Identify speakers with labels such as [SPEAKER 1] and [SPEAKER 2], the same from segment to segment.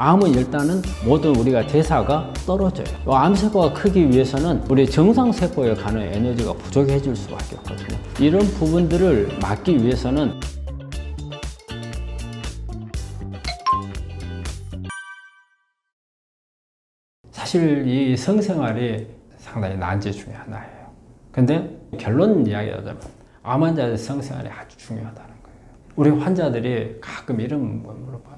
[SPEAKER 1] 암은 일단은 모든 우리가 대사가 떨어져요. 암세포가 크기 위해서는 우리 정상세포에 가는 에너지가 부족해질 수밖에 없거든요. 이런 부분들을 막기 위해서는 사실 이 성생활이 상당히 난제 중에 하나예요. 근데 결론 이야기하자면 암 환자의 성생활이 아주 중요하다는 거예요. 우리 환자들이 가끔 이런 거 물어봐요.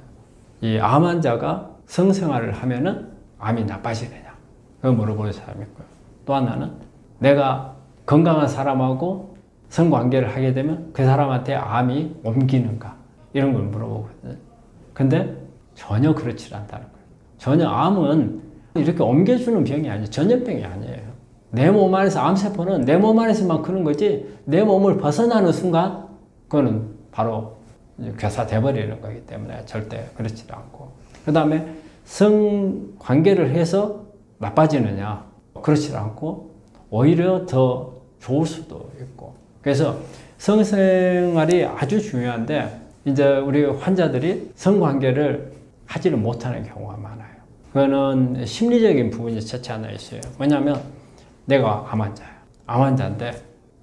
[SPEAKER 1] 이 암 환자가 성생활을 하면은 암이 나빠지느냐? 그걸 물어보는 사람이 있고요. 또 하나는 내가 건강한 사람하고 성관계를 하게 되면 그 사람한테 암이 옮기는가? 이런 걸 물어보거든요. 근데 전혀 그렇지 않다는 거예요. 전혀 암은 이렇게 옮겨주는 병이 아니에요. 전염병이 아니에요. 내 몸 안에서 암세포는 내 몸 안에서만 크는 거지 내 몸을 벗어나는 순간 그거는 바로 괴사돼 버리는 거기 때문에 절대 그렇지 않고, 그 다음에 성관계를 해서 나빠지느냐? 그렇지 않고 오히려 더 좋을 수도 있고. 그래서 성생활이 아주 중요한데 이제 우리 환자들이 성관계를 하지를 못하는 경우가 많아요. 그거는 심리적인 부분이 첫째 하나 있어요. 왜냐하면 내가 암 환자야. 암 환자인데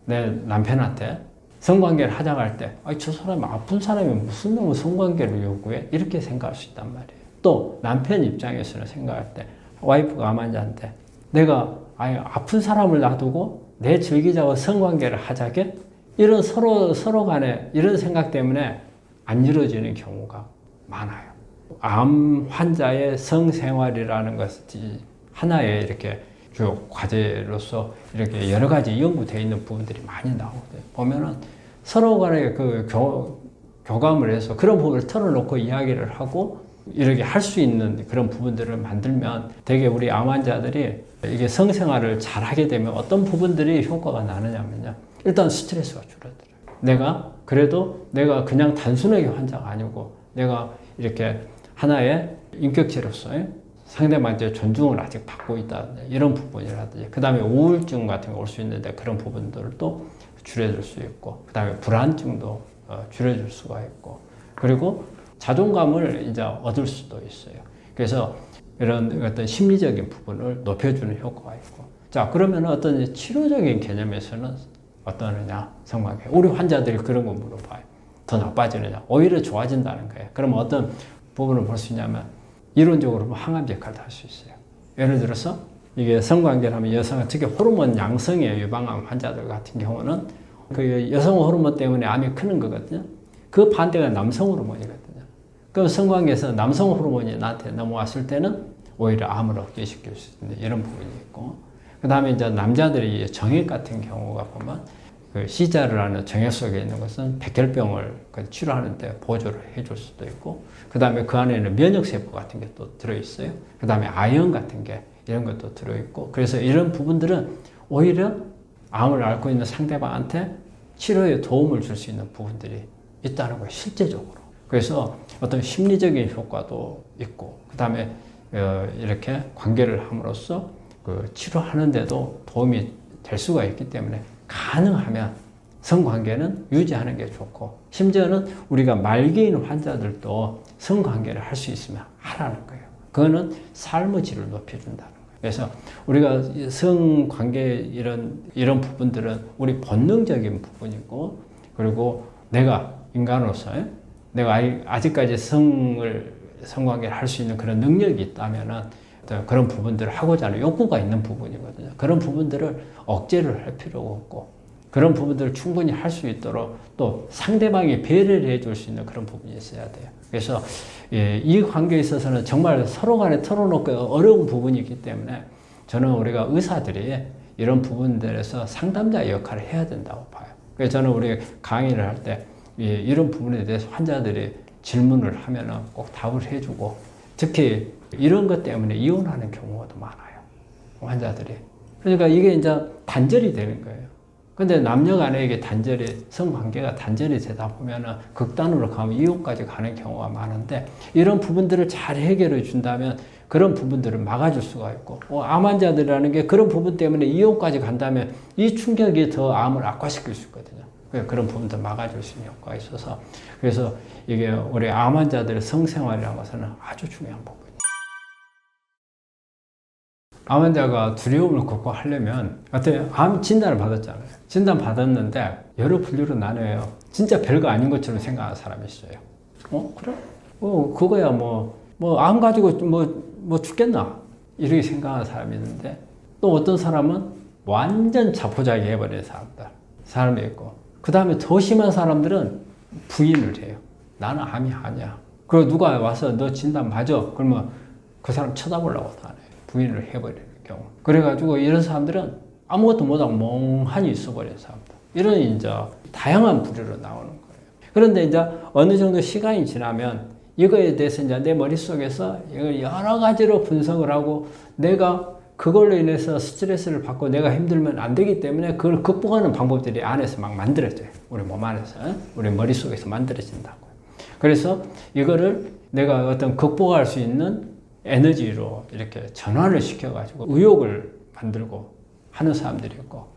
[SPEAKER 1] 내 남편한테 성관계를 하자고 할 때 저 사람이 아픈 사람이 무슨 놈의 성관계를 요구해? 이렇게 생각할 수 있단 말이에요. 또 남편 입장에서는 생각할 때 와이프가 암 환자인데 내가 아픈 사람을 놔두고 내 즐기자고 성관계를 하자게? 이런 서로 간에 이런 생각 때문에 안 이루어지는 경우가 많아요. 암 환자의 성생활이라는 것이 하나의 이렇게 주요 과제로서 이렇게 여러 가지 연구되어 있는 부분들이 많이 나오거든요. 보면은 서로 간에 그 교감을 해서 그런 부분을 털어놓고 이야기를 하고 이렇게 할 수 있는 그런 부분들을 만들면 되게 우리 암 환자들이 이게 성생활을 잘 하게 되면 어떤 부분들이 효과가 나느냐면요. 일단 스트레스가 줄어들어요. 내가 그냥 단순하게 환자가 아니고 내가 이렇게 하나의 인격체로서 상대방한테 존중을 아직 받고 있다. 이런 부분이라든지, 그 다음에 우울증 같은 거 올 수 있는데 그런 부분들도 줄여줄 수 있고, 그 다음에 불안증도 줄여줄 수가 있고, 그리고 자존감을 이제 얻을 수도 있어요. 그래서 이런 어떤 심리적인 부분을 높여주는 효과가 있고. 자, 그러면 어떤 치료적인 개념에서는 어떠느냐? 성관계. 우리 환자들이 그런 거 물어봐요. 더 나빠지느냐? 오히려 좋아진다는 거예요. 그러면 어떤 부분을 볼 수 있냐면 이론적으로 항암 역할도 할 수 있어요. 예를 들어서 이게 성관계를 하면 여성은 특히 호르몬 양성의 유방암 환자들 같은 경우는 그 여성 호르몬 때문에 암이 크는 거거든요. 그 반대가 남성 호르몬이거든요. 그럼 성관계에서 남성 호르몬이 나한테 넘어왔을 때는 오히려 암을 억제시킬 수 있는 이런 부분이 있고, 그 다음에 이제 남자들이 정액 같은 경우가 보면 그 C자를 하는 정액 속에 있는 것은 백혈병을 치료하는데 보조를 해줄 수도 있고, 그 다음에 그 안에는 면역세포 같은 게 또 들어있어요. 그 다음에 아연 같은 게 이런 것도 들어있고, 그래서 이런 부분들은 오히려 암을 앓고 있는 상대방한테 치료에 도움을 줄 수 있는 부분들이 있다는 거예요, 실제적으로. 그래서 어떤 심리적인 효과도 있고, 그 다음에 이렇게 관계를 함으로써 그 치료하는데도 도움이 될 수가 있기 때문에 가능하면 성관계는 유지하는 게 좋고, 심지어는 우리가 말기인 환자들도 성관계를 할 수 있으면 하라는 거예요. 그거는 삶의 질을 높여준다는 거예요. 그래서 우리가 성관계 이런 부분들은 우리 본능적인 부분이고, 그리고 내가 인간으로서 내가 아직까지 성관계를 할 수 있는 그런 능력이 있다면은 그런 부분들을 하고자 하는 욕구가 있는 부분이거든요. 그런 부분들을 억제를 할 필요가 없고, 그런 부분들을 충분히 할 수 있도록 또 상대방이 배려를 해줄 수 있는 그런 부분이 있어야 돼요. 그래서 이 관계에 있어서는 정말 서로 간에 털어놓고 어려운 부분이 있기 때문에 저는 우리가 의사들이 이런 부분들에서 상담자 역할을 해야 된다고 봐요. 그래서 저는 우리 강의를 할 때 이런 부분에 대해서 환자들이 질문을 하면은 꼭 답을 해주고, 특히 이런 것 때문에 이혼하는 경우가 많아요, 환자들이. 그러니까 이게 이제 단절이 되는 거예요. 근데 남녀 간에 이게 성관계가 단절이 되다 보면은 극단으로 가면 이혼까지 가는 경우가 많은데, 이런 부분들을 잘 해결해 준다면 그런 부분들을 막아줄 수가 있고, 암 환자들이라는 게 그런 부분 때문에 이혼까지 간다면 이 충격이 더 암을 악화시킬 수 있거든요. 그런 부분도 막아줄 수 있는 효과가 있어서, 그래서 이게 우리 암 환자들의 성생활이라는 것은 아주 중요한 부분이에요. 암 환자가 두려움을 극복하려면 어때요? 암 진단을 받았잖아요. 진단 받았는데 여러 분류로 나눠요. 진짜 별거 아닌 것처럼 생각하는 사람이 있어요. 그래? 그거야 암 가지고 죽겠나? 이렇게 생각하는 사람이 있는데 또 어떤 사람은 완전 자포자기 해버리는 사람이 있고 그 다음에 더 심한 사람들은 부인을 해요. 나는 암이 아니야. 그리고 누가 와서 너 진단 맞아? 그러면 그 사람 쳐다보려고 안 해요. 부인을 해버리는 경우. 그래가지고 이런 사람들은 아무것도 못하고 멍하니 있어버리는 사람들. 이런 이제 다양한 부류로 나오는 거예요. 그런데 이제 어느 정도 시간이 지나면 이거에 대해서 이제 내 머릿속에서 이걸 여러 가지로 분석을 하고 내가 그걸로 인해서 스트레스를 받고 내가 힘들면 안 되기 때문에 그걸 극복하는 방법들이 안에서 막 만들어져요. 우리 몸 안에서, 우리 머릿속에서 만들어진다고. 그래서 이거를 내가 어떤 극복할 수 있는 에너지로 이렇게 전환을 시켜가지고 의욕을 만들고 하는 사람들이 있고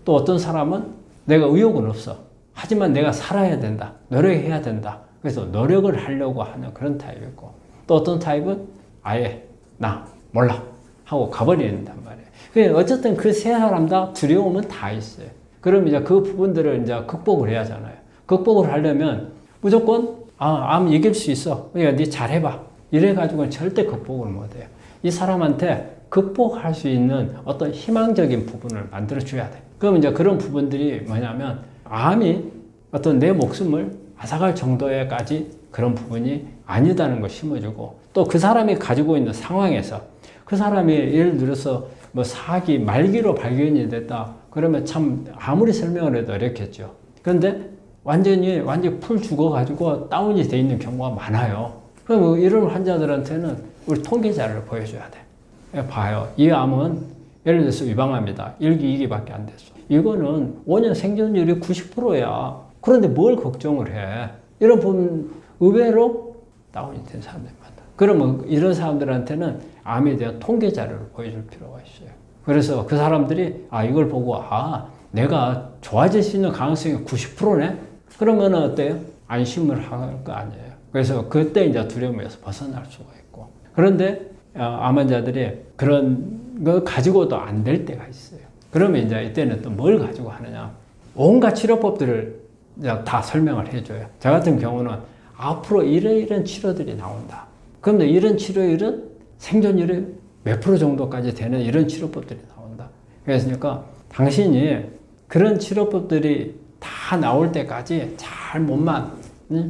[SPEAKER 1] 또 어떤 사람은 내가 의욕은 없어. 하지만 내가 살아야 된다. 노력해야 된다. 그래서 노력을 하려고 하는 그런 타입이 있고 또 어떤 타입은 아예 나 몰라 하고 가버린단 말이에요. 그러니까 어쨌든 그 세 사람 다 두려움은 다 있어요. 그럼 이제 그 부분들을 이제 극복을 해야 하잖아요. 극복을 하려면 무조건 암 이길 수 있어. 그러니까 네 잘해봐. 이래가지고는 절대 극복을 못해요. 이 사람한테 극복할 수 있는 어떤 희망적인 부분을 만들어줘야 돼. 그럼 이제 그런 부분들이 뭐냐면 암이 어떤 내 목숨을 앗아갈 정도에까지 그런 부분이 아니다는 걸 심어주고 또 그 사람이 가지고 있는 상황에서 그 사람이 예를 들어서 사기 말기로 발견이 됐다. 그러면 참 아무리 설명을 해도 어렵겠죠. 그런데 완전히 풀 죽어가지고 다운이 돼 있는 경우가 많아요. 그럼 이런 환자들한테는 우리 통계 자료를 보여줘야 돼. 봐요. 이 암은 예를 들어서 유방암이다. 1기, 2기밖에 안 됐어. 이거는 5년 생존율이 90%야. 그런데 뭘 걱정을 해? 이런 부분 의외로 다운이 된 사람들이 많다. 그러면 이런 사람들한테는 암에 대한 통계 자료를 보여줄 필요가 있어요. 그래서 그 사람들이 이걸 보고 내가 좋아질 수 있는 가능성이 90%네? 그러면 어때요? 안심을 할 거 아니에요. 그래서 그때 이제 두려움에서 벗어날 수가 있고. 그런데 암 환자들이 그런 거 가지고도 안 될 때가 있어요. 그러면 이제 이때는 또 뭘 가지고 하느냐. 온갖 치료법들을 다 설명을 해줘요. 저 같은 경우는 앞으로 이런 치료들이 나온다. 그런데 이런 치료율은 생존율이 몇 프로 정도까지 되는 이런 치료법들이 나온다. 그러니까 당신이 그런 치료법들이 다 나올 때까지 잘 몸만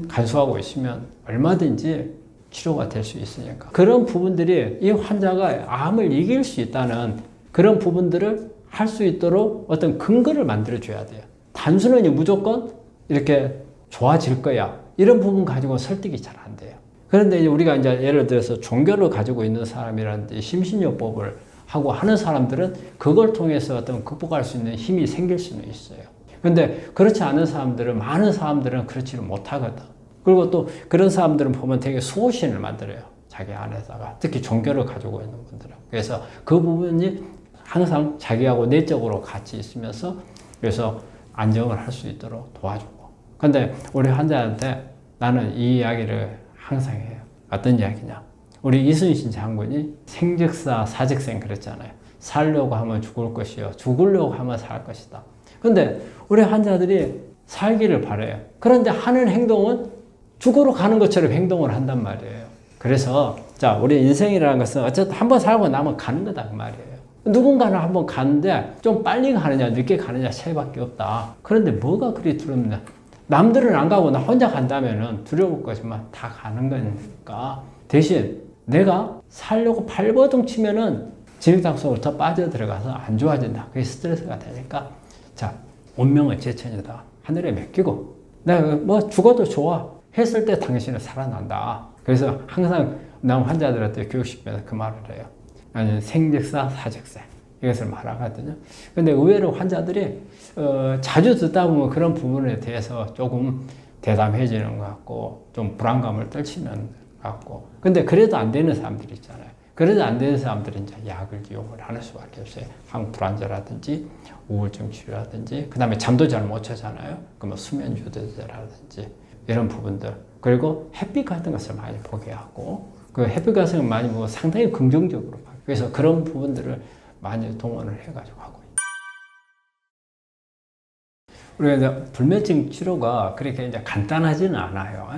[SPEAKER 1] 간수하고 있으면 얼마든지 치료가 될 수 있으니까. 그런 부분들이 이 환자가 암을 이길 수 있다는 그런 부분들을 할 수 있도록 어떤 근거를 만들어줘야 돼요. 단순히 무조건 이렇게 좋아질 거야. 이런 부분 가지고 설득이 잘 안 돼요. 그런데 우리가 이제 예를 들어서 종교를 가지고 있는 사람이라든지 심신요법을 하고 하는 사람들은 그걸 통해서 어떤 극복할 수 있는 힘이 생길 수는 있어요. 근데 그렇지 않은 사람들은, 많은 사람들은 그렇지를 못하거든. 그리고 또 그런 사람들은 보면 되게 소신을 만들어요. 자기 안에다가. 특히 종교를 가지고 있는 분들은. 그래서 그 부분이 항상 자기하고 내적으로 같이 있으면서 그래서 안정을 할 수 있도록 도와주고. 근데 우리 환자한테 나는 이 이야기를 항상 해요. 어떤 이야기냐. 우리 이순신 장군이 생즉사 사즉생 그랬잖아요. 살려고 하면 죽을 것이요. 죽으려고 하면 살 것이다. 근데 우리 환자들이 살기를 바라요. 그런데 하는 행동은 죽으러 가는 것처럼 행동을 한단 말이에요. 그래서 자, 우리 인생이라는 것은 어쨌든 한번 살고 나면 가는 거다 그 말이에요. 누군가는 한번 가는데 좀 빨리 가느냐 늦게 가느냐 차이밖에 없다. 그런데 뭐가 그리 두렵냐. 남들은 안 가고 나 혼자 간다면 두려울 거지만 다 가는 거니까 대신 내가 살려고 발버둥 치면은 진흙탕 속으로 더 빠져들어가서 안 좋아진다. 그게 스트레스가 되니까 자, 운명은 제천이다. 하늘에 맡기고 내가 죽어도 좋아 했을 때 당신은 살아난다. 그래서 항상 난 환자들한테 교육시키면서 그 말을 해요. 아니 생즉사 사즉생 이것을 말하거든요. 근데 의외로 환자들이 자주 듣다 보면 그런 부분에 대해서 조금 대담해지는 것 같고 좀 불안감을 떨치는 것 같고 근데 그래도 안 되는 사람들이 있잖아요. 그래도 안 되는 사람들은 이제 약을 이용을 하는 수밖에 없어요. 항불안제라든지 우울증 치료라든지 그 다음에 잠도 잘 못 자잖아요. 그러면 수면 유도제라든지 이런 부분들 그리고 햇빛 같은 것을 많이 보게 하고 그 햇빛 같은 걸 많이 보고 상당히 긍정적으로 바뀌어요. 그래서 그런 부분들을 많이 동원을 해가지고 하고 있어요. 우리가 이제 불면증 치료가 그렇게 이제 간단하지는 않아요.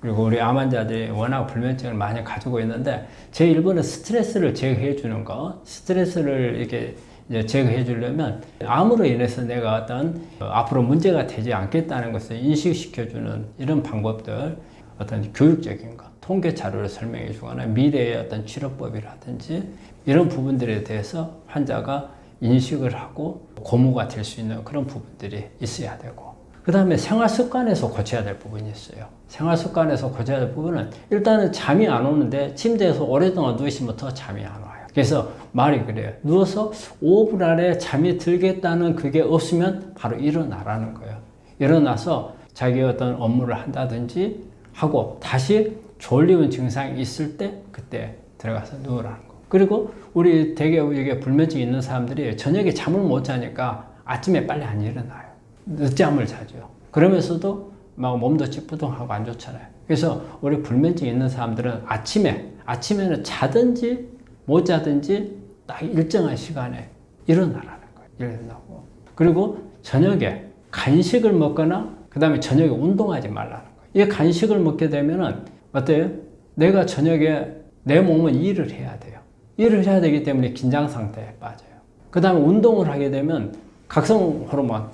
[SPEAKER 1] 그리고 우리 암 환자들이 워낙 불면증을 많이 가지고 있는데 제 일부는 스트레스를 제거해 주는 거, 스트레스를 이렇게 이제 제거해 주려면 암으로 인해서 내가 어떤 앞으로 문제가 되지 않겠다는 것을 인식시켜 주는 이런 방법들, 어떤 교육적인 거, 통계 자료를 설명해 주거나 미래의 어떤 치료법이라든지 이런 부분들에 대해서 환자가 인식을 하고 고무가 될 수 있는 그런 부분들이 있어야 되고, 그 다음에 생활 습관에서 고쳐야 될 부분이 있어요. 생활 습관에서 고쳐야 될 부분은 일단은 잠이 안 오는데 침대에서 오랫동안 누우시면 더 잠이 안 와요. 그래서 말이 그래요. 누워서 5분 안에 잠이 들겠다는 그게 없으면 바로 일어나라는 거예요. 일어나서 자기 어떤 업무를 한다든지 하고 다시 졸리운 증상이 있을 때 그때 들어가서 누우라는 거. 그리고 우리 되게 이게 불면증 있는 사람들이 저녁에 잠을 못 자니까 아침에 빨리 안 일어나요. 늦잠을 자죠. 그러면서도 막 몸도 찌뿌둥하고 안 좋잖아요. 그래서 우리 불면증 있는 사람들은 아침에는 자든지 못 자든지 딱 일정한 시간에 일어나라는 거예요. 일어나고. 그리고 저녁에 간식을 먹거나 그 다음에 저녁에 운동하지 말라는 거예요. 이 간식을 먹게 되면은 어때요? 내가 저녁에 내 몸은 일을 해야 돼요. 일을 해야 되기 때문에 긴장 상태에 빠져요. 그 다음에 운동을 하게 되면 각성 호르몬,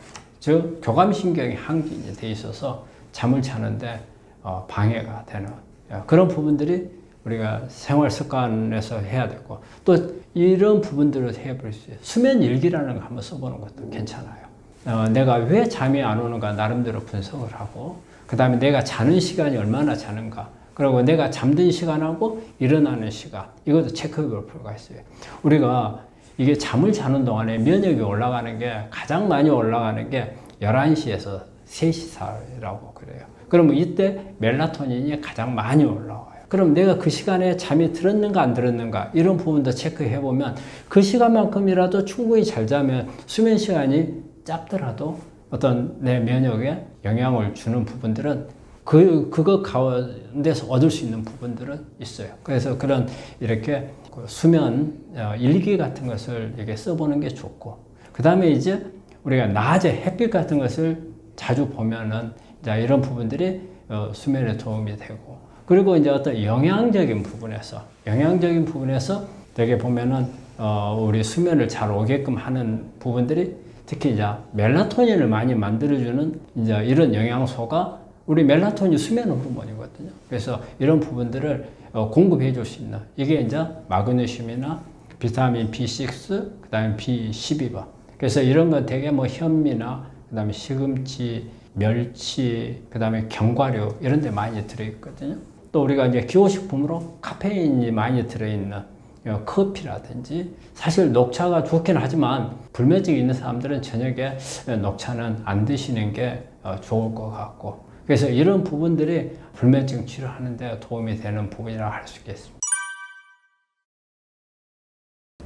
[SPEAKER 1] 즉 교감신경이 항진이 돼 있어서 잠을 자는데 방해가 되는 그런 부분들이 우리가 생활 습관에서 해야 되고, 또 이런 부분들을 해볼 수 있어요. 수면 일기라는 거 한번 써보는 것도 괜찮아요. 내가 왜 잠이 안 오는가 나름대로 분석을 하고, 그 다음에 내가 자는 시간이 얼마나 자는가, 그리고 내가 잠든 시간하고 일어나는 시간, 이것도 체크해 볼 필요가 있어요. 우리가 이게 잠을 자는 동안에 면역이 올라가는 게 가장 많이 올라가는 게 11시에서 3시 사이라고 그래요. 그러면 이때 멜라토닌이 가장 많이 올라와요. 그럼 내가 그 시간에 잠이 들었는가 안 들었는가 이런 부분도 체크해 보면 그 시간만큼이라도 충분히 잘 자면 수면 시간이 짧더라도 어떤 내 면역에 영향을 주는 부분들은 그거 가운데서 얻을 수 있는 부분들은 있어요. 그래서 그런 이렇게 수면 일기 같은 것을 이렇게 써보는 게 좋고, 그 다음에 이제 우리가 낮에 햇빛 같은 것을 자주 보면은 이제 이런 부분들이 수면에 도움이 되고, 그리고 이제 어떤 영양적인 부분에서 되게 보면은 우리 수면을 잘 오게끔 하는 부분들이 특히 이제 멜라토닌을 많이 만들어주는 이제 이런 영양소가 우리 멜라토닌 수면 호르몬이거든요. 그래서 이런 부분들을 공급해 줄 수 있는 이게 이제 마그네슘이나 비타민 B6, 그 다음에 B12번. 그래서 이런 건 되게 뭐 현미나 그 다음에 시금치, 멸치, 그 다음에 견과류 이런 데 많이 들어있거든요. 또 우리가 이제 기호식품으로 카페인이 많이 들어있는 커피라든지, 사실 녹차가 좋긴 하지만 불면증이 있는 사람들은 저녁에 녹차는 안 드시는 게 좋을 것 같고, 그래서 이런 부분들이 불면증 치료하는 데 도움이 되는 부분이라고 할 수 있겠습니다.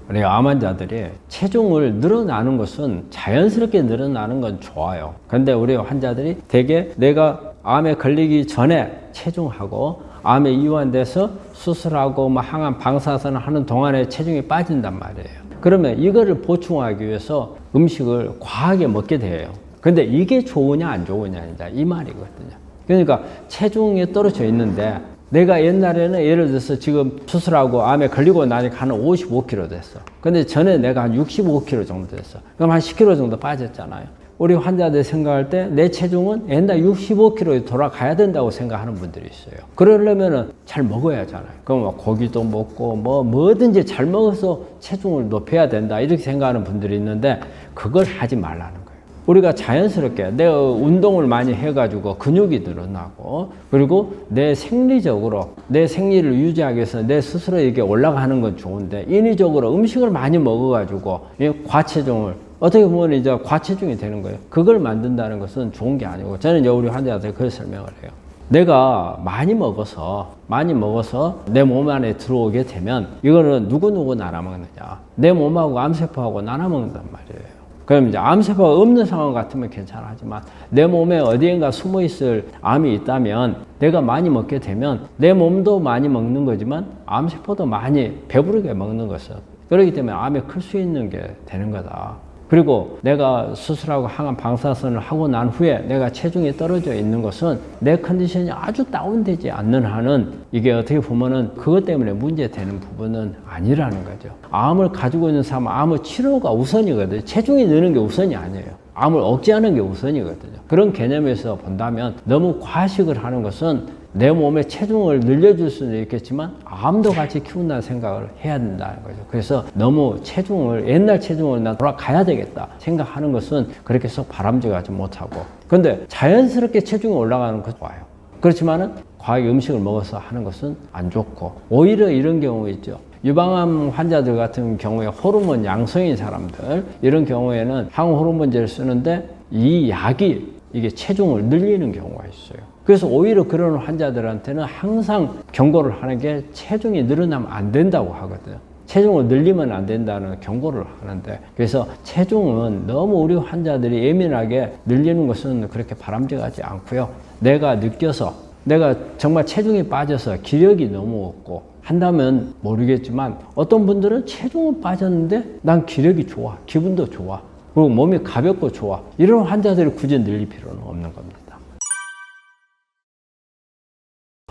[SPEAKER 1] 우리 암 환자들이 체중을 늘어나는 것은 자연스럽게 늘어나는 건 좋아요. 그런데 우리 환자들이 되게 내가 암에 걸리기 전에 체중하고 암에 이완돼서 수술하고 뭐 항암 방사선을 하는 동안에 체중이 빠진단 말이에요. 그러면 이거를 보충하기 위해서 음식을 과하게 먹게 돼요. 근데 이게 좋으냐 안 좋으냐 이제 이 말이거든요. 그러니까 체중이 떨어져 있는데 내가 옛날에는 예를 들어서 지금 수술하고 암에 걸리고 나니까 한 55kg 됐어. 근데 전에 내가 한 65kg 정도 됐어. 그럼 한 10kg 정도 빠졌잖아요. 우리 환자들 생각할 때 내 체중은 옛날 65kg에 돌아가야 된다고 생각하는 분들이 있어요. 그러려면은 잘 먹어야 하잖아요. 그럼 고기도 먹고 뭐든지 잘 먹어서 체중을 높여야 된다 이렇게 생각하는 분들이 있는데 그걸 하지 말라는 거예요. 우리가 자연스럽게 내가 운동을 많이 해가지고 근육이 늘어나고, 그리고 내 생리적으로 내 생리를 유지하기 위해서 내 스스로 이게 올라가는 건 좋은데, 인위적으로 음식을 많이 먹어가지고 과체중을 어떻게 보면 이제 과체중이 되는 거예요. 그걸 만든다는 것은 좋은 게 아니고, 저는 이제 우리 환자한테 그걸 설명을 해요. 내가 많이 먹어서 내 몸 안에 들어오게 되면 이거는 누구 나눠 먹느냐, 내 몸하고 암세포하고 나눠 먹는단 말이에요. 그럼 이제 암세포가 없는 상황 같으면 괜찮하지만 내 몸에 어디엔가 숨어 있을 암이 있다면 내가 많이 먹게 되면 내 몸도 많이 먹는 거지만 암세포도 많이 배부르게 먹는 것은 그렇기 때문에 암이 클 수 있는 게 되는 거다. 그리고 내가 수술하고 항암 방사선을 하고 난 후에 내가 체중이 떨어져 있는 것은 내 컨디션이 아주 다운되지 않는 한은 이게 어떻게 보면은 그것 때문에 문제되는 부분은 아니라는 거죠. 암을 가지고 있는 사람은 암의 치료가 우선이거든요. 체중이 느는 게 우선이 아니에요. 암을 억제하는 게 우선이거든요. 그런 개념에서 본다면 너무 과식을 하는 것은 내 몸의 체중을 늘려줄 수는 있겠지만 암도 같이 키운다는 생각을 해야 된다는 거죠. 그래서 너무 체중을 옛날 체중으로 나 돌아가야 되겠다 생각하는 것은 그렇게 썩 바람직하지 못하고 근데 자연스럽게 체중이 올라가는 건 좋아요. 그렇지만은 과하게 음식을 먹어서 하는 것은 안 좋고 오히려 이런 경우 있죠. 유방암 환자들 같은 경우에 호르몬 양성인 사람들 이런 경우에는 항호르몬제를 쓰는데 이 약이 이게 체중을 늘리는 경우가 있어요. 그래서 오히려 그런 환자들한테는 항상 경고를 하는 게 체중이 늘어나면 안 된다고 하거든요. 체중을 늘리면 안 된다는 경고를 하는데 그래서 체중은 너무 우리 환자들이 예민하게 늘리는 것은 그렇게 바람직하지 않고요. 내가 느껴서 내가 정말 체중이 빠져서 기력이 너무 없고 한다면 모르겠지만 어떤 분들은 체중은 빠졌는데 난 기력이 좋아, 기분도 좋아, 그리고 몸이 가볍고 좋아. 이런 환자들이 굳이 늘릴 필요는 없는 겁니다.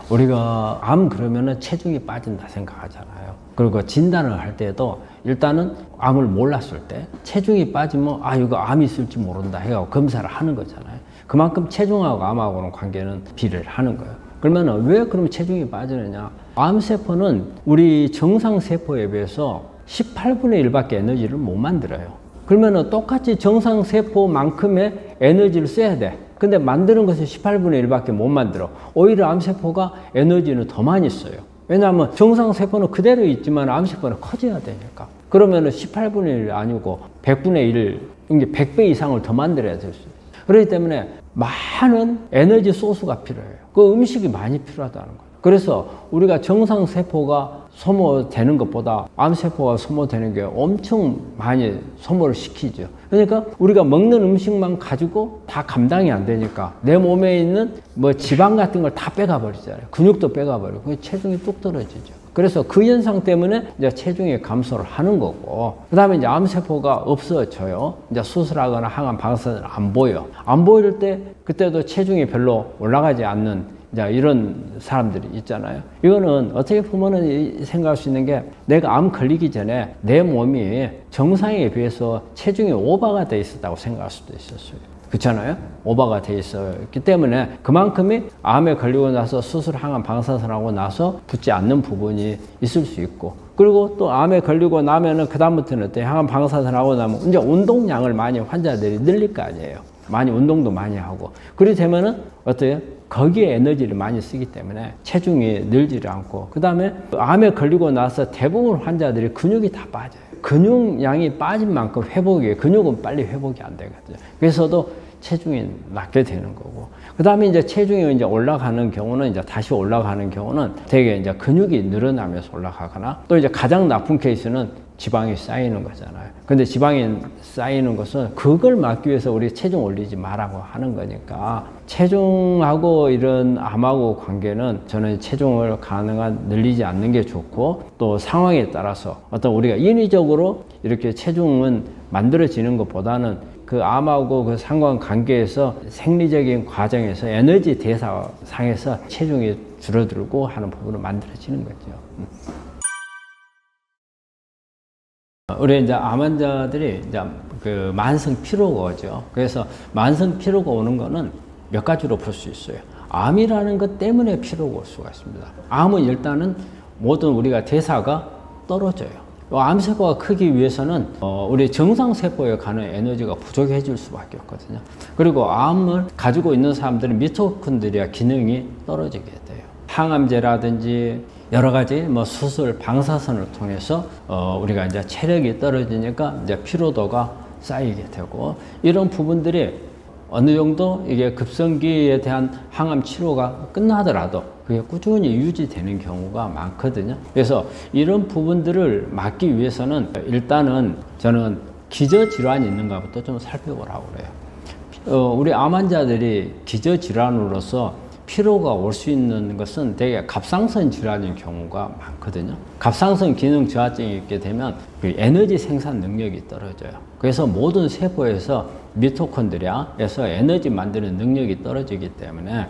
[SPEAKER 1] 우리가 암 그러면은 체중이 빠진다 생각하잖아요. 그리고 진단을 할 때도 일단은 암을 몰랐을 때 체중이 빠지면 아 이거 암이 있을지 모른다 해가지고 검사를 하는 거잖아요. 그만큼 체중하고 암하고는 관계는 비례를 하는 거예요. 그러면 왜 그럼 체중이 빠지느냐? 암세포는 우리 정상세포에 비해서 18분의 1밖에 에너지를 못 만들어요. 그러면 똑같이 정상세포만큼의 에너지를 써야 돼. 근데 만드는 것은 18분의 1밖에 못 만들어. 오히려 암세포가 에너지는 더 많이 써요. 왜냐하면 정상세포는 그대로 있지만 암세포는 커져야 되니까. 그러면 18분의 1 아니고 100분의 1, 이게 100배 이상을 더 만들어야 될 수 있어요. 그렇기 때문에 많은 에너지 소스가 필요해요. 그 음식이 많이 필요하다는 거예요. 그래서 우리가 정상세포가 소모되는 것보다 암세포가 소모되는 게 엄청 많이 소모를 시키죠. 그러니까 우리가 먹는 음식만 가지고 다 감당이 안 되니까 내 몸에 있는 뭐 지방 같은 걸 다 빼가 버리잖아요. 근육도 빼가 버리고 체중이 뚝 떨어지죠. 그래서 그 현상 때문에 이제 체중이 감소를 하는 거고, 그 다음에 이제 암세포가 없어져요. 이제 수술하거나 항암 방사선을 안 보여. 안 보일 때 그때도 체중이 별로 올라가지 않는 이제 이런 사람들이 있잖아요. 이거는 어떻게 보면은 생각할 수 있는 게 내가 암 걸리기 전에 내 몸이 정상에 비해서 체중이 오버가 돼 있었다고 생각할 수도 있었어요. 그렇잖아요? 오버가 돼 있었기 때문에 그만큼이 암에 걸리고 나서 수술 항암 방사선하고 나서 붙지 않는 부분이 있을 수 있고, 그리고 또 암에 걸리고 나면은 그다음부터는 어때? 항암 방사선하고 나면 이제 운동량을 많이 환자들이 늘릴 거 아니에요. 많이 운동도 많이 하고. 그렇게 되면은 어때요? 거기에 에너지를 많이 쓰기 때문에 체중이 늘지를 않고, 그 다음에 암에 걸리고 나서 대부분 환자들이 근육이 다 빠져요. 근육량이 빠진 만큼 근육은 빨리 회복이 안 되거든요. 그래서도 체중이 낮게 되는 거고, 그 다음에 이제 체중이 이제 올라가는 경우는 이제 다시 올라가는 경우는 되게 이제 근육이 늘어나면서 올라가거나, 또 이제 가장 나쁜 케이스는 지방이 쌓이는 거잖아요. 근데 지방이 쌓이는 것은 그걸 막기 위해서 우리 체중 올리지 말라고 하는 거니까, 체중하고 이런 암하고 관계는 저는 체중을 가능한 늘리지 않는 게 좋고, 또 상황에 따라서 어떤 우리가 인위적으로 이렇게 체중은 만들어지는 것보다는 그 암하고 그 상관관계에서 생리적인 과정에서 에너지 대사 상에서 체중이 줄어들고 하는 부분을 만들어지는 거죠. 우리 이제 암 환자들이 이제 그 만성 피로가 오죠. 그래서 만성 피로가 오는 거는 몇 가지로 볼 수 있어요. 암이라는 것 때문에 피로가 올 수가 있습니다. 암은 일단은 모든 우리가 대사가 떨어져요. 암세포가 크기 위해서는 우리 정상세포에 가는 에너지가 부족해질 수밖에 없거든요. 그리고 암을 가지고 있는 사람들은 미토콘드리아 기능이 떨어지게 돼요. 항암제라든지 여러 가지 뭐 수술, 방사선을 통해서 우리가 이제 체력이 떨어지니까 이제 피로도가 쌓이게 되고, 이런 부분들이 어느 정도 이게 급성기에 대한 항암 치료가 끝나더라도 그게 꾸준히 유지되는 경우가 많거든요. 그래서 이런 부분들을 막기 위해서는 일단은 저는 기저질환이 있는가부터 좀 살펴보라고 그래요. 우리 암 환자들이 기저질환으로서 피로가 올 수 있는 것은 되게 갑상선 질환인 경우가 많거든요. 갑상선 기능 저하증이 있게 되면 그 에너지 생산 능력이 떨어져요. 그래서 모든 세포에서 미토콘드리아에서 에너지 만드는 능력이 떨어지기 때문에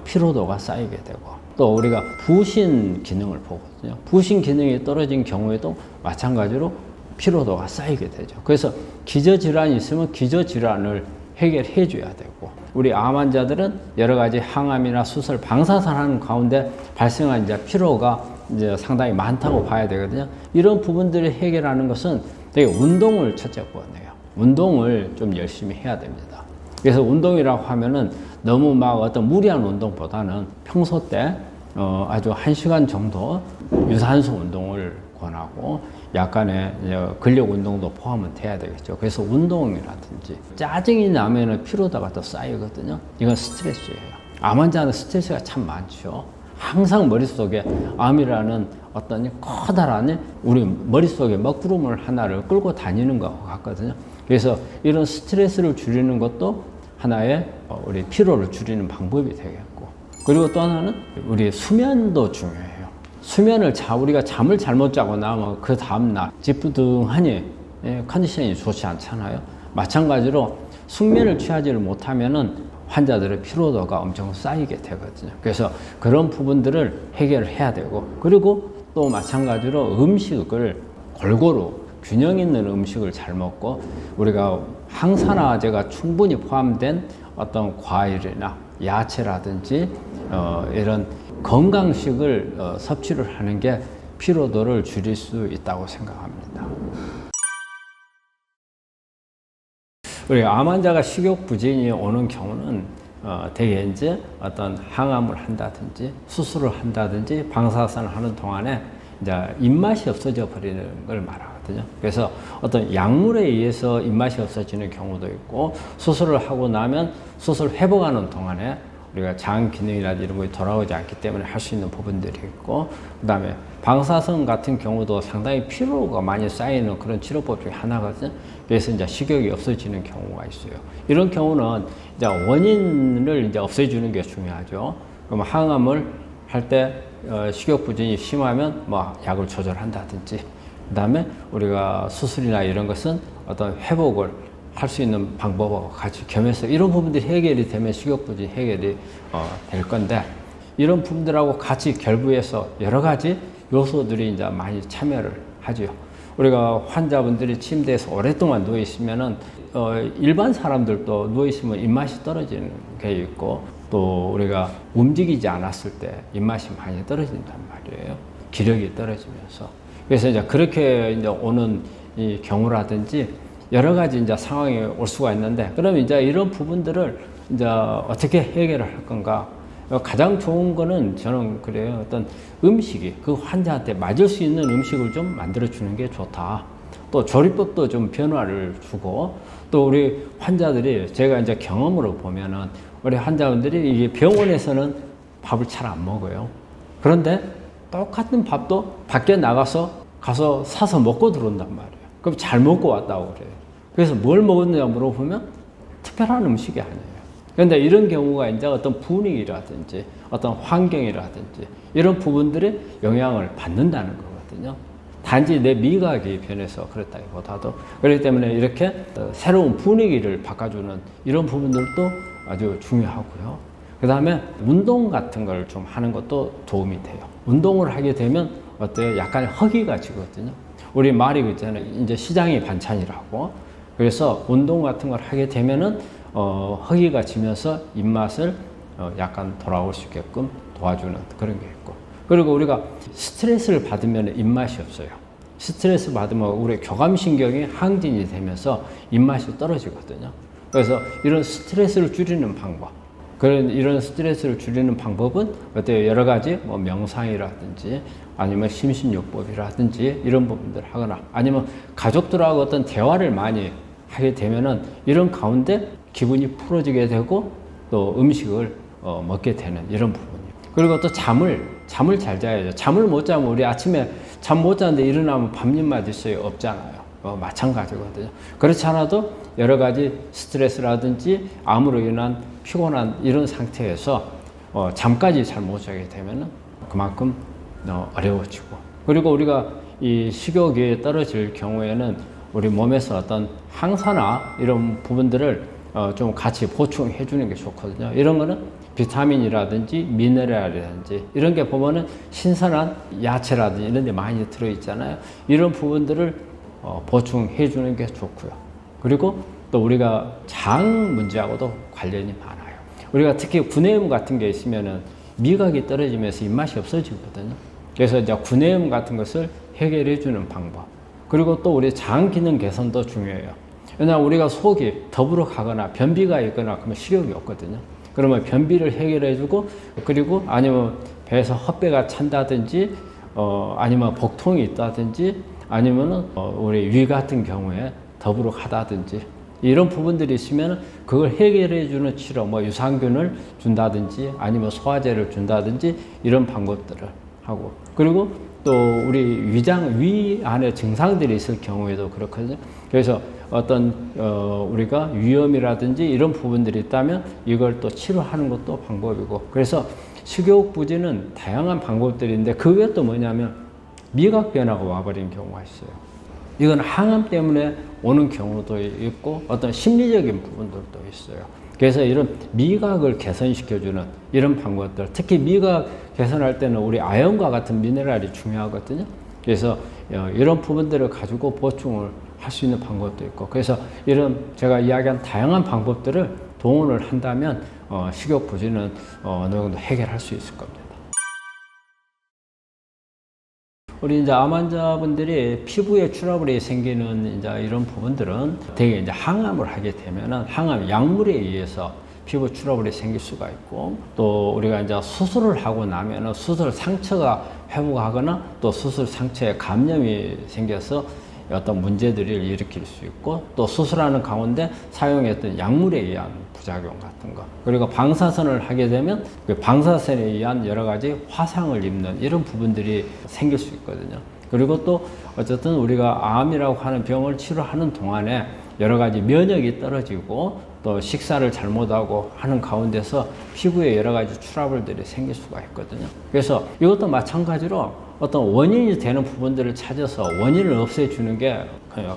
[SPEAKER 1] 피로도가 쌓이게 되고, 또 우리가 부신 기능을 보거든요. 부신 기능이 떨어진 경우에도 마찬가지로 피로도가 쌓이게 되죠. 그래서 기저질환이 있으면 기저질환을 해결해 줘야 되고, 우리 암 환자들은 여러 가지 항암이나 수술, 방사선 하는 가운데 발생한 이제 피로가 이제 상당히 많다고 봐야 되거든요. 이런 부분들을 해결하는 것은 되게 운동을 첫째 번해요. 운동을 좀 열심히 해야 됩니다. 그래서 운동이라고 하면은 너무 막 어떤 무리한 운동보다는 평소 때 아주 1시간 정도 유산소 운동을 권하고 약간의 근력 운동도 포함은 돼야 되겠죠. 그래서 운동이라든지, 짜증이 나면은 피로도가 더 쌓이거든요. 이건 스트레스예요. 암 환자는 스트레스가 참 많죠. 항상 머릿속에 암이라는 어떤 커다란 우리 머릿속에 먹구름을 하나를 끌고 다니는 것 같거든요. 그래서 이런 스트레스를 줄이는 것도 하나의 우리 피로를 줄이는 방법이 되겠고, 그리고 또 하나는 우리 수면도 중요해요. 수면을 우리가 잠을 잘못 자고 나면 그 다음날 찌뿌둥하니 컨디션이 좋지 않잖아요. 마찬가지로 숙면을 취하지를 못하면은 환자들의 피로도가 엄청 쌓이게 되거든요. 그래서 그런 부분들을 해결해야 되고, 그리고 또 마찬가지로 음식을 골고루 균형 있는 음식을 잘 먹고, 우리가 항산화제가 충분히 포함된 어떤 과일이나 야채라든지 이런 건강식을 섭취를 하는 게 피로도를 줄일 수 있다고 생각합니다. 우리 암 환자가 식욕 부진이 오는 경우는 대개 이제 어떤 항암을 한다든지 수술을 한다든지 방사선을 하는 동안에 이제 입맛이 없어져 버리는 걸 말하거든요. 그래서 어떤 약물에 의해서 입맛이 없어지는 경우도 있고, 수술을 하고 나면 수술 회복하는 동안에 우리가 장 기능이라든지 이런 것이 돌아오지 않기 때문에 할 수 있는 부분들이 있고, 그 다음에 방사선 같은 경우도 상당히 피로가 많이 쌓이는 그런 치료법 중에 하나거든요. 그래서 이제 식욕이 없어지는 경우가 있어요. 이런 경우는 이제 원인을 이제 없애주는 게 중요하죠. 그럼 항암을 할 때 식욕 부진이 심하면 뭐 약을 조절한다든지, 그 다음에 우리가 수술이나 이런 것은 어떤 회복을 할 수 있는 방법하고 같이 겸해서 이런 부분들이 해결이 되면 식욕부진 해결이 될 건데, 이런 부분들하고 같이 결부해서 여러 가지 요소들이 이제 많이 참여를 하죠. 우리가 환자분들이 침대에서 오랫동안 누워 있으면은 일반 사람들도 누워 있으면 입맛이 떨어지는 게 있고, 또 우리가 움직이지 않았을 때 입맛이 많이 떨어진단 말이에요. 기력이 떨어지면서. 그래서 이제 그렇게 이제 오는 이 경우라든지 여러 가지 이제 상황이 올 수가 있는데, 그럼 이제 이런 부분들을 이제 어떻게 해결을 할 건가? 가장 좋은 거는 저는 그래요. 어떤 음식이 그 환자한테 맞을 수 있는 음식을 좀 만들어 주는 게 좋다. 또 조리법도 좀 변화를 주고, 또 우리 환자들이 제가 이제 경험으로 보면은 우리 환자분들이 이게 병원에서는 밥을 잘 안 먹어요. 그런데 똑같은 밥도 밖에 나가서 사서 먹고 들어온단 말이에요. 그럼 잘 먹고 왔다고 그래요. 그래서 뭘 먹었느냐 물어보면 특별한 음식이 아니에요. 그런데 이런 경우가 이제 어떤 분위기라든지 어떤 환경이라든지 이런 부분들의 영향을 받는다는 거거든요. 단지 내 미각이 변해서 그렇다기보다도, 그렇기 때문에 이렇게 새로운 분위기를 바꿔주는 이런 부분들도 아주 중요하고요. 그 다음에 운동 같은 걸 좀 하는 것도 도움이 돼요. 운동을 하게 되면 어때요? 약간 허기가 지거든요. 우리 말이 있잖아요. 이제 시장이 반찬이라고. 그래서 운동 같은 걸 하게 되면은 허기가 지면서 입맛을 약간 돌아올 수 있게끔 도와주는 그런 게 있고, 그리고 우리가 스트레스를 받으면 입맛이 없어요. 스트레스 받으면 우리 교감신경이 항진이 되면서 입맛이 떨어지거든요. 그래서 이런 스트레스를 줄이는 방법, 이런 스트레스를 줄이는 방법은 어때요? 여러 가지 뭐 명상이라든지 아니면 심신요법이라든지 이런 부분들 하거나, 아니면 가족들하고 어떤 대화를 많이 하게 되면은 이런 가운데 기분이 풀어지게 되고 또 음식을 먹게 되는 이런 부분이에요. 그리고 또 잠을 잘 자야죠. 잠을 못 자면 우리 아침에 잠 못 자는데 일어나면 밥입맛 있어요? 없잖아요. 마찬가지거든요. 그렇지 않아도 여러 가지 스트레스라든지 암으로 인한 피곤한 이런 상태에서 잠까지 잘 못 자게 되면 그만큼 어려워지고, 그리고 우리가 이 식욕이 떨어질 경우에는 우리 몸에서 어떤 항산화 이런 부분들을 좀 같이 보충해 주는 게 좋거든요. 이런 거는 비타민이라든지 미네랄이라든지 이런 게 보면은 신선한 야채라든지 이런 데 많이 들어있잖아요. 이런 부분들을 보충해 주는 게 좋고요. 그리고 또 우리가 장 문제하고도 관련이 많아요. 우리가 특히 구내염 같은 게 있으면은 미각이 떨어지면서 입맛이 없어지거든요. 그래서 이제 구내염 같은 것을 해결해 주는 방법. 그리고 또 우리 장 기능 개선도 중요해요. 왜냐하면 우리가 속이 더부룩 하거나 변비가 있거나 그러면 식욕이 없거든요. 그러면 변비를 해결해 주고, 그리고 아니면 배에서 헛배가 찬다든지 아니면 복통이 있다든지 아니면은 우리 위 같은 경우에 더부룩 하다든지 이런 부분들이 있으면 그걸 해결해 주는 치료, 뭐 유산균을 준다든지 아니면 소화제를 준다든지 이런 방법들을 하고, 그리고 또 우리 위 안에 증상들이 있을 경우에도 그렇거든요. 그래서 어떤 우리가 위염이라든지 이런 부분들이 있다면 이걸 또 치료하는 것도 방법이고, 그래서 식욕 부진은 다양한 방법들인데 그 외에 또 뭐냐면 미각 변화가 와버린 경우가 있어요. 이건 항암 때문에 오는 경우도 있고 어떤 심리적인 부분들도 있어요. 그래서 이런 미각을 개선시켜주는 이런 방법들, 특히 미각 개선할 때는 우리 아연과 같은 미네랄이 중요하거든요. 그래서 이런 부분들을 가지고 보충을 할 수 있는 방법도 있고, 그래서 이런 제가 이야기한 다양한 방법들을 동원을 한다면 식욕 부진은 어느 정도 해결할 수 있을 겁니다. 우리 이제 암 환자분들이 피부에 트러블이 생기는 이제 이런 부분들은 되게 이제 항암을 하게 되면은 항암 약물에 의해서 피부 트러블이 생길 수가 있고, 또 우리가 이제 수술을 하고 나면은 수술 상처가 회복하거나 또 수술 상처에 감염이 생겨서 어떤 문제들을 일으킬 수 있고, 또 수술하는 가운데 사용했던 약물에 의한 부작용 같은 거, 그리고 방사선을 하게 되면 그 방사선에 의한 여러 가지 화상을 입는 이런 부분들이 생길 수 있거든요. 그리고 또 어쨌든 우리가 암이라고 하는 병을 치료하는 동안에 여러 가지 면역이 떨어지고 또 식사를 잘못하고 하는 가운데서 피부에 여러 가지 트러블들이 생길 수가 있거든요. 그래서 이것도 마찬가지로 어떤 원인이 되는 부분들을 찾아서 원인을 없애주는 게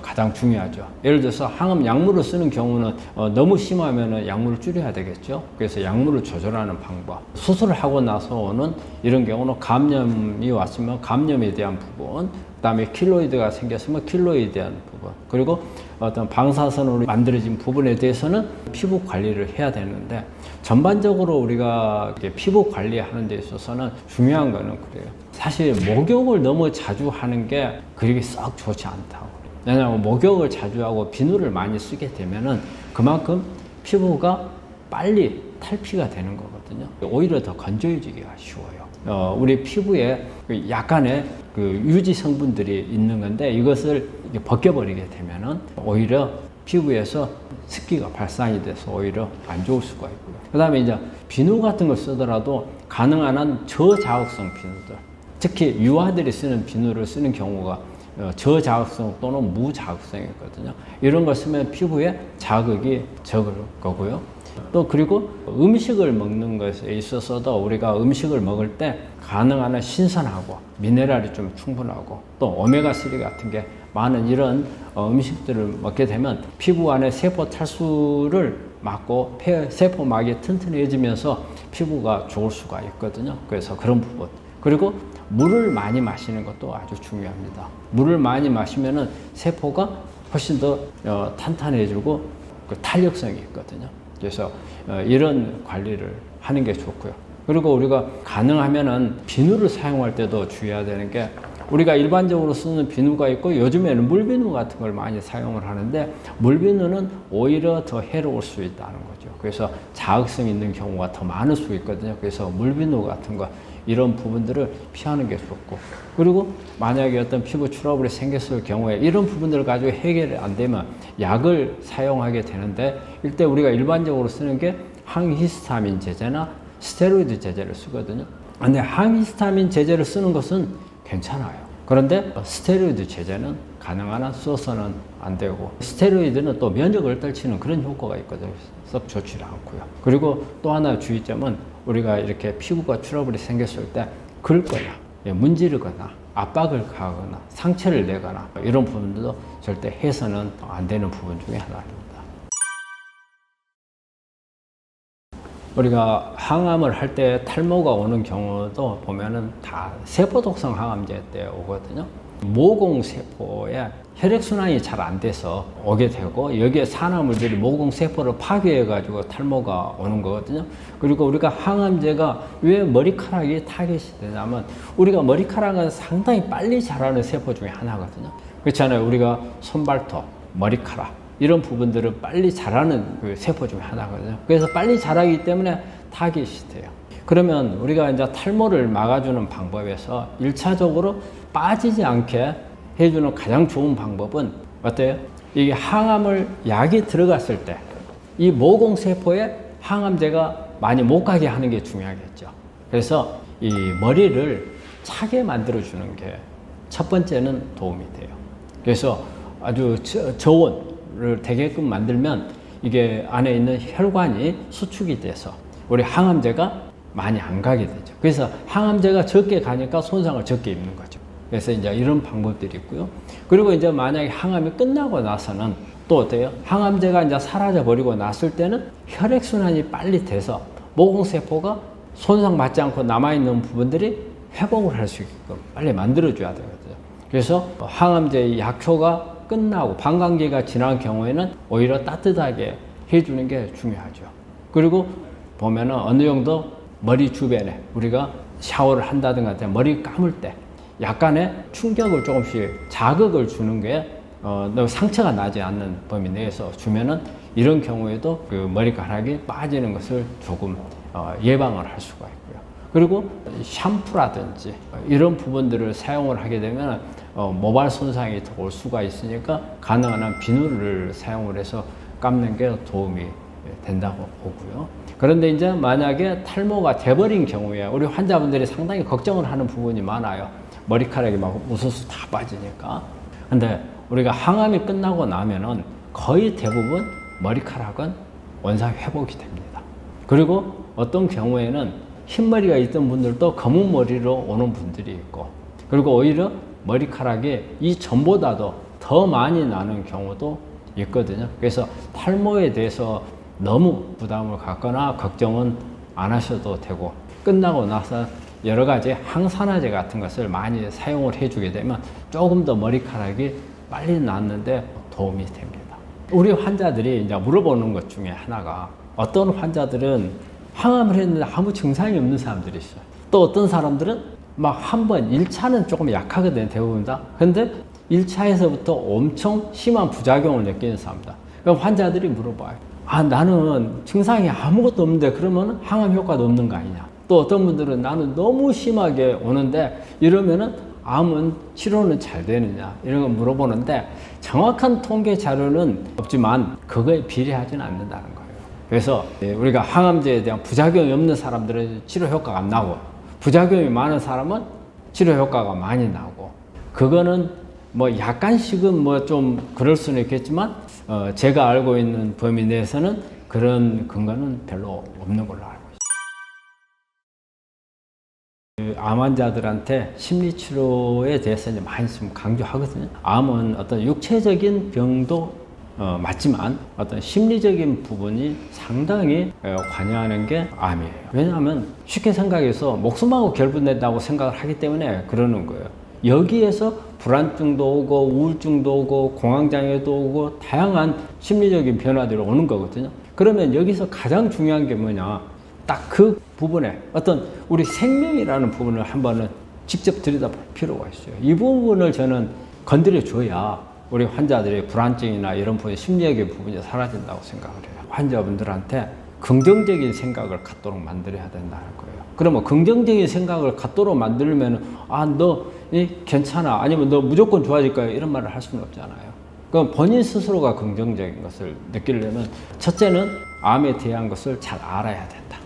[SPEAKER 1] 가장 중요하죠. 예를 들어서 항암 약물을 쓰는 경우는 너무 심하면 약물을 줄여야 되겠죠. 그래서 약물을 조절하는 방법. 수술을 하고 나서 오는 이런 경우는 감염이 왔으면 감염에 대한 부분, 그다음에 킬로이드가 생겼으면 킬로이드에 대한 부분, 그리고 어떤 방사선으로 만들어진 부분에 대해서는 피부 관리를 해야 되는데, 전반적으로 우리가 피부 관리하는 데 있어서는 중요한 거는 그래요. 사실 목욕을 너무 자주 하는 게 그렇게 썩 좋지 않다고. 왜냐하면 목욕을 자주 하고 비누를 많이 쓰게 되면은 그만큼 피부가 빨리 탈피가 되는 거거든요. 오히려 더 건조해지기가 쉬워요. 우리 피부에 약간의 그 유지 성분들이 있는 건데 이것을 벗겨버리게 되면은 오히려 피부에서 습기가 발산이 돼서 오히려 안 좋을 수가 있고요. 그 다음에 이제 비누 같은 걸 쓰더라도 가능한 한 저자극성 비누들, 특히 유아들이 쓰는 비누를 쓰는 경우가 저자극성 또는 무자극성이거든요. 이런 걸 쓰면 피부에 자극이 적을 거고요. 또 그리고 음식을 먹는 것에 있어서도 우리가 음식을 먹을 때 가능한 한 신선하고 미네랄이 좀 충분하고 또 오메가3 같은 게 많은 이런 음식들을 먹게 되면 피부 안에 세포 탈수를 막고 세포막이 튼튼해지면서 피부가 좋을 수가 있거든요. 그래서 그런 부분. 그리고 물을 많이 마시는 것도 아주 중요합니다. 물을 많이 마시면은 세포가 훨씬 더 탄탄해지고 그 탄력성이 있거든요. 그래서 이런 관리를 하는 게 좋고요. 그리고 우리가 가능하면은 비누를 사용할 때도 주의해야 되는 게, 우리가 일반적으로 쓰는 비누가 있고 요즘에는 물비누 같은 걸 많이 사용을 하는데 물비누는 오히려 더 해로울 수 있다는 거죠. 그래서 자극성이 있는 경우가 더 많을 수 있거든요. 그래서 물비누 같은 거 이런 부분들을 피하는 게 좋고, 그리고 만약에 어떤 피부 트러블이 생겼을 경우에 이런 부분들을 가지고 해결이 안 되면 약을 사용하게 되는데, 이때 우리가 일반적으로 쓰는 게 항히스타민 제제나 스테로이드 제제를 쓰거든요. 근데 항히스타민 제제를 쓰는 것은 괜찮아요. 그런데 스테로이드 제제는 가능한 한 써서는 안 되고, 스테로이드는 또 면역을 떨치는 그런 효과가 있거든요. 썩 좋지 않고요. 그리고 또 하나 주의점은 우리가 이렇게 피부가 트러블이 생겼을 때 긁거나 문지르거나 압박을 가하거나 상처를 내거나 이런 부분들도 절대 해서는 안 되는 부분 중에 하나입니다. 우리가 항암을 할 때 탈모가 오는 경우도 보면은 다 세포독성 항암제 때 오거든요. 모공세포에 혈액순환이 잘 안 돼서 오게 되고, 여기에 산화물들이 모공세포를 파괴해가지고 탈모가 오는 거거든요. 그리고 우리가 항암제가 왜 머리카락이 타겟이 되냐면, 우리가 머리카락은 상당히 빨리 자라는 세포 중에 하나거든요. 그렇잖아요. 우리가 손발톱, 머리카락 이런 부분들은 빨리 자라는 그 세포 중에 하나거든요. 그래서 빨리 자라기 때문에 타겟이 돼요. 그러면 우리가 이제 탈모를 막아주는 방법에서 1차적으로 빠지지 않게 해주는 가장 좋은 방법은 어때요? 이게 항암을 약이 들어갔을 때 이 모공세포에 항암제가 많이 못 가게 하는 게 중요하겠죠. 그래서 이 머리를 차게 만들어주는 게 첫 번째는 도움이 돼요. 그래서 아주 저온을 되게끔 만들면 이게 안에 있는 혈관이 수축이 돼서 우리 항암제가 많이 안 가게 되죠. 그래서 항암제가 적게 가니까 손상을 적게 입는 거죠. 그래서 이제 이런 방법들이 있고요. 그리고 이제 만약에 항암이 끝나고 나서는 또 어때요? 항암제가 이제 사라져 버리고 났을 때는 혈액순환이 빨리 돼서 모공세포가 손상받지 않고 남아있는 부분들이 회복을 할 수 있게끔 빨리 만들어줘야 되거든요. 그래서 항암제의 약효가 끝나고 방광기가 지난 경우에는 오히려 따뜻하게 해주는 게 중요하죠. 그리고 보면은 어느 정도 머리 주변에 우리가 샤워를 한다든가 머리 감을 때 약간의 충격을 조금씩 자극을 주는 게 상처가 나지 않는 범위 내에서 주면은 이런 경우에도 그 머리카락이 빠지는 것을 조금 예방을 할 수가 있고요. 그리고 샴푸라든지 이런 부분들을 사용을 하게 되면 모발 손상이 더 올 수가 있으니까 가능한 한 비누를 사용을 해서 감는 게 도움이 된다고 보고요. 그런데 이제 만약에 탈모가 돼버린 경우에 우리 환자분들이 상당히 걱정을 하는 부분이 많아요. 머리카락이 막 우수수 다 빠지니까. 근데 우리가 항암이 끝나고 나면은 거의 대부분 머리카락은 원상 회복이 됩니다. 그리고 어떤 경우에는 흰머리가 있던 분들도 검은 머리로 오는 분들이 있고, 그리고 오히려 머리카락이 이전보다도 더 많이 나는 경우도 있거든요. 그래서 탈모에 대해서 너무 부담을 갖거나 걱정은 안 하셔도 되고, 끝나고 나서 여러 가지 항산화제 같은 것을 많이 사용을 해주게 되면 조금 더 머리카락이 빨리 낫는데 도움이 됩니다. 우리 환자들이 이제 물어보는 것 중에 하나가, 어떤 환자들은 항암을 했는데 아무 증상이 없는 사람들이 있어요. 또 어떤 사람들은 막 한 번 1차는 조금 약하거든요, 대부분 다. 근데 1차에서부터 엄청 심한 부작용을 느끼는 사람이다. 그럼 환자들이 물어봐요. 아, 나는 증상이 아무것도 없는데 그러면 항암 효과도 없는 거 아니냐. 또 어떤 분들은 나는 너무 심하게 오는데 이러면은 암은 치료는 잘 되느냐, 이런 거 물어보는데 정확한 통계 자료는 없지만 그거에 비례하지는 않는다는 거예요. 그래서 우리가 항암제에 대한 부작용이 없는 사람들은 치료 효과가 안 나고, 부작용이 많은 사람은 치료 효과가 많이 나고, 그거는 뭐 약간씩은 뭐 좀 그럴 수는 있겠지만 제가 알고 있는 범위 내에서는 그런 근거는 별로 없는 걸로 알고 있습니다. 암 환자들한테 심리치료에 대해서 이제 많이 좀 강조하거든요. 암은 어떤 육체적인 병도 맞지만 어떤 심리적인 부분이 상당히 관여하는 게 암이에요. 왜냐하면 쉽게 생각해서 목숨하고 결부된다고 생각을 하기 때문에 그러는 거예요. 여기에서 불안증도 오고 우울증도 오고 공황장애도 오고 다양한 심리적인 변화들이 오는 거거든요. 그러면 여기서 가장 중요한 게 뭐냐, 딱 그 부분에 어떤 우리 생명이라는 부분을 한번은 직접 들여다볼 필요가 있어요. 이 부분을 저는 건드려 줘야 우리 환자들의 불안증이나 이런 부분, 심리적인 부분이 사라진다고 생각을 해요. 환자분들한테 긍정적인 생각을 갖도록 만들어야 된다는 거예요. 그러면 긍정적인 생각을 갖도록 만들면, 아, 너 괜찮아, 아니면 너 무조건 좋아질 거야, 이런 말을 할 수는 없잖아요. 그럼 본인 스스로가 긍정적인 것을 느끼려면 첫째는 암에 대한 것을 잘 알아야 된다.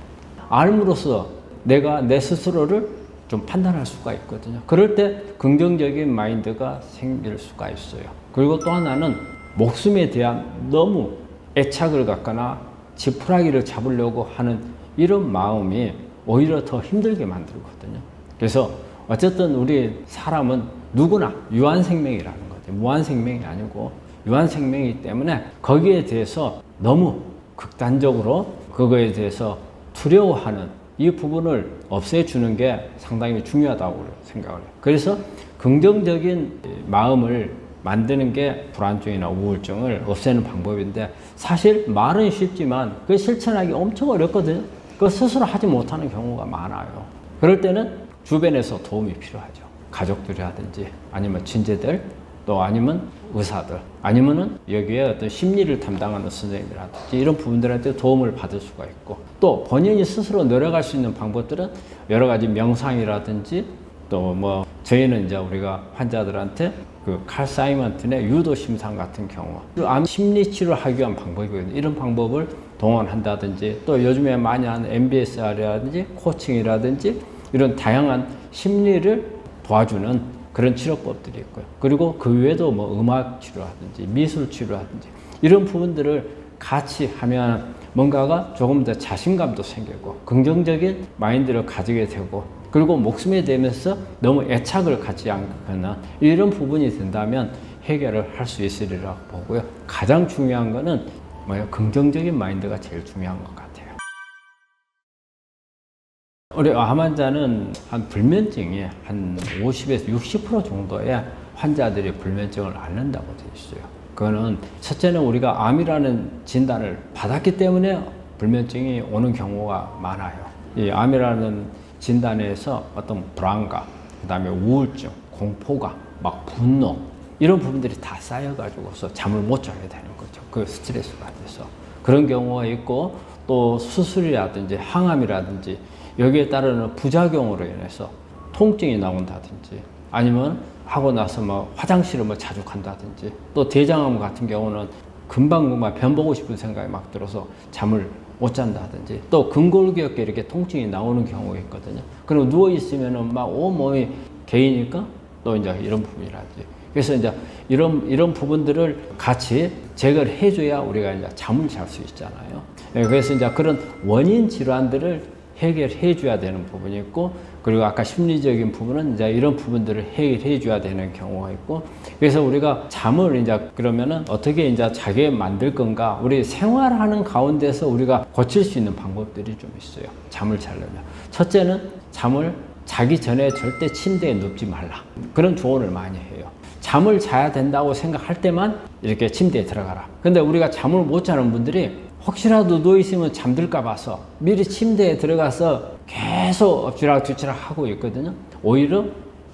[SPEAKER 1] 알므로써 내가 내 스스로를 좀 판단할 수가 있거든요. 그럴 때 긍정적인 마인드가 생길 수가 있어요. 그리고 또 하나는 목숨에 대한 너무 애착을 갖거나 지푸라기를 잡으려고 하는 이런 마음이 오히려 더 힘들게 만들거든요. 그래서 어쨌든 우리 사람은 누구나 유한생명이라는 거죠. 무한생명이 아니고 유한생명이기 때문에 거기에 대해서 너무 극단적으로 그거에 대해서 두려워하는 이 부분을 없애주는 게 상당히 중요하다고 생각을 해요. 그래서 긍정적인 마음을 만드는 게 불안증이나 우울증을 없애는 방법인데 사실 말은 쉽지만 그 실천하기 엄청 어렵거든요. 그 스스로 하지 못하는 경우가 많아요. 그럴 때는 주변에서 도움이 필요하죠. 가족들이라든지 아니면 친지들 또 아니면 의사들 아니면은 여기에 어떤 심리를 담당하는 선생님이라든지 이런 부분들한테 도움을 받을 수가 있고 또 본인이 스스로 노력할 수 있는 방법들은 여러 가지 명상이라든지 또 뭐 저희는 이제 우리가 환자들한테 그 칼 사이먼튼의 유도 심상 같은 경우 암 심리 치료를 하기 위한 방법이거든요. 이런 방법을 동원한다든지 또 요즘에 많이 하는 MBSR이라든지 코칭이라든지 이런 다양한 심리를 도와주는 그런 치료법들이 있고요. 그리고 그 외에도 뭐 음악 치료라든지 미술 치료라든지 이런 부분들을 같이 하면 뭔가가 조금 더 자신감도 생기고 긍정적인 마인드를 가지게 되고 그리고 목숨에 대면서 너무 애착을 갖지 않거나 이런 부분이 된다면 해결을 할 수 있으리라고 보고요. 가장 중요한 거는 뭐예요? 긍정적인 마인드가 제일 중요한 것 같아요. 우리 암 환자는 한 불면증이 한 50에서 60% 정도의 환자들이 불면증을 앓는다고 되어 있어요. 그거는 첫째는 우리가 암이라는 진단을 받았기 때문에 불면증이 오는 경우가 많아요. 이 암이라는 진단에서 어떤 불안감, 그 다음에 우울증, 공포감, 막 분노 이런 부분들이 다 쌓여가지고서 잠을 못 자게 되는 거죠. 그 스트레스 받아서 그런 경우가 있고 또 수술이라든지 항암이라든지 여기에 따르는 부작용으로 인해서 통증이 나온다든지 아니면 하고 나서 뭐 화장실을 뭐 자주 간다든지 또 대장암 같은 경우는 금방 변 보고 싶은 생각이 막 들어서 잠을 못 잔다든지 또 근골격계 이렇게 통증이 나오는 경우가 있거든요. 그리고 누워 있으면은 막 온몸이 개이니까 또 이제 이런 부분이라든지 그래서 이제 이런 부분들을 같이 제거를 해줘야 우리가 이제 잠을 잘 수 있잖아요. 그래서 이제 그런 원인 질환들을 해결해 줘야 되는 부분이 있고 그리고 아까 심리적인 부분은 이제 이런 부분들을 해결해 줘야 되는 경우가 있고 그래서 우리가 잠을 이제 그러면은 어떻게 이제 자게 만들 건가 우리 생활하는 가운데서 우리가 고칠 수 있는 방법들이 좀 있어요. 잠을 자려면 첫째는 잠을 자기 전에 절대 침대에 눕지 말라 그런 조언을 많이 해요. 잠을 자야 된다고 생각할 때만 이렇게 침대에 들어가라. 근데 우리가 잠을 못 자는 분들이 혹시라도 누워있으면 잠들까 봐서 미리 침대에 들어가서 계속 엎치락뒤치락 하고 있거든요. 오히려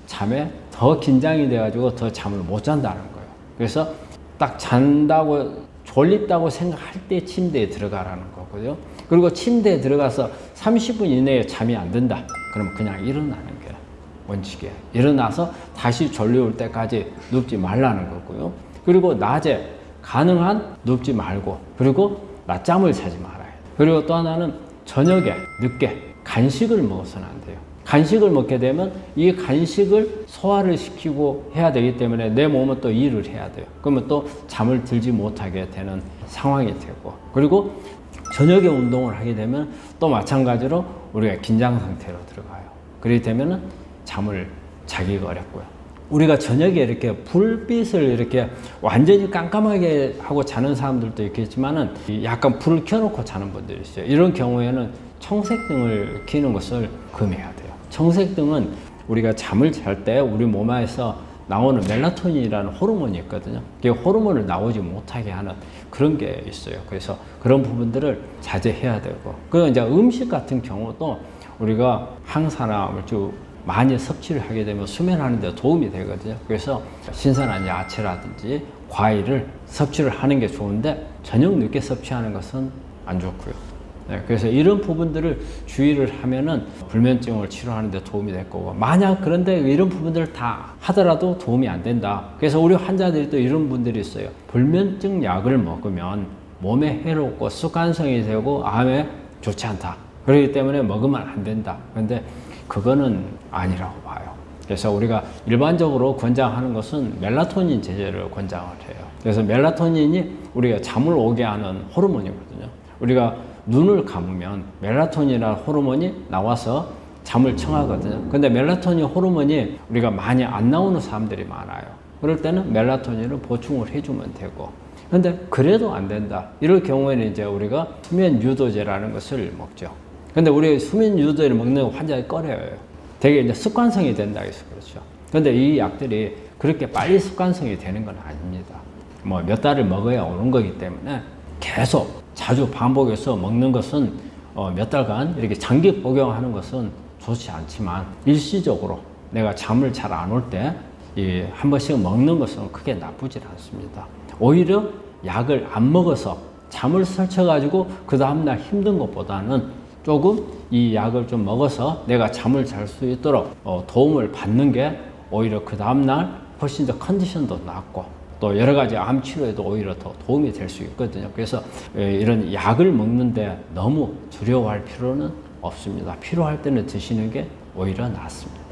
[SPEAKER 1] 잠에 더 긴장이 돼가지고 더 잠을 못 잔다는 거예요. 그래서 딱 잔다고 졸립다고 생각할 때 침대에 들어가라는 거고요. 그리고 침대에 들어가서 30분 이내에 잠이 안 든다. 그러면 그냥 일어나는 게 원칙이에요. 일어나서 다시 졸려올 때까지 눕지 말라는 거고요. 그리고 낮에 가능한 눕지 말고 그리고 낮잠을 자지 말아요. 그리고 또 하나는 저녁에 늦게 간식을 먹어서는 안 돼요. 간식을 먹게 되면 이 간식을 소화를 시키고 해야 되기 때문에 내 몸은 또 일을 해야 돼요. 그러면 또 잠을 들지 못하게 되는 상황이 되고 그리고 저녁에 운동을 하게 되면 또 마찬가지로 우리가 긴장 상태로 들어가요. 그렇게 되면 잠을 자기가 어렵고요. 우리가 저녁에 이렇게 불빛을 이렇게 완전히 깜깜하게 하고 자는 사람들도 있겠지만은 약간 불을 켜놓고 자는 분들이 있어요. 이런 경우에는 청색등을 켜는 것을 금해야 돼요. 청색등은 우리가 잠을 잘 때 우리 몸에서 나오는 멜라토닌이라는 호르몬이 있거든요. 그 호르몬을 나오지 못하게 하는 그런 게 있어요. 그래서 그런 부분들을 자제해야 되고 그리고 이제 음식 같은 경우도 우리가 항산화물 많이 섭취를 하게 되면 수면하는 데 도움이 되거든요. 그래서 신선한 야채라든지 과일을 섭취를 하는 게 좋은데 저녁 늦게 섭취하는 것은 안 좋고요. 네, 그래서 이런 부분들을 주의를 하면은 불면증을 치료하는 데 도움이 될 거고 만약 그런데 이런 부분들을 다 하더라도 도움이 안 된다. 그래서 우리 환자들이 또 이런 분들이 있어요. 불면증 약을 먹으면 몸에 해롭고 습관성이 되고 암에 좋지 않다. 그렇기 때문에 먹으면 안 된다. 그런데 그거는 아니라고 봐요. 그래서 우리가 일반적으로 권장하는 것은 멜라토닌 제제를 권장을 해요. 그래서 멜라토닌이 우리가 잠을 오게 하는 호르몬이거든요. 우리가 눈을 감으면 멜라토닌이라는 호르몬이 나와서 잠을 청하거든요. 근데 멜라토닌 호르몬이 우리가 많이 안 나오는 사람들이 많아요. 그럴 때는 멜라토닌을 보충을 해주면 되고, 근데 그래도 안 된다. 이럴 경우에는 이제 우리가 수면 유도제라는 것을 먹죠. 근데 우리 수면 유도제를 먹는 환자가 꺼려요. 되게 이제 습관성이 된다 해서 그렇죠. 근데 이 약들이 그렇게 빨리 습관성이 되는 건 아닙니다. 뭐 몇 달을 먹어야 오는 거기 때문에 계속 자주 반복해서 먹는 것은 몇 달간 이렇게 장기 복용하는 것은 좋지 않지만, 일시적으로 내가 잠을 잘 안 올 때 한 번씩 먹는 것은 크게 나쁘지 않습니다. 오히려 약을 안 먹어서 잠을 설쳐가지고 그 다음날 힘든 것보다는 조금 이 약을 좀 먹어서 내가 잠을 잘 수 있도록 도움을 받는 게 오히려 그 다음날 훨씬 더 컨디션도 낫고 또 여러 가지 암 치료에도 오히려 더 도움이 될 수 있거든요. 그래서 이런 약을 먹는데 너무 두려워할 필요는 없습니다. 필요할 때는 드시는 게 오히려 낫습니다.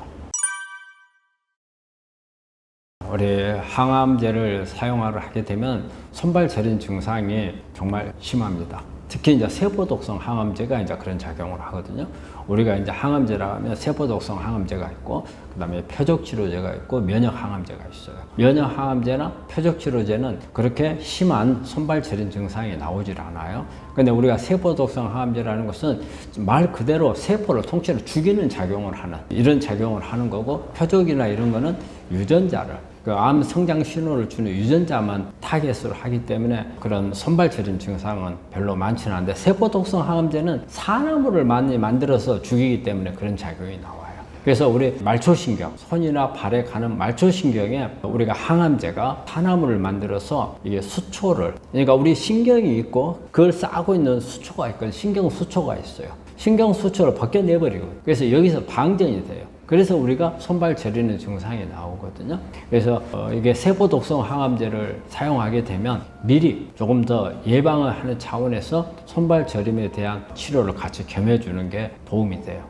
[SPEAKER 1] 우리 항암제를 사용을 하게 되면 손발 저린 증상이 정말 심합니다. 특히 이제 세포독성 항암제가 이제 그런 작용을 하거든요. 우리가 이제 항암제라 하면 세포독성 항암제가 있고, 그 다음에 표적치료제가 있고, 면역 항암제가 있어요. 면역 항암제나 표적치료제는 그렇게 심한 손발 저린 증상이 나오질 않아요. 근데 우리가 세포독성 항암제라는 것은 말 그대로 세포를 통째로 죽이는 작용을 하는, 이런 작용을 하는 거고, 표적이나 이런 거는 유전자를, 그 암 성장 신호를 주는 유전자만 타겟으로 하기 때문에 그런 손발 저림 증상은 별로 많지는 않은데, 세포독성 항암제는 산화물을 많이 만들어서 죽이기 때문에 그런 작용이 나와요. 그래서 우리 말초신경, 손이나 발에 가는 말초신경에 우리가 항암제가 산화물을 만들어서 이게 수초를, 그러니까 우리 신경이 있고 그걸 싸고 있는 수초가 있거든요. 신경 수초가 있어요. 신경 수초를 벗겨내버리고, 그래서 여기서 방전이 돼요. 그래서 우리가 손발 저리는 증상이 나오거든요. 그래서 이게 세포독성 항암제를 사용하게 되면 미리 조금 더 예방을 하는 차원에서 손발 저림에 대한 치료를 같이 겸해주는 게 도움이 돼요.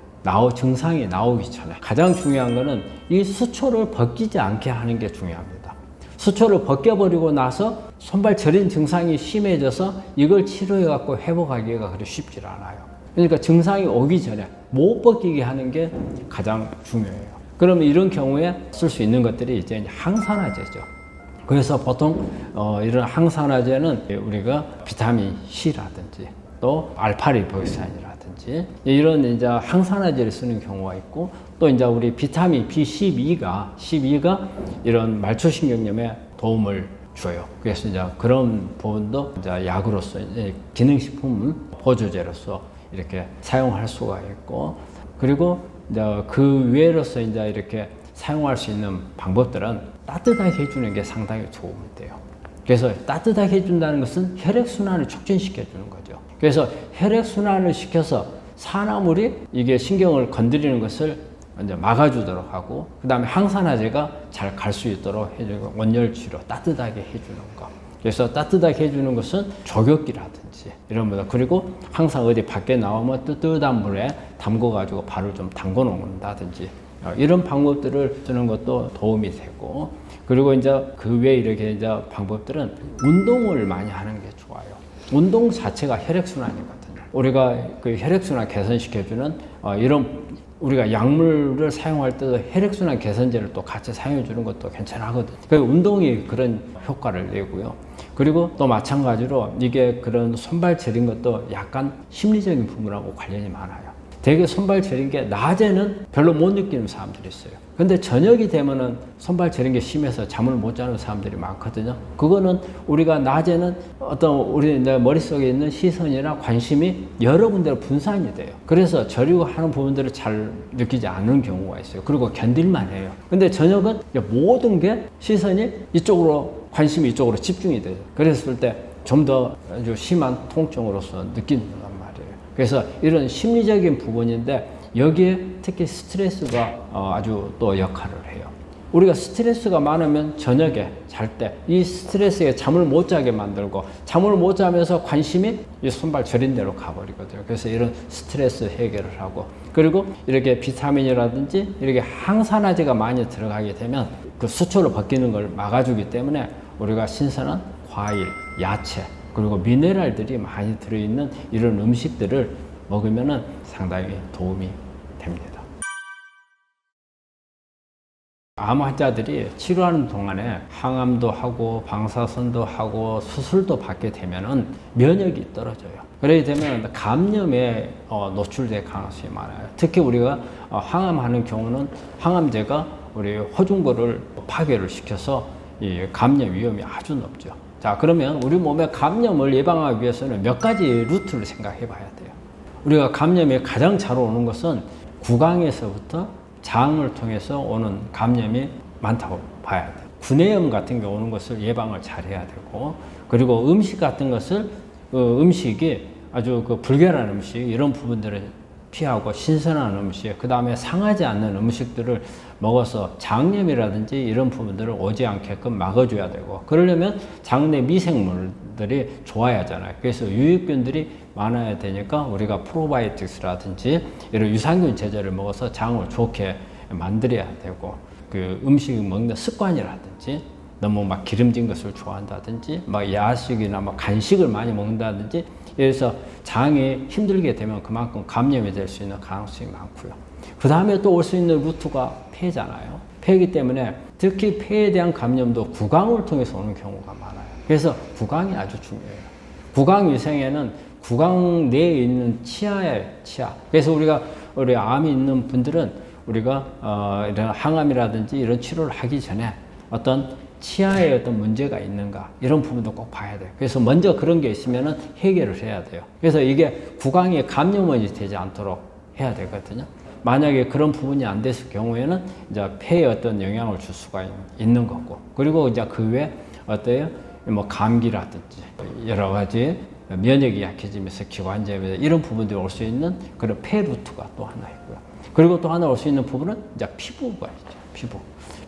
[SPEAKER 1] 증상이 나오기 전에. 가장 중요한 거는 이 수초를 벗기지 않게 하는 게 중요합니다. 수초를 벗겨버리고 나서 손발 저린 증상이 심해져서 이걸 치료해갖고 회복하기가 그리 쉽지 않아요. 그러니까 증상이 오기 전에 못 벗기게 하는 게 가장 중요해요. 그러면 이런 경우에 쓸 수 있는 것들이 이제 항산화제죠. 그래서 보통 이런 항산화제는 우리가 비타민 C라든지 또 알파리보익산이라든지 이런 이제 항산화제를 쓰는 경우가 있고, 또 이제 우리 비타민 B12가 이런 말초신경염에 도움을 줘요. 그래서 이제 그런 부분도 이제 약으로서 이제 기능식품 보조제로서 이렇게 사용할 수가 있고, 그리고 이제 그 외로서 이제 이렇게 사용할 수 있는 방법들은 따뜻하게 해주는 게 상당히 도움이 돼요. 그래서 따뜻하게 해준다는 것은 혈액순환을 촉진시켜 주는 거죠. 그래서 혈액순환을 시켜서 산화물이 이게 신경을 건드리는 것을 이제 막아주도록 하고, 그 다음에 항산화제가 잘 갈 수 있도록 해주고, 온열치료 따뜻하게 해주는 거. 그래서 따뜻하게 해주는 것은 족욕기라든지 이런 거다. 그리고 항상 어디 밖에 나오면 뜨뜻한 물에 담궈가지고 발을 좀 담궈 놓는다든지 이런 방법들을 쓰는 것도 도움이 되고, 그리고 이제 그 외에 이렇게 이제 방법들은 운동을 많이 하는 게 좋아요. 운동 자체가 혈액순환이거든요. 우리가 그 혈액순환 개선시켜주는 이런, 우리가 약물을 사용할 때도 혈액순환 개선제를 또 같이 사용해 주는 것도 괜찮거든요. 그러니까 운동이 그런 효과를 내고요. 그리고 또 마찬가지로 이게 그런 손발 저린 것도 약간 심리적인 부분하고 관련이 많아요. 되게 손발 저린 게 낮에는 별로 못 느끼는 사람들이 있어요. 근데 저녁이 되면은 손발 저린 게 심해서 잠을 못 자는 사람들이 많거든요. 그거는 우리가 낮에는 어떤 우리 머릿속에 있는 시선이나 관심이 여러 군데로 분산이 돼요. 그래서 저리고 하는 부분들을 잘 느끼지 않는 경우가 있어요. 그리고 견딜만 해요. 근데 저녁은 모든 게 시선이 이쪽으로, 관심이 이쪽으로 집중이 돼요. 그랬을 때 좀 더 아주 심한 통증으로서 느낀단 말이에요. 그래서 이런 심리적인 부분인데 여기에 특히 스트레스가 아주 또 역할을 해요. 우리가 스트레스가 많으면 저녁에 잘 때 이 스트레스에 잠을 못 자게 만들고 잠을 못 자면서 관심이 이 손발 저린 대로 가버리거든요. 그래서 이런 스트레스 해결을 하고 그리고 이렇게 비타민이라든지 이렇게 항산화제가 많이 들어가게 되면 그 수초로 벗기는 걸 막아주기 때문에 우리가 신선한 과일, 야채 그리고 미네랄들이 많이 들어있는 이런 음식들을 먹으면 상당히 도움이 됩니다. 암 환자들이 치료하는 동안에 항암도 하고 방사선도 하고 수술도 받게 되면은 면역이 떨어져요. 그렇게 되면 감염에 노출될 가능성이 많아요. 특히 우리가 항암하는 경우는 항암제가 우리 호중고를 파괴를 시켜서 이 감염 위험이 아주 높죠. 자, 그러면 우리 몸에 감염을 예방하기 위해서는 몇 가지 루트를 생각해 봐야 돼요. 우리가 감염에 가장 잘 오는 것은 구강에서부터 장을 통해서 오는 감염이 많다고 봐야 돼요. 구내염 같은 게 오는 것을 예방을 잘 해야 되고, 그리고 음식 같은 것을 음식이 아주 불결한 음식 이런 부분들을 피하고 신선한 음식, 그 다음에 상하지 않는 음식들을 먹어서 장염이라든지 이런 부분들을 오지 않게끔 막아줘야 되고, 그러려면 장 내 미생물들이 좋아야 하잖아요. 그래서 유익균들이 많아야 되니까 우리가 프로바이오틱스라든지 이런 유산균 제제를 먹어서 장을 좋게 만들어야 되고, 그 음식 먹는 습관이라든지 너무 막 기름진 것을 좋아한다든지 막 야식이나 막 간식을 많이 먹는다든지 그래서 장이 힘들게 되면 그만큼 감염이 될 수 있는 가능성이 많고요. 그 다음에 또 올 수 있는 루트가 폐잖아요. 폐이기 때문에 특히 폐에 대한 감염도 구강을 통해서 오는 경우가 많아요. 그래서 구강이 아주 중요해요. 구강 위생에는 구강 내에 있는 치아예요, 치아. 그래서 우리 암이 있는 분들은 우리가 이런 항암이라든지 이런 치료를 하기 전에 어떤 치아에 어떤 문제가 있는가 이런 부분도 꼭 봐야 돼요. 그래서 먼저 그런 게 있으면은 해결을 해야 돼요. 그래서 이게 구강에 감염이 되지 않도록 해야 되거든요. 만약에 그런 부분이 안 됐을 경우에는 이제 폐에 어떤 영향을 줄 수가 있는 거고, 그리고 이제 그 외에 어때요? 뭐 감기라든지 여러 가지 면역이 약해지면서 기관지염 이런 부분들이 올 수 있는 그런 폐 루트가 또 하나 있고요. 그리고 또 하나 올 수 있는 부분은 이제 피부가 있죠.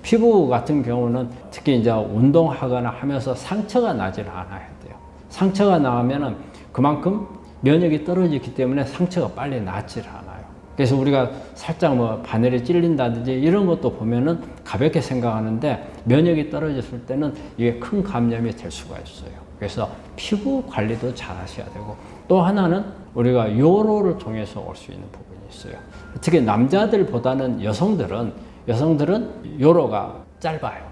[SPEAKER 1] 피부 같은 경우는 특히 이제 운동하거나 하면서 상처가 나질 않아야 돼요. 상처가 나면은 그만큼 면역이 떨어지기 때문에 상처가 빨리 낫질 않아요. 그래서 우리가 살짝 뭐 바늘에 찔린다든지 이런 것도 보면은 가볍게 생각하는데 면역이 떨어졌을 때는 이게 큰 감염이 될 수가 있어요. 그래서 피부 관리도 잘 하셔야 되고, 또 하나는 우리가 요로를 통해서 올 수 있는 부분이 있어요. 특히 남자들보다는 여성들은 요로가 짧아요.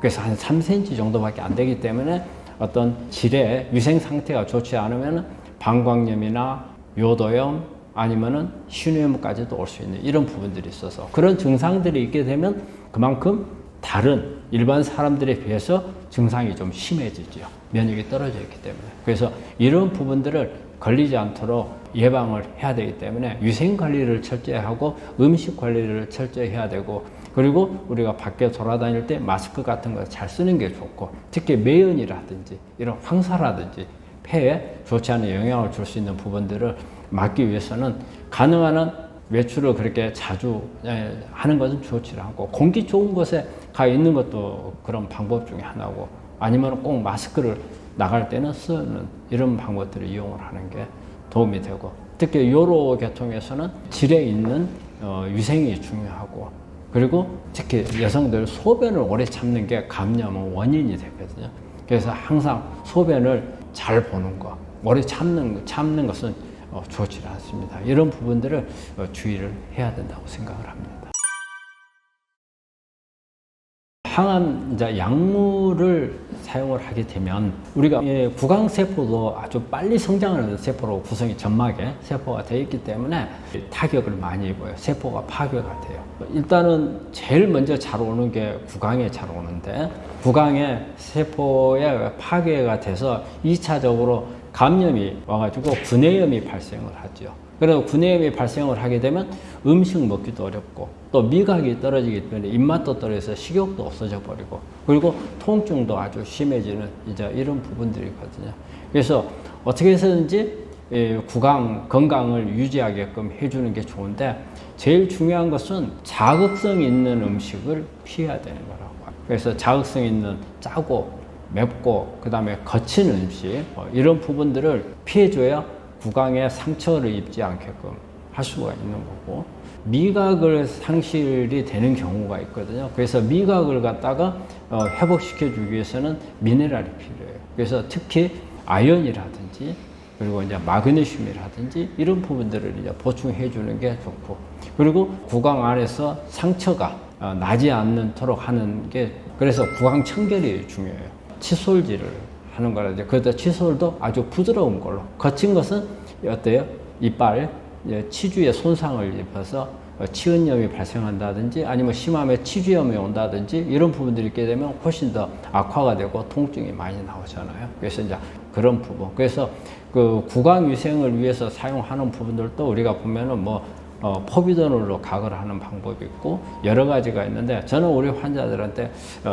[SPEAKER 1] 그래서 한 3cm 정도밖에 안 되기 때문에 어떤 질의 위생 상태가 좋지 않으면 방광염이나 요도염 아니면은 신우염까지도 올 수 있는 이런 부분들이 있어서, 그런 증상들이 있게 되면 그만큼 다른 일반 사람들에 비해서 증상이 좀 심해지죠. 면역이 떨어져 있기 때문에. 그래서 이런 부분들을 걸리지 않도록 예방을 해야 되기 때문에 위생 관리를 철저히 하고 음식 관리를 철저히 해야 되고, 그리고 우리가 밖에 돌아다닐 때 마스크 같은 거 잘 쓰는 게 좋고, 특히 매연이라든지 이런 황사라든지 폐에 좋지 않은 영향을 줄 수 있는 부분들을 막기 위해서는 가능한 한 외출을 그렇게 자주 하는 것은 좋지 않고, 공기 좋은 곳에 가 있는 것도 그런 방법 중에 하나고, 아니면 꼭 마스크를 나갈 때는 쓰는 이런 방법들을 이용을 하는 게 도움이 되고, 특히 요로 계통에서는 질에 있는 위생이 중요하고, 그리고 특히 여성들 소변을 오래 참는 게 감염의 원인이 되거든요. 그래서 항상 소변을 잘 보는 거, 오래 참는 것은 좋지 않습니다. 이런 부분들을 주의를 해야 된다고 생각을 합니다. 항암 이제 약물을 사용을 하게 되면 우리가 구강세포도 아주 빨리 성장하는 세포로 구성이 점막에 세포가 되어 있기 때문에 타격을 많이 입어요. 세포가 파괴가 돼요. 일단은 제일 먼저 잘 오는 게 구강에 잘 오는데, 구강에 세포에 파괴가 돼서 2차적으로 감염이 와가지고 구내염이 발생을 하죠. 그래서 구내염이 발생을 하게 되면 음식 먹기도 어렵고, 또 미각이 떨어지기 때문에 입맛도 떨어져서 식욕도 없어져 버리고, 그리고 통증도 아주 심해지는 이제 이런 부분들이거든요. 그래서 어떻게 해서든지 구강 건강을 유지하게끔 해주는 게 좋은데, 제일 중요한 것은 자극성 있는 음식을 피해야 되는 거라고. 그래서 자극성 있는 짜고 맵고 그다음에 거친 음식 이런 부분들을 피해줘야 구강에 상처를 입지 않게끔 할 수가 있는 거고, 미각을 상실이 되는 경우가 있거든요. 그래서 미각을 갖다가 회복시켜 주기 위해서는 미네랄이 필요해요. 그래서 특히 아연이라든지 그리고 이제 마그네슘이라든지 이런 부분들을 이제 보충해 주는 게 좋고, 그리고 구강 안에서 상처가 나지 않도록 하는 게, 그래서 구강 청결이 중요해요. 칫솔질을 하는 거라든지, 그것도 칫솔도 아주 부드러운 걸로, 거친 것은 어때요? 이빨 치주에 손상을 입어서 치은염이 발생한다든지 아니면 심하면 치주염이 온다든지 이런 부분들이 있게 되면 훨씬 더 악화가 되고 통증이 많이 나오잖아요. 그래서 이제 그런 부분, 그래서 그 구강 위생을 위해서 사용하는 부분들도 우리가 보면은 뭐 포비돈으로 각을 하는 방법이 있고 여러 가지가 있는데, 저는 우리 환자들한테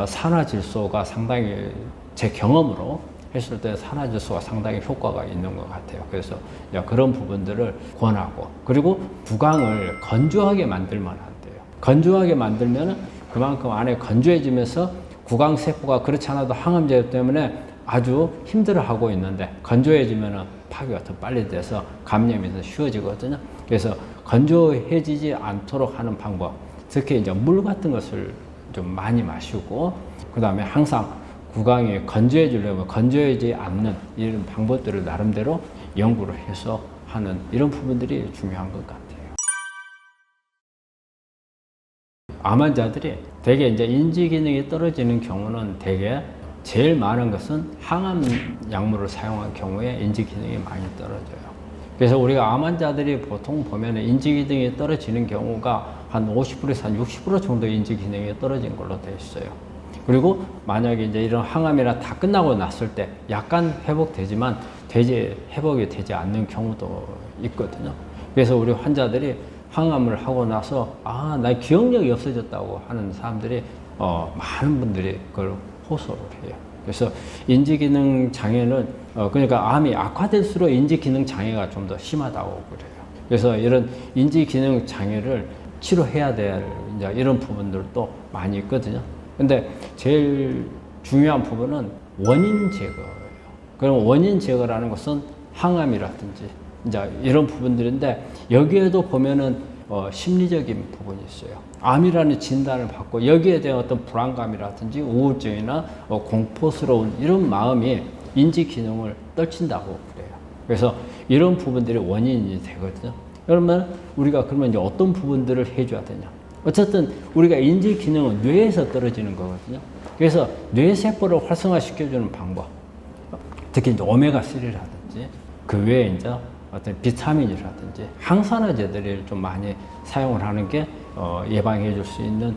[SPEAKER 1] 산화질소가 상당히, 제 경험으로 했을 때 산화질소가 상당히 효과가 있는 것 같아요. 그래서 그런 부분들을 권하고, 그리고 구강을 건조하게 만들면 안 돼요. 건조하게 만들면 그만큼 안에 건조해지면서 구강 세포가 그렇지 않아도 항암 제거 때문에 아주 힘들어하고 있는데, 건조해지면 파괴가 더 빨리 돼서 감염이 더 쉬워지거든요. 그래서 건조해지지 않도록 하는 방법, 특히 이제 물 같은 것을 좀 많이 마시고, 그 다음에 항상 구강이 건조해지려면 건조하지 않는 이런 방법들을 나름대로 연구를 해서 하는 이런 부분들이 중요한 것 같아요. 암 환자들이 대개 이제 인지 기능이 떨어지는 경우는 대개 제일 많은 것은 항암 약물을 사용한 경우에 인지 기능이 많이 떨어져요. 그래서 우리가 암 환자들이 보통 보면 인지 기능이 떨어지는 경우가 한 50%에서 한 60% 정도 인지 기능이 떨어진 걸로 되어 있어요. 그리고 만약에 이제 이런 항암이나 다 끝나고 났을 때 약간 회복되지만 회복이 되지 않는 경우도 있거든요. 그래서 우리 환자들이 항암을 하고 나서 나 기억력이 없어졌다고 하는 사람들이 많은 분들이 그걸 호소를 해요. 그래서 인지기능 장애는 그러니까 암이 악화될수록 인지기능 장애가 좀 더 심하다고 그래요. 그래서 이런 인지기능 장애를 치료해야 될 이제 이런 부분들도 많이 있거든요. 근데 제일 중요한 부분은 원인 제거예요. 그럼 원인 제거라는 것은 항암이라든지 이제 이런 부분들인데, 여기에도 보면은 심리적인 부분이 있어요. 암이라는 진단을 받고 여기에 대한 어떤 불안감이라든지 우울증이나 공포스러운 이런 마음이 인지 기능을 떨친다고 그래요. 그래서 이런 부분들이 원인이 되거든요. 그러면 우리가 그러면 이제 어떤 부분들을 해줘야 되냐? 어쨌든 우리가 인지 기능은 뇌에서 떨어지는 거거든요. 그래서 뇌 세포를 활성화시켜주는 방법, 특히 이제 오메가3라든지 그 외에 이제 어떤 비타민이라든지 항산화제들을 좀 많이 사용을 하는 게 예방해 줄 수 있는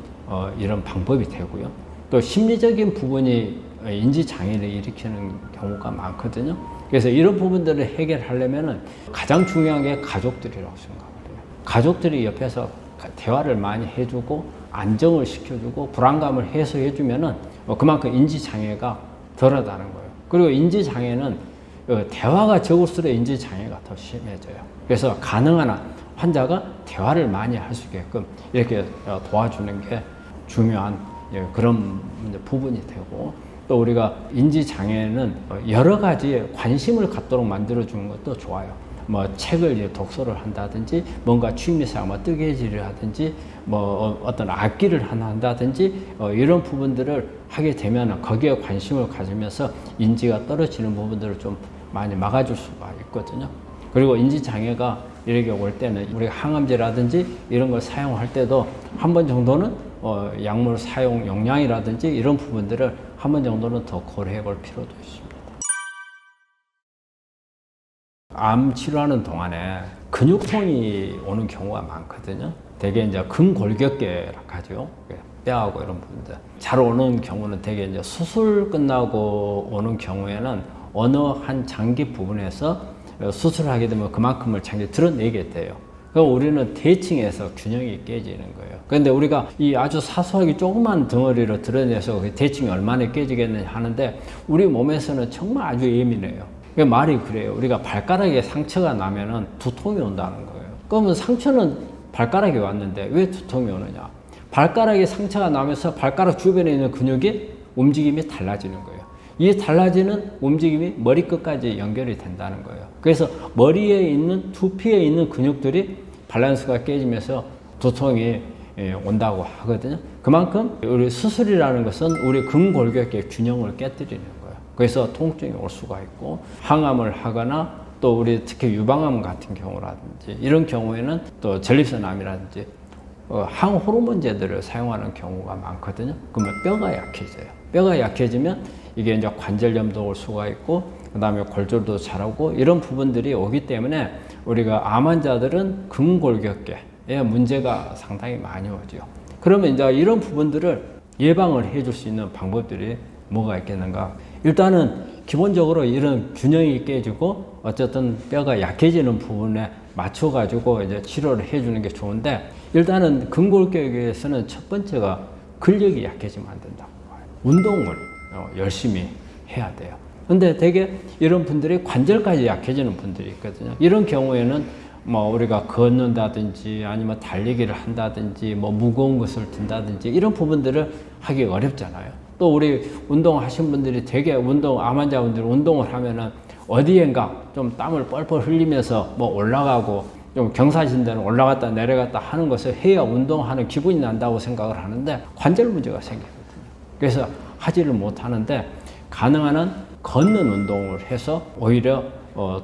[SPEAKER 1] 이런 방법이 되고요. 또 심리적인 부분이 인지 장애를 일으키는 경우가 많거든요. 그래서 이런 부분들을 해결하려면은 가장 중요한 게 가족들이라고 생각을 해요. 가족들이 옆에서 대화를 많이 해주고 안정을 시켜주고 불안감을 해소해주면은 그만큼 인지 장애가 덜하다는 거예요. 그리고 인지 장애는 대화가 적을수록 인지 장애가 더 심해져요. 그래서 가능한 한 환자가 대화를 많이 할 수 있게끔 이렇게 도와주는 게 중요한 그런 부분이 되고, 또 우리가 인지 장애는 여러 가지 관심을 갖도록 만들어 주는 것도 좋아요. 뭐 책을 독서를 한다든지 뭔가 취미생활 뭐 뜨개질을 하든지 뭐 어떤 악기를 하나 한다든지 이런 부분들을 하게 되면 거기에 관심을 가지면서 인지가 떨어지는 부분들을 좀 많이 막아줄 수가 있거든요. 그리고 인지 장애가 이렇게 올 때는 우리가 항암제라든지 이런 걸 사용할 때도 한 번 정도는 약물 사용 용량이라든지 이런 부분들을 한 번 정도는 더 고려해 볼 필요도 있습니다. 암 치료하는 동안에 근육통이 오는 경우가 많거든요. 대개 이제 근골격계라고 하죠. 뼈하고 이런 부분들. 잘 오는 경우는 대개 이제 수술 끝나고 오는 경우에는 어느 한 장기 부분에서 수술을 하게 되면 그만큼을 장기 드러내게 돼요. 그럼 우리는 대칭해서 균형이 깨지는 거예요. 그런데 우리가 이 아주 사소하게 조그만 덩어리로 드러내서 대칭이 얼마나 깨지겠느냐 하는데, 우리 몸에서는 정말 아주 예민해요. 말이 그래요. 우리가 발가락에 상처가 나면은 두통이 온다는 거예요. 그러면 상처는 발가락이 왔는데 왜 두통이 오느냐? 발가락에 상처가 나면서 발가락 주변에 있는 근육이 움직임이 달라지는 거예요. 이 달라지는 움직임이 머리끝까지 연결이 된다는 거예요. 그래서 머리에 있는 두피에 있는 근육들이 밸런스가 깨지면서 두통이 온다고 하거든요. 그만큼 우리 수술이라는 것은 우리 근골격의 균형을 깨뜨리는 거예요. 그래서 통증이 올 수가 있고, 항암을 하거나 또 우리 특히 유방암 같은 경우라든지 이런 경우에는 또 전립선암이라든지 항호르몬제들을 사용하는 경우가 많거든요. 그러면 뼈가 약해져요. 뼈가 약해지면 이게 이제 관절염도 올 수가 있고, 그 다음에 골절도 잘하고 이런 부분들이 오기 때문에 우리가 암 환자들은 근골격계에 문제가 상당히 많이 오죠. 그러면 이제 이런 부분들을 예방을 해줄 수 있는 방법들이 뭐가 있겠는가? 일단은 기본적으로 이런 균형이 깨지고 어쨌든 뼈가 약해지는 부분에 맞춰가지고 이제 치료를 해주는 게 좋은데, 일단은 근골격에서는 첫 번째가 근력이 약해지면 안 된다고 봐요. 운동을 열심히 해야 돼요. 근데 되게 이런 분들이 관절까지 약해지는 분들이 있거든요. 이런 경우에는 뭐 우리가 걷는다든지 아니면 달리기를 한다든지 뭐 무거운 것을 든다든지 이런 부분들을 하기 어렵잖아요. 또 우리 운동하신 분들이 되게 암 환자분들이 운동을 하면은 어디엔가 좀 땀을 뻘뻘 흘리면서 뭐 올라가고 좀 경사진 데는 올라갔다 내려갔다 하는 것을 해야 운동하는 기분이 난다고 생각을 하는데 관절 문제가 생기거든요. 그래서 하지를 못하는데, 가능한 한 걷는 운동을 해서 오히려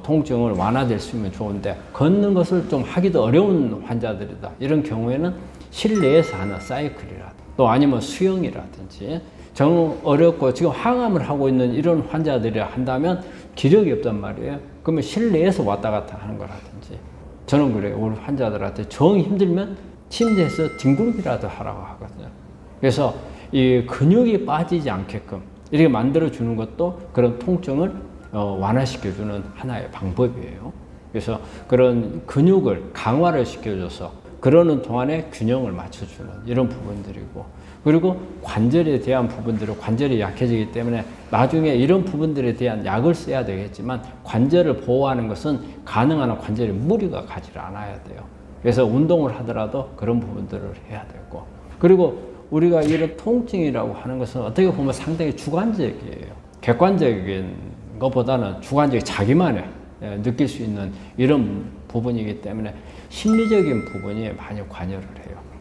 [SPEAKER 1] 통증을 완화될 수 있으면 좋은데, 걷는 것을 좀 하기도 어려운 환자들이다. 이런 경우에는 실내에서 하는 사이클이라든지 또 아니면 수영이라든지 정 어렵고 지금 항암을 하고 있는 이런 환자들이 한다면 기력이 없단 말이에요. 그러면 실내에서 왔다 갔다 하는 거라든지, 저는 그래요. 우리 환자들한테 정 힘들면 침대에서 뒹굴기라도 하라고 하거든요. 그래서 이 근육이 빠지지 않게끔 이렇게 만들어주는 것도 그런 통증을 완화시켜주는 하나의 방법이에요. 그래서 그런 근육을 강화를 시켜줘서 그러는 동안에 균형을 맞춰주는 이런 부분들이고, 그리고 관절에 대한 부분들은 관절이 약해지기 때문에 나중에 이런 부분들에 대한 약을 써야 되겠지만, 관절을 보호하는 것은 가능한 한 관절에 무리가 가지 않아야 돼요. 그래서 운동을 하더라도 그런 부분들을 해야 되고, 그리고 우리가 이런 통증이라고 하는 것은 어떻게 보면 상당히 주관적이에요. 객관적인 것보다는 주관적인 자기만의 느낄 수 있는 이런 부분이기 때문에 심리적인 부분이 많이 관여를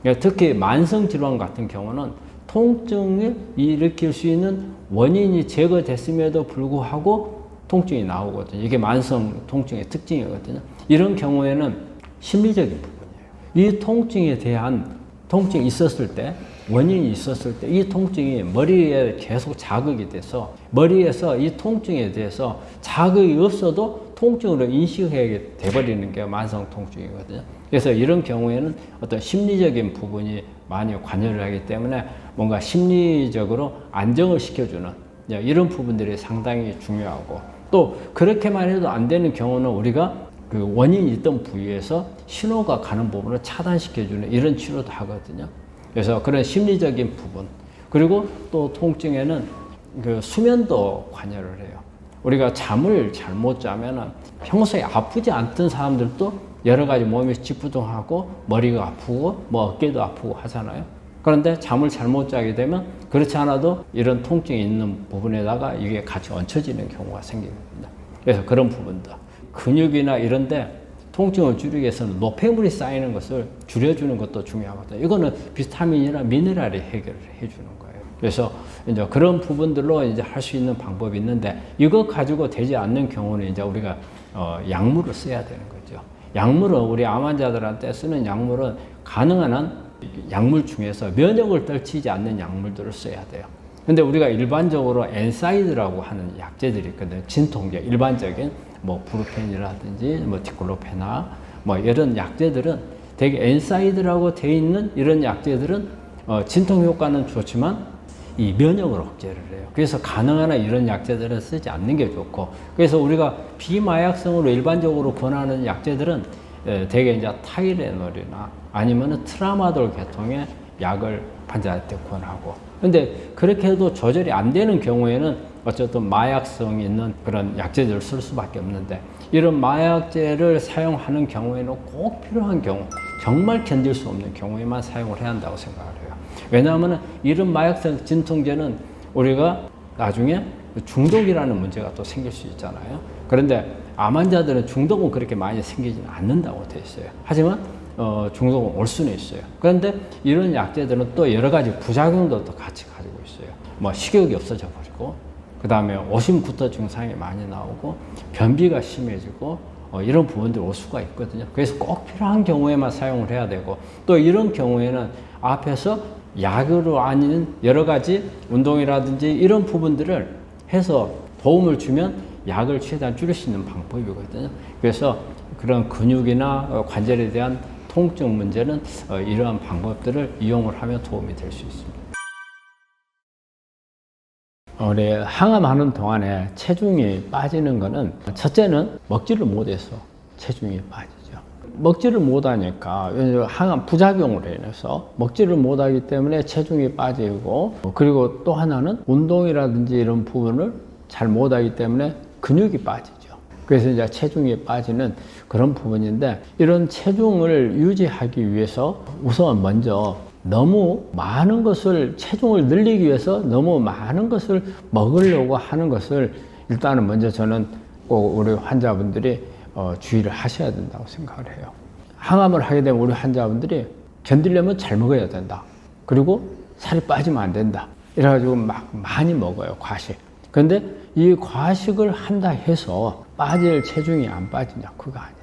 [SPEAKER 1] 해요. 특히 만성질환 같은 경우는 통증을 일으킬 수 있는 원인이 제거됐음에도 불구하고 통증이 나오거든요. 이게 만성 통증의 특징이거든요. 이런 경우에는 심리적인 부분이에요. 이 통증에 대한 통증이 있었을 때, 원인이 있었을 때 이 통증이 머리에 계속 자극이 돼서 머리에서 이 통증에 대해서 자극이 없어도 통증으로 인식하게 돼버리는 게 만성 통증이거든요. 그래서 이런 경우에는 어떤 심리적인 부분이 많이 관여를 하기 때문에 뭔가 심리적으로 안정을 시켜주는 이런 부분들이 상당히 중요하고, 또 그렇게만 해도 안 되는 경우는 우리가 그 원인이 있던 부위에서 신호가 가는 부분을 차단시켜주는 이런 치료도 하거든요. 그래서 그런 심리적인 부분, 그리고 또 통증에는 그 수면도 관여를 해요. 우리가 잠을 잘못 자면은 평소에 아프지 않던 사람들도 여러 가지 몸이 찌뿌둥하고 머리가 아프고 뭐 어깨도 아프고 하잖아요. 그런데 잠을 잘못 자게 되면 그렇지 않아도 이런 통증이 있는 부분에다가 이게 같이 얹혀지는 경우가 생깁니다. 그래서 그런 부분도 근육이나 이런데 통증을 줄이기 위해서는 노폐물이 쌓이는 것을 줄여주는 것도 중요하거든요. 이거는 비타민이나 미네랄이 해결을 해주는 거예요. 그래서 이제 그런 부분들로 이제 할 수 있는 방법이 있는데, 이거 가지고 되지 않는 경우는 이제 우리가 약물을 써야 되는 거죠. 약물은 우리 암 환자들한테 쓰는 약물은 가능한 한 약물 중에서 면역을 떨치지 않는 약물들을 써야 돼요. 근데 우리가 일반적으로 엔사이드라고 하는 약제들이 있거든요. 진통제, 일반적인 뭐 브루펜이라든지 뭐 디클로페나 뭐 이런 약제들은 되게 엔사이드라고 돼 있는 이런 약제들은 진통 효과는 좋지만 이 면역을 억제를 해요. 그래서 가능한 한 이런 약제들은 쓰지 않는 게 좋고, 그래서 우리가 비마약성으로 일반적으로 권하는 약제들은 대개 이제 타이레놀이나 아니면은 트라마돌 계통의 약을 환자한테 권하고, 근데 그렇게 해도 조절이 안 되는 경우에는 어쨌든 마약성 있는 그런 약제들을 쓸 수밖에 없는데, 이런 마약제를 사용하는 경우에는 꼭 필요한 경우, 정말 견딜 수 없는 경우에만 사용을 해야 한다고 생각을 해요. 왜냐하면 이런 마약성 진통제는 우리가 나중에 중독이라는 문제가 또 생길 수 있잖아요. 그런데 암 환자들은 중독은 그렇게 많이 생기지는 않는다고 되어 있어요. 하지만 중독은 올 수는 있어요. 그런데 이런 약제들은 또 여러 가지 부작용도 또 같이 가지고 있어요. 뭐 식욕이 없어져 버리고, 그 다음에 오심구토 증상이 많이 나오고, 변비가 심해지고, 이런 부분들이 올 수가 있거든요. 그래서 꼭 필요한 경우에만 사용을 해야 되고, 또 이런 경우에는 앞에서 약으로 아닌 여러 가지 운동이라든지 이런 부분들을 해서 도움을 주면 약을 최대한 줄일 수 있는 방법이거든요. 그래서 그런 근육이나 관절에 대한 통증 문제는 이러한 방법들을 이용을 하면 도움이 될 수 있습니다. 우리 항암하는 동안에 체중이 빠지는 거는 첫째는 먹지를 못해서 체중이 빠지죠. 먹지를 못하니까 항암 부작용으로 인해서 먹지를 못하기 때문에 체중이 빠지고, 그리고 또 하나는 운동이라든지 이런 부분을 잘 못하기 때문에 근육이 빠지죠. 그래서 이제 체중이 빠지는 그런 부분인데, 이런 체중을 유지하기 위해서 우선 먼저 너무 많은 것을, 체중을 늘리기 위해서 너무 많은 것을 먹으려고 하는 것을 일단은 먼저 저는 꼭 우리 환자분들이 주의를 하셔야 된다고 생각을 해요. 항암을 하게 되면 우리 환자분들이 견디려면 잘 먹어야 된다. 그리고 살이 빠지면 안 된다. 이래가지고 막 많이 먹어요, 과식. 그런데 이 과식을 한다 해서 빠질 체중이 안 빠지냐? 그거 아니에요.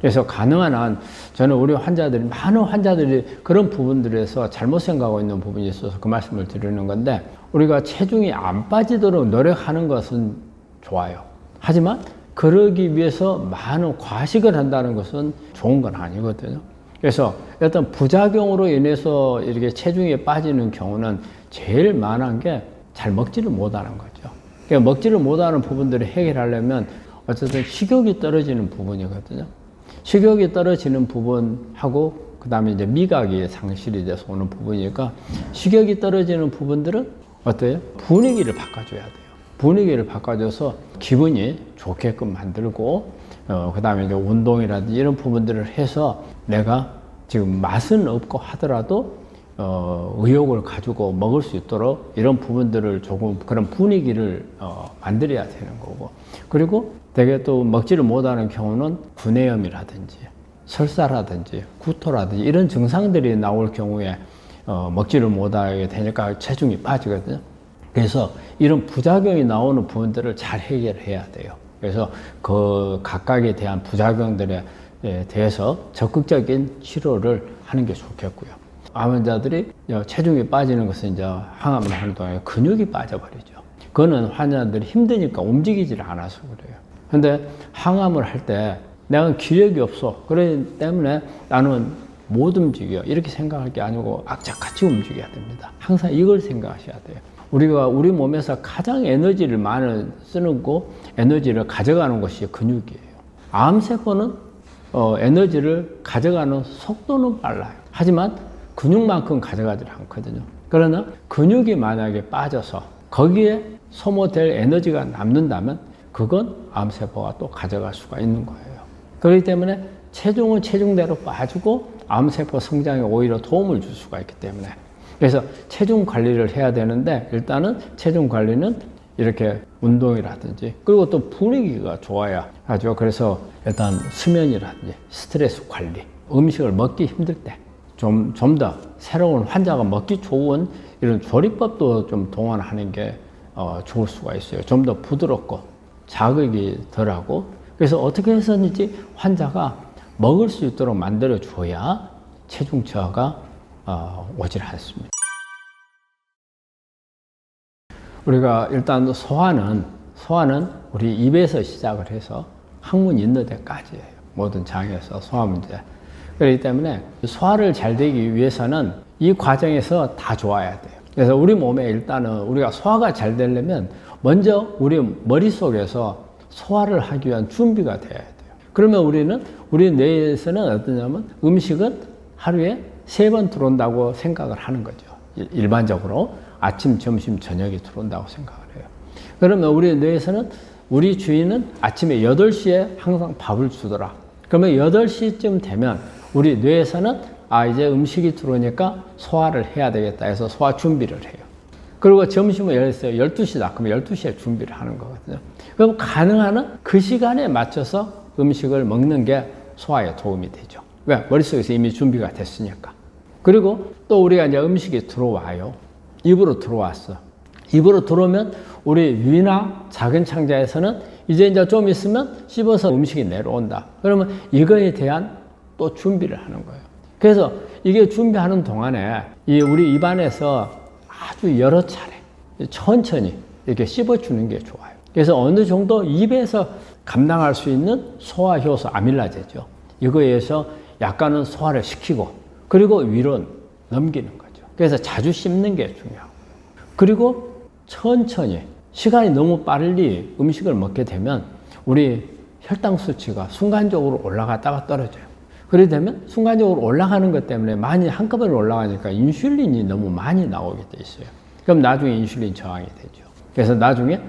[SPEAKER 1] 그래서 가능한 한 저는 우리 환자들이, 많은 환자들이 그런 부분들에서 잘못 생각하고 있는 부분이 있어서 그 말씀을 드리는 건데, 우리가 체중이 안 빠지도록 노력하는 것은 좋아요. 하지만 그러기 위해서 많은 과식을 한다는 것은 좋은 건 아니거든요. 그래서 어떤 부작용으로 인해서 이렇게 체중이 빠지는 경우는 제일 많은 게 잘 먹지를 못하는 거죠. 그러니까 먹지를 못하는 부분들을 해결하려면 어쨌든 식욕이 떨어지는 부분이거든요. 식욕이 떨어지는 부분하고, 그 다음에 이제 미각이 상실이 돼서 오는 부분이니까, 식욕이 떨어지는 부분들은 어때요? 분위기를 바꿔줘야 돼요. 분위기를 바꿔줘서 기분이 좋게끔 만들고, 그 다음에 이제 운동이라든지 이런 부분들을 해서 내가 지금 맛은 없고 하더라도 의욕을 가지고 먹을 수 있도록 이런 부분들을 조금 그런 분위기를 만들어야 되는 거고, 그리고 되게 또 먹지를 못하는 경우는 구내염이라든지 설사라든지 구토라든지 이런 증상들이 나올 경우에 먹지를 못하게 되니까 체중이 빠지거든요. 그래서 이런 부작용이 나오는 부분들을 잘 해결해야 돼요. 그래서 그 각각에 대한 부작용들에 대해서 적극적인 치료를 하는 게 좋겠고요. 암 환자들이 체중이 빠지는 것은 이제 항암을 하는 동안에 근육이 빠져버리죠. 그거는 환자들이 힘드니까 움직이질 않아서 그래요. 근데 항암을 할 때 내가 기력이 없어, 그렇기 때문에 나는 못 움직여, 이렇게 생각할 게 아니고 악착같이 움직여야 됩니다. 항상 이걸 생각하셔야 돼요. 우리가 우리 몸에서 가장 에너지를 많이 쓰는 거, 에너지를 가져가는 것이 근육이에요. 암세포는 에너지를 가져가는 속도는 빨라요. 하지만 근육만큼 가져가지 않거든요. 그러나 근육이 만약에 빠져서 거기에 소모될 에너지가 남는다면 그건 암세포가 또 가져갈 수가 있는 거예요. 그렇기 때문에 체중은 체중대로 빠지고 암세포 성장에 오히려 도움을 줄 수가 있기 때문에, 그래서 체중 관리를 해야 되는데, 일단은 체중 관리는 이렇게 운동이라든지, 그리고 또 분위기가 좋아야 하죠. 그래서 일단 수면이라든지 스트레스 관리, 음식을 먹기 힘들 때 좀 더 새로운 환자가 먹기 좋은 이런 조리법도 좀 동원하는 게 좋을 수가 있어요. 좀 더 부드럽고 자극이 덜하고, 그래서 어떻게 해서든지 환자가 먹을 수 있도록 만들어 줘야 체중 저하가 오질 않습니다. 우리가 일단 소화는 우리 입에서 시작을 해서 항문 있는 데까지예요. 모든 장에서 소화 문제. 그렇기 때문에 소화를 잘 되기 위해서는 이 과정에서 다 좋아야 돼요. 그래서 우리 몸에 일단은 우리가 소화가 잘 되려면 먼저 우리 머릿속에서 소화를 하기 위한 준비가 돼야 돼요. 그러면 우리 뇌에서는 어떠냐면 음식은 하루에 3번 들어온다고 생각을 하는 거죠. 일반적으로 아침, 점심, 저녁이 들어온다고 생각을 해요. 그러면 우리 뇌에서는 우리 주인은 아침에 8시에 항상 밥을 주더라. 그러면 8시쯤 되면 우리 뇌에서는 이제 음식이 들어오니까 소화를 해야 되겠다 해서 소화 준비를 해요. 그리고 점심은 예를 들어서 12시다. 그러면 12시에 준비를 하는 거거든요. 그럼 가능한 한 그 시간에 맞춰서 음식을 먹는 게 소화에 도움이 되죠. 왜? 머릿속에서 이미 준비가 됐으니까. 그리고 또 우리가 이제 음식이 들어와요. 입으로 들어왔어. 입으로 들어오면 우리 위나 작은 창자에서는 이제 좀 있으면 씹어서 음식이 내려온다. 그러면 이거에 대한 또 준비를 하는 거예요. 그래서 이게 준비하는 동안에 우리 입안에서 아주 여러 차례 천천히 이렇게 씹어주는 게 좋아요. 그래서 어느 정도 입에서 감당할 수 있는 소화 효소 아밀라제죠. 이거에 의해서 약간은 소화를 시키고 그리고 위로 넘기는 거죠. 그래서 자주 씹는 게 중요하고 그리고 천천히 시간이 너무 빨리 음식을 먹게 되면 우리 혈당 수치가 순간적으로 올라갔다가 떨어져요. 그렇게 되면 순간적으로 올라가는 것 때문에 많이 한꺼번에 올라가니까 인슐린이 너무 많이 나오게 돼 있어요. 그럼 나중에 인슐린 저항이 되죠. 그래서 나중에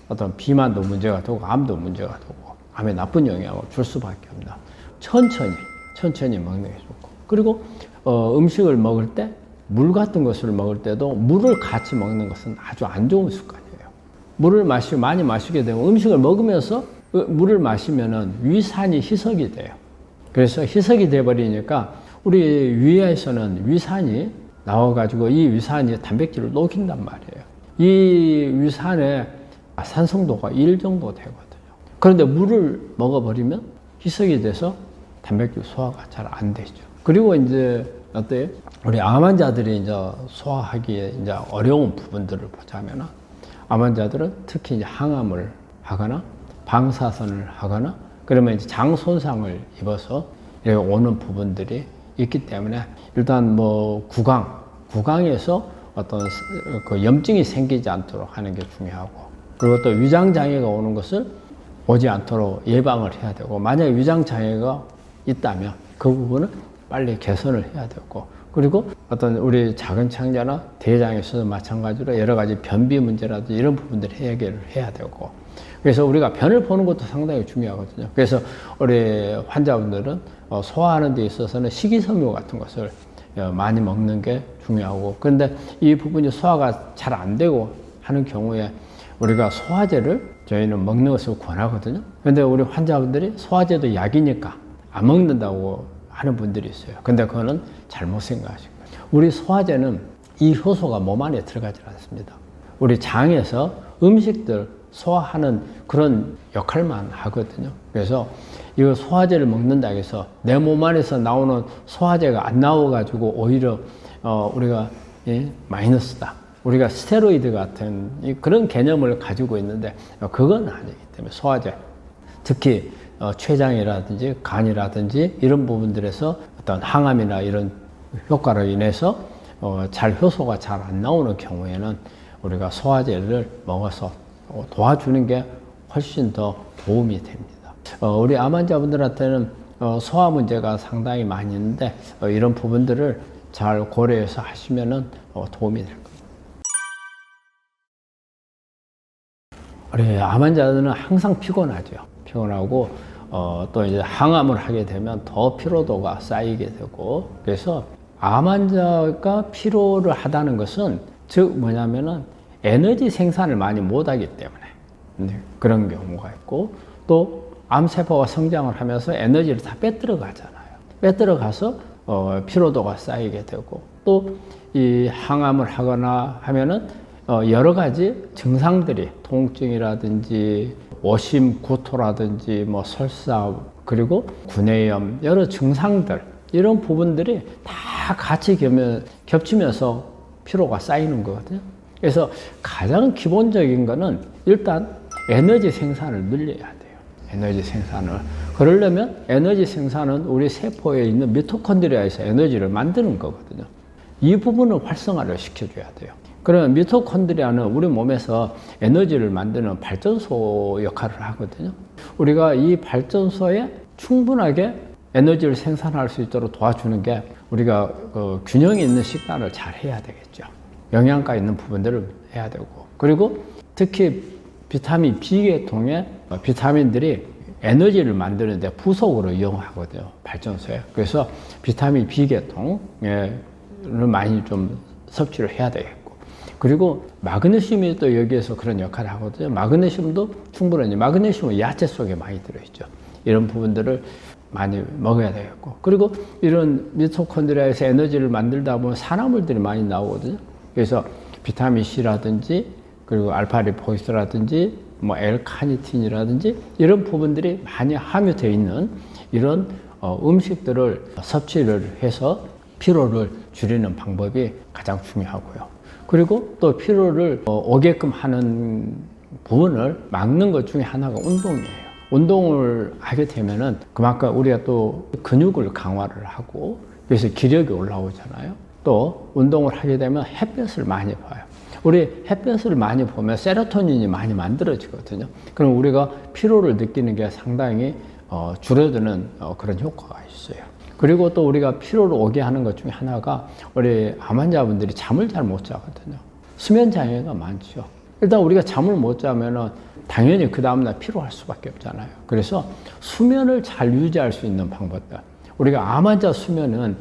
[SPEAKER 1] 어떤 비만도 문제가 되고 암도 문제가 되고 암에 나쁜 영향을 줄 수밖에 없다. 천천히 먹는 게 좋고 그리고 음식을 먹을 때 물 같은 것을 먹을 때도 물을 같이 먹는 것은 아주 안 좋은 습관이에요. 물을 많이 마시게 되면 음식을 먹으면서 물을 마시면은 위산이 희석이 돼요. 그래서 희석이 돼버리니까 우리 위에서는 위산이 나와가지고 이 위산이 단백질을 녹인단 말이에요. 이 위산의 산성도가 1 정도 되거든요. 그런데 물을 먹어버리면 희석이 돼서 단백질 소화가 잘 안 되죠. 그리고 이제 어때요? 우리 암 환자들이 이제 소화하기에 이제 어려운 부분들을 보자면 암 환자들은 특히 이제 항암을 하거나 방사선을 하거나 그러면 이제 장 손상을 입어서 이렇게 오는 부분들이 있기 때문에 일단 뭐 구강에서 어떤 그 염증이 생기지 않도록 하는 게 중요하고 그리고 또 위장 장애가 오는 것을 오지 않도록 예방을 해야 되고 만약에 위장 장애가 있다면 그 부분은 빨리 개선을 해야 되고 그리고 어떤 우리 작은 창자나 대장에서도 마찬가지로 여러 가지 변비 문제라든지 이런 부분들을 해결을 해야 되고 그래서 우리가 변을 보는 것도 상당히 중요하거든요. 그래서 우리 환자분들은 소화하는 데 있어서는 식이섬유 같은 것을 많이 먹는 게 중요하고 그런데 이 부분이 소화가 잘 안 되고 하는 경우에 우리가 소화제를 저희는 먹는 것을 권하거든요. 그런데 우리 환자분들이 소화제도 약이니까 안 먹는다고 하는 분들이 있어요. 근데 그거는 잘못 생각하신 거예요. 우리 소화제는 이 효소가 몸 안에 들어가지 않습니다. 우리 장에서 음식들 소화하는 그런 역할만 하거든요. 그래서 이 소화제를 먹는다 해서 내 몸 안에서 나오는 소화제가 안 나와가지고 오히려 우리가 마이너스다. 우리가 스테로이드 같은 그런 개념을 가지고 있는데 그건 아니기 때문에 소화제 특히 췌장이라든지 간이라든지 이런 부분들에서 어떤 항암이나 이런 효과로 인해서 잘 효소가 잘 안 나오는 경우에는 우리가 소화제를 먹어서 도와주는 게 훨씬 더 도움이 됩니다. 우리 암 환자분들한테는 소화 문제가 상당히 많이 있는데 이런 부분들을 잘 고려해서 하시면은 도움이 될 겁니다. 우리 암 환자들은 항상 피곤하죠. 피곤하고 또 이제 항암을 하게 되면 더 피로도가 쌓이게 되고 그래서 암 환자가 피로를 하다는 것은 즉 뭐냐면은 에너지 생산을 많이 못하기 때문에 그런 경우가 있고 또 암세포가 성장을 하면서 에너지를 다 빼들어 가잖아요. 빼들어 가서 피로도가 쌓이게 되고 또 이 항암을 하거나 하면은 여러 가지 증상들이 통증이라든지 오심, 구토라든지 뭐 설사 그리고 구내염 여러 증상들 이런 부분들이 다 같이 겹치면서 피로가 쌓이는 거거든요. 그래서 가장 기본적인 거는 일단 에너지 생산을 늘려야 돼요. 에너지 생산을. 그러려면 에너지 생산은 우리 세포에 있는 미토콘드리아에서 에너지를 만드는 거거든요. 이 부분을 활성화를 시켜줘야 돼요. 그러면 미토콘드리아는 우리 몸에서 에너지를 만드는 발전소 역할을 하거든요. 우리가 이 발전소에 충분하게 에너지를 생산할 수 있도록 도와주는 게 우리가 균형이 있는 식단을 잘 해야 되겠죠. 영양가 있는 부분들을 해야 되고 그리고 특히 비타민 B계통의 비타민들이 에너지를 만드는데 부속으로 이용하거든요. 발전소에. 그래서 비타민 B계통을 많이 좀 섭취를 해야 되겠고. 그리고 마그네슘이 또 여기에서 그런 역할을 하거든요. 마그네슘도 충분하니 마그네슘은 야채 속에 많이 들어있죠. 이런 부분들을 많이 먹어야 되겠고. 그리고 이런 미토콘드리아에서 에너지를 만들다 보면 산화물들이 많이 나오거든요. 그래서 비타민 C라든지 그리고 알파리포이스라든지 뭐 L카니틴이라든지 이런 부분들이 많이 함유되어 있는 이런 음식들을 섭취를 해서 피로를 줄이는 방법이 가장 중요하고요. 그리고 또 피로를 오게끔 하는 부분을 막는 것 중에 하나가 운동이에요. 운동을 하게 되면은 그만큼 우리가 또 근육을 강화를 하고 그래서 기력이 올라오잖아요. 또 운동을 하게 되면 햇볕을 많이 봐요. 우리 햇볕을 많이 보면 세로토닌이 많이 만들어지거든요. 그럼 우리가 피로를 느끼는 게 상당히 줄어드는 그런 효과가 있어요. 그리고 또 우리가 피로를 오게 하는 것 중에 하나가 우리 암 환자분들이 잠을 잘 못 자거든요. 수면 장애가 많죠. 일단 우리가 잠을 못 자면은 당연히 그 다음날 피로할 수밖에 없잖아요. 그래서 수면을 잘 유지할 수 있는 방법들. 우리가 암 환자 수면은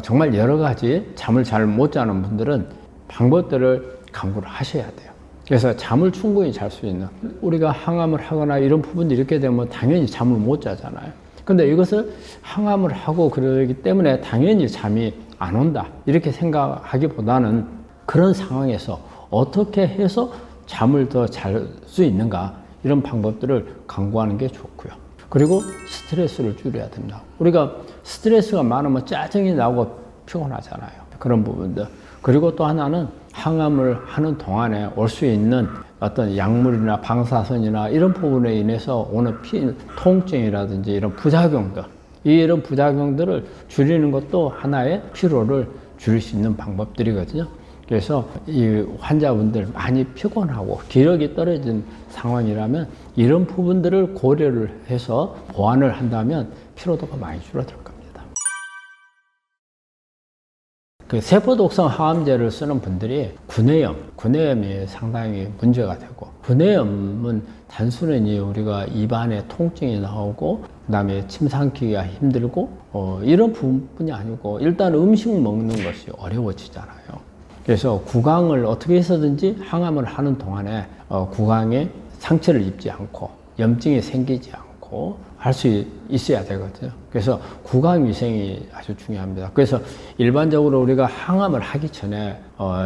[SPEAKER 1] 정말 여러 가지 잠을 잘 못 자는 분들은 방법들을 강구를 하셔야 돼요. 그래서 잠을 충분히 잘 수 있는, 우리가 항암을 하거나 이런 부분들이 이렇게 되면 당연히 잠을 못 자잖아요. 근데 이것을 항암을 하고 그러기 때문에 당연히 잠이 안 온다 이렇게 생각하기보다는 그런 상황에서 어떻게 해서 잠을 더 잘 수 있는가 이런 방법들을 강구하는 게 좋고요. 그리고 스트레스를 줄여야 됩니다. 우리가 스트레스가 많으면 짜증이 나고 피곤하잖아요. 그런 부분들. 그리고 또 하나는 항암을 하는 동안에 올 수 있는 어떤 약물이나 방사선이나 이런 부분에 인해서 오는 통증이라든지 이런 부작용들, 이런 부작용들을 줄이는 것도 하나의 피로를 줄일 수 있는 방법들이거든요. 그래서 이 환자분들 많이 피곤하고 기력이 떨어진 상황이라면 이런 부분들을 고려를 해서 보완을 한다면 피로도가 많이 줄어들 겁니다. 그 세포독성 항암제를 쓰는 분들이 구내염이 상당히 문제가 되고, 구내염은 단순히 우리가 입안에 통증이 나오고 그다음에 침 삼키기가 힘들고 이런 부분이 아니고 일단 음식 먹는 것이 어려워지잖아요. 그래서 구강을 어떻게 해서든지 항암을 하는 동안에 구강에 상처를 입지 않고 염증이 생기지 않고 할 수 있어야 되거든요. 그래서 구강 위생이 아주 중요합니다. 그래서 일반적으로 우리가 항암을 하기 전에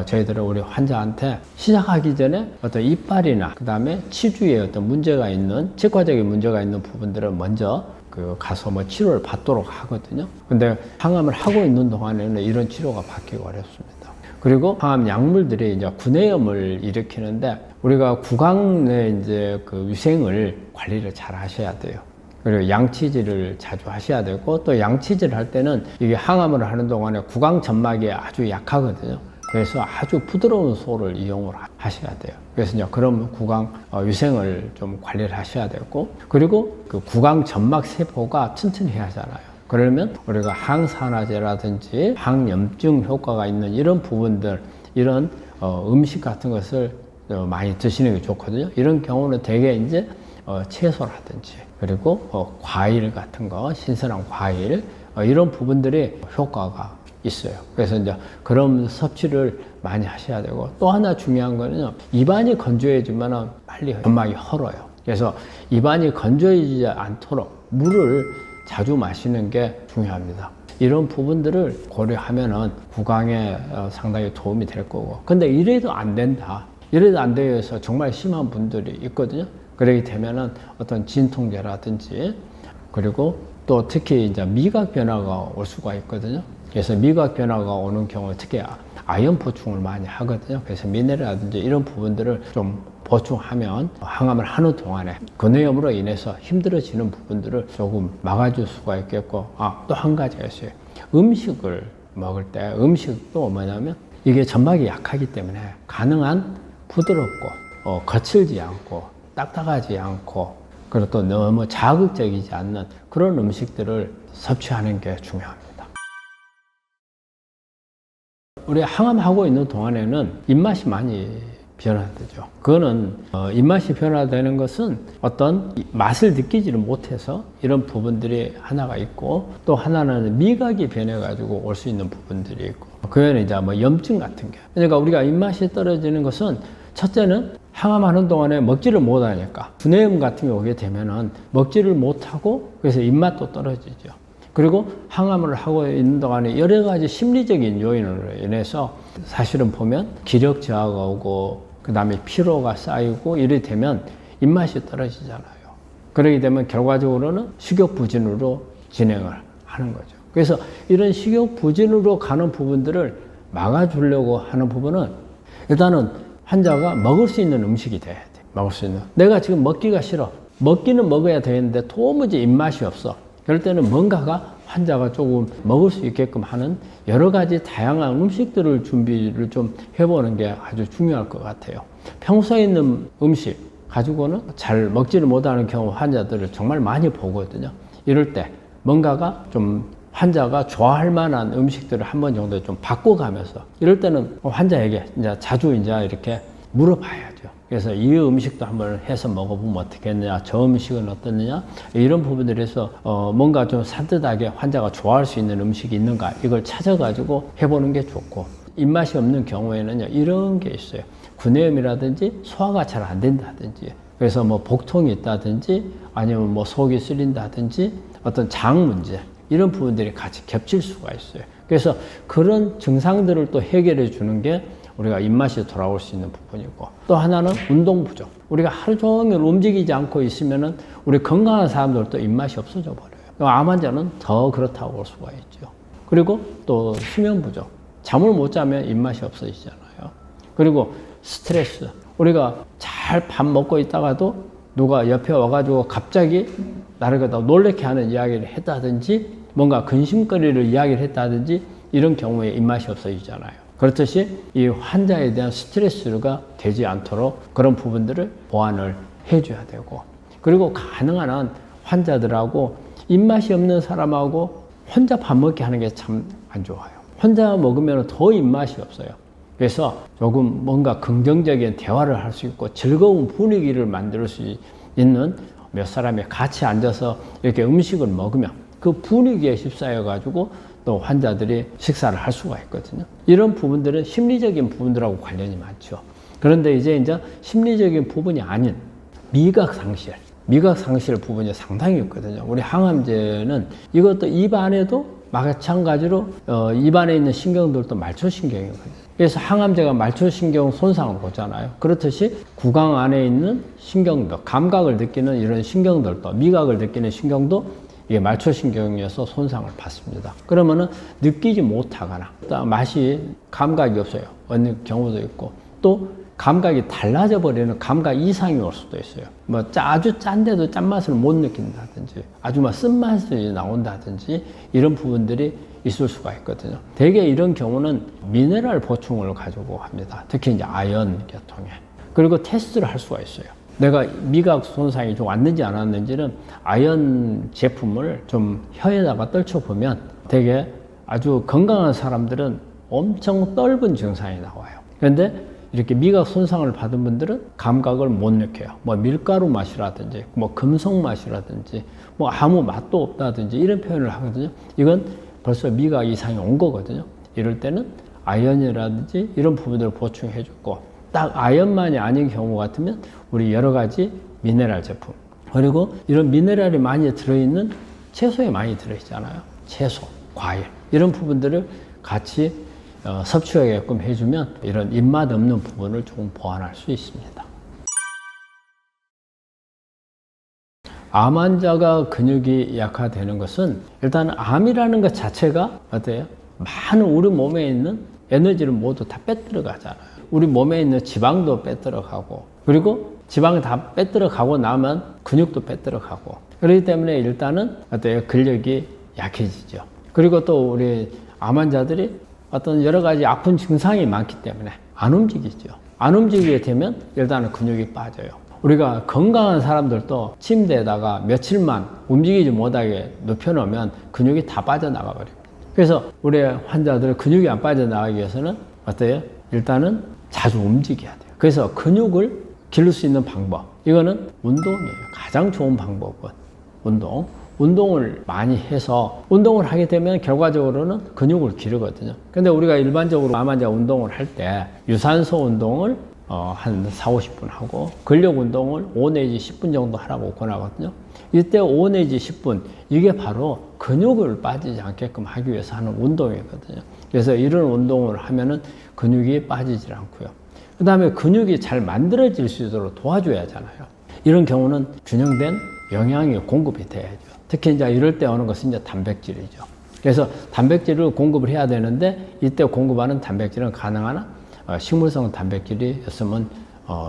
[SPEAKER 1] 저희들은 우리 환자한테 시작하기 전에 어떤 이빨이나 그 다음에 치주에 어떤 문제가 있는 치과적인 문제가 있는 부분들을 먼저 가서 뭐 치료를 받도록 하거든요. 근데 항암을 하고 있는 동안에는 이런 치료가 받기가 어렵습니다. 그리고 항암 약물들이 이제 구내염을 일으키는데 우리가 구강 내 이제 그 위생을 관리를 잘 하셔야 돼요. 그리고 양치질을 자주 하셔야 되고, 또 양치질을 할 때는 이게 항암을 하는 동안에 구강 점막이 아주 약하거든요. 그래서 아주 부드러운 소를 이용을 하셔야 돼요. 그래서 이제 그런 구강 위생을 좀 관리를 하셔야 되고, 그리고 그 구강 점막 세포가 튼튼히 하잖아요. 그러면 우리가 항산화제라든지 항염증 효과가 있는 이런 부분들, 이런 음식 같은 것을 많이 드시는 게 좋거든요. 이런 경우는 대개 이제 채소라든지 그리고 과일 같은 거, 신선한 과일 이런 부분들이 효과가 있어요. 그래서 이제 그런 섭취를 많이 하셔야 되고, 또 하나 중요한 거는요, 입안이 건조해지면 빨리 점막이 헐어요. 그래서 입안이 건조해지지 않도록 물을 자주 마시는 게 중요합니다. 이런 부분들을 고려하면은 구강에 상당히 도움이 될 거고, 근데 이래도 안 된다, 이래도 안 돼서 정말 심한 분들이 있거든요. 그러게 되면은 어떤 진통제라든지, 그리고 또 특히 이제 미각 변화가 올 수가 있거든요. 그래서 미각 변화가 오는 경우 특히 아연 보충을 많이 하거든요. 그래서 미네랄이라든지 이런 부분들을 좀 보충하면 항암을 하는 동안에 근해염으로 인해서 힘들어지는 부분들을 조금 막아줄 수가 있겠고, 또 한 가지가 있어요. 음식을 먹을 때 음식도 뭐냐면 이게 점막이 약하기 때문에 가능한 부드럽고 거칠지 않고 딱딱하지 않고, 그리고 또 너무 자극적이지 않는 그런 음식들을 섭취하는 게 중요합니다. 우리 항암하고 있는 동안에는 입맛이 많이 변화되죠. 그거는 입맛이 변화되는 것은 어떤 맛을 느끼지를 못해서 이런 부분들이 하나가 있고, 또 하나는 미각이 변해가지고 올 수 있는 부분들이 있고, 그거는 이제 뭐 염증 같은 게. 그러니까 우리가 입맛이 떨어지는 것은 첫째는 항암하는 동안에 먹지를 못하니까 구내염 같은 게 오게 되면은 먹지를 못하고 그래서 입맛도 떨어지죠. 그리고 항암을 하고 있는 동안에 여러 가지 심리적인 요인으로 인해서 사실은 보면 기력 저하가 오고 그 다음에 피로가 쌓이고 이래 되면 입맛이 떨어지잖아요. 그러게 되면 결과적으로는 식욕부진으로 진행을 하는 거죠. 그래서 이런 식욕부진으로 가는 부분들을 막아주려고 하는 부분은 일단은 환자가 먹을 수 있는 음식이 돼야 돼. 먹을 수 있는. 내가 지금 먹기가 싫어. 먹기는 먹어야 되는데 도무지 입맛이 없어. 그럴 때는 뭔가가 환자가 조금 먹을 수 있게끔 하는 여러 가지 다양한 음식들을 준비를 좀 해보는 게 아주 중요할 것 같아요. 평소에 있는 음식 가지고는 잘 먹지를 못하는 경우 환자들을 정말 많이 보거든요. 이럴 때 뭔가가 좀 환자가 좋아할 만한 음식들을 한 번 정도 좀 바꿔가면서, 이럴 때는 환자에게 이제 자주 이제 이렇게 물어봐야죠. 그래서 이 음식도 한번 해서 먹어보면 어떻겠느냐, 저 음식은 어떻느냐, 이런 부분들에서 뭔가 좀 산뜻하게 환자가 좋아할 수 있는 음식이 있는가, 이걸 찾아가지고 해보는 게 좋고, 입맛이 없는 경우에는요, 이런 게 있어요. 구내염이라든지 소화가 잘 안 된다든지, 그래서 뭐 복통이 있다든지 아니면 뭐 속이 쓰린다든지 어떤 장 문제, 이런 부분들이 같이 겹칠 수가 있어요. 그래서 그런 증상들을 또 해결해 주는 게 우리가 입맛이 돌아올 수 있는 부분이고, 또 하나는 운동 부족. 우리가 하루 종일 움직이지 않고 있으면은 우리 건강한 사람들도 입맛이 없어져 버려요. 암 환자는 더 그렇다고 볼 수가 있죠. 그리고 또 수면 부족. 잠을 못 자면 입맛이 없어지잖아요. 그리고 스트레스. 우리가 잘 밥 먹고 있다가도 누가 옆에 와가지고 갑자기 나를 갖다 놀래게 하는 이야기를 했다든지, 뭔가 근심거리를 이야기를 했다든지, 이런 경우에 입맛이 없어지잖아요. 그렇듯이 이 환자에 대한 스트레스가 되지 않도록 그런 부분들을 보완을 해줘야 되고, 그리고 가능한 한 환자들하고 입맛이 없는 사람하고 혼자 밥 먹게 하는 게 참 안 좋아요. 혼자 먹으면 더 입맛이 없어요. 그래서 조금 뭔가 긍정적인 대화를 할 수 있고 즐거운 분위기를 만들 수 있는 몇 사람이 같이 앉아서 이렇게 음식을 먹으면 그 분위기에 휩싸여 가지고 또 환자들이 식사를 할 수가 있거든요. 이런 부분들은 심리적인 부분들하고 관련이 많죠. 그런데 이제 심리적인 부분이 아닌 미각 상실 부분이 상당히 있거든요. 우리 항암제는 이것도 입 안에도 마찬가지로 입 안에 있는 신경들도 말초신경이거든요. 그래서 항암제가 말초신경 손상을 보잖아요. 그렇듯이 구강 안에 있는 신경들, 감각을 느끼는 이런 신경들도, 미각을 느끼는 신경도 이게 말초신경에서 손상을 받습니다. 그러면은 느끼지 못하거나, 맛이 감각이 없어요. 어느 경우도 있고, 또 감각이 달라져 버리는 감각 이상이 올 수도 있어요. 뭐 아주 짠데도 짠맛을 못 느낀다든지, 아주 막 쓴맛이 나온다든지, 이런 부분들이 있을 수가 있거든요. 대개 이런 경우는 미네랄 보충을 가지고 합니다. 특히 이제 아연 계통에. 그리고 테스트를 할 수가 있어요. 내가 미각 손상이 좀 왔는지 안 왔는지는 아연 제품을 좀 혀에다가 떨쳐보면 되게 아주 건강한 사람들은 엄청 떫은 증상이 나와요. 그런데 이렇게 미각 손상을 받은 분들은 감각을 못 느껴요. 뭐 밀가루 맛이라든지, 뭐 금속 맛이라든지, 뭐 아무 맛도 없다든지, 이런 표현을 하거든요. 이건 벌써 미각 이상이 온 거거든요. 이럴 때는 아연이라든지 이런 부분들을 보충해 주고, 딱 아연만이 아닌 경우 같으면 우리 여러 가지 미네랄 제품, 그리고 이런 미네랄이 많이 들어있는 채소에 많이 들어있잖아요. 채소, 과일, 이런 부분들을 같이 섭취하게끔 해주면 이런 입맛 없는 부분을 조금 보완할 수 있습니다. 암 환자가 근육이 약화되는 것은 일단 암이라는 것 자체가 어때요? 많은 우리 몸에 있는 에너지를 모두 다 빼들어 가잖아요. 우리 몸에 있는 지방도 빼들어 가고, 그리고 지방이 다 빼들어 가고 나면 근육도 빼들어 가고, 그렇기 때문에 일단은 어때요? 근력이 약해지죠. 그리고 또 우리 암 환자들이 어떤 여러 가지 아픈 증상이 많기 때문에 안 움직이죠. 안 움직이게 되면 일단은 근육이 빠져요. 우리가 건강한 사람들도 침대에다가 며칠만 움직이지 못하게 눕혀놓으면 근육이 다 빠져나가 버립니다. 그래서 우리 환자들 근육이 안 빠져나가기 위해서는 어때요? 일단은 자주 움직여야 돼요. 그래서 근육을 기를 수 있는 방법, 이거는 운동이에요. 가장 좋은 방법은 운동을 많이 해서, 운동을 하게 되면 결과적으로는 근육을 기르거든요. 근데 우리가 일반적으로 암 환자 운동을 할 때 유산소 운동을 한 4, 50분 하고 근력 운동을 5 내지 10분 정도 하라고 권하거든요. 이때 5 내지 10분, 이게 바로 근육을 빠지지 않게끔 하기 위해서 하는 운동이거든요. 그래서 이런 운동을 하면은 근육이 빠지질 않고요. 그 다음에 근육이 잘 만들어질 수 있도록 도와줘야 하잖아요. 이런 경우는 균형된 영양이 공급이 돼야죠. 특히 이제 이럴 때 오는 것은 이제 단백질이죠. 그래서 단백질을 공급을 해야 되는데, 이때 공급하는 단백질은 가능한 식물성 단백질이었으면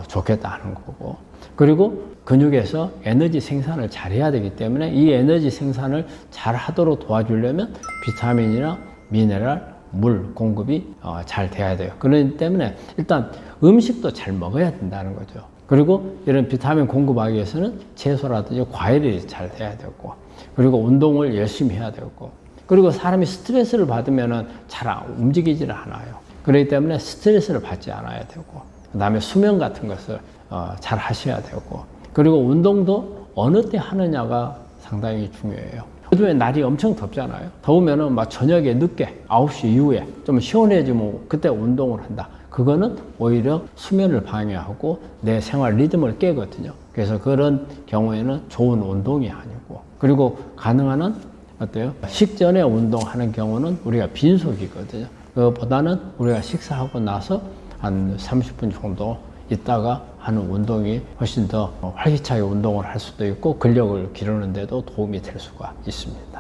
[SPEAKER 1] 좋겠다 하는 거고, 그리고 근육에서 에너지 생산을 잘 해야 되기 때문에 이 에너지 생산을 잘 하도록 도와주려면 비타민이나 미네랄, 물 공급이 잘 돼야 돼요. 그렇기 때문에 일단 음식도 잘 먹어야 된다는 거죠. 그리고 이런 비타민 공급하기 위해서는 채소라든지 과일이 잘 돼야 되고, 그리고 운동을 열심히 해야 되고, 그리고 사람이 스트레스를 받으면 잘 움직이지를 않아요. 그렇기 때문에 스트레스를 받지 않아야 되고, 그 다음에 수면 같은 것을 잘 하셔야 되고, 그리고 운동도 어느 때 하느냐가 상당히 중요해요. 요즘에 날이 엄청 덥잖아요. 더우면은 막 저녁에 늦게 9시 이후에 좀 시원해지면 그때 운동을 한다. 그거는 오히려 수면을 방해하고 내 생활 리듬을 깨거든요. 그래서 그런 경우에는 좋은 운동이 아니고, 그리고 가능한 한 어때요? 식전에 운동하는 경우는 우리가 빈속이거든요. 그것보다는 우리가 식사하고 나서 한 30분 정도 있다가 하는 운동이 훨씬 더 활기차게 운동을 할 수도 있고 근력을 기르는 데도 도움이 될 수가 있습니다.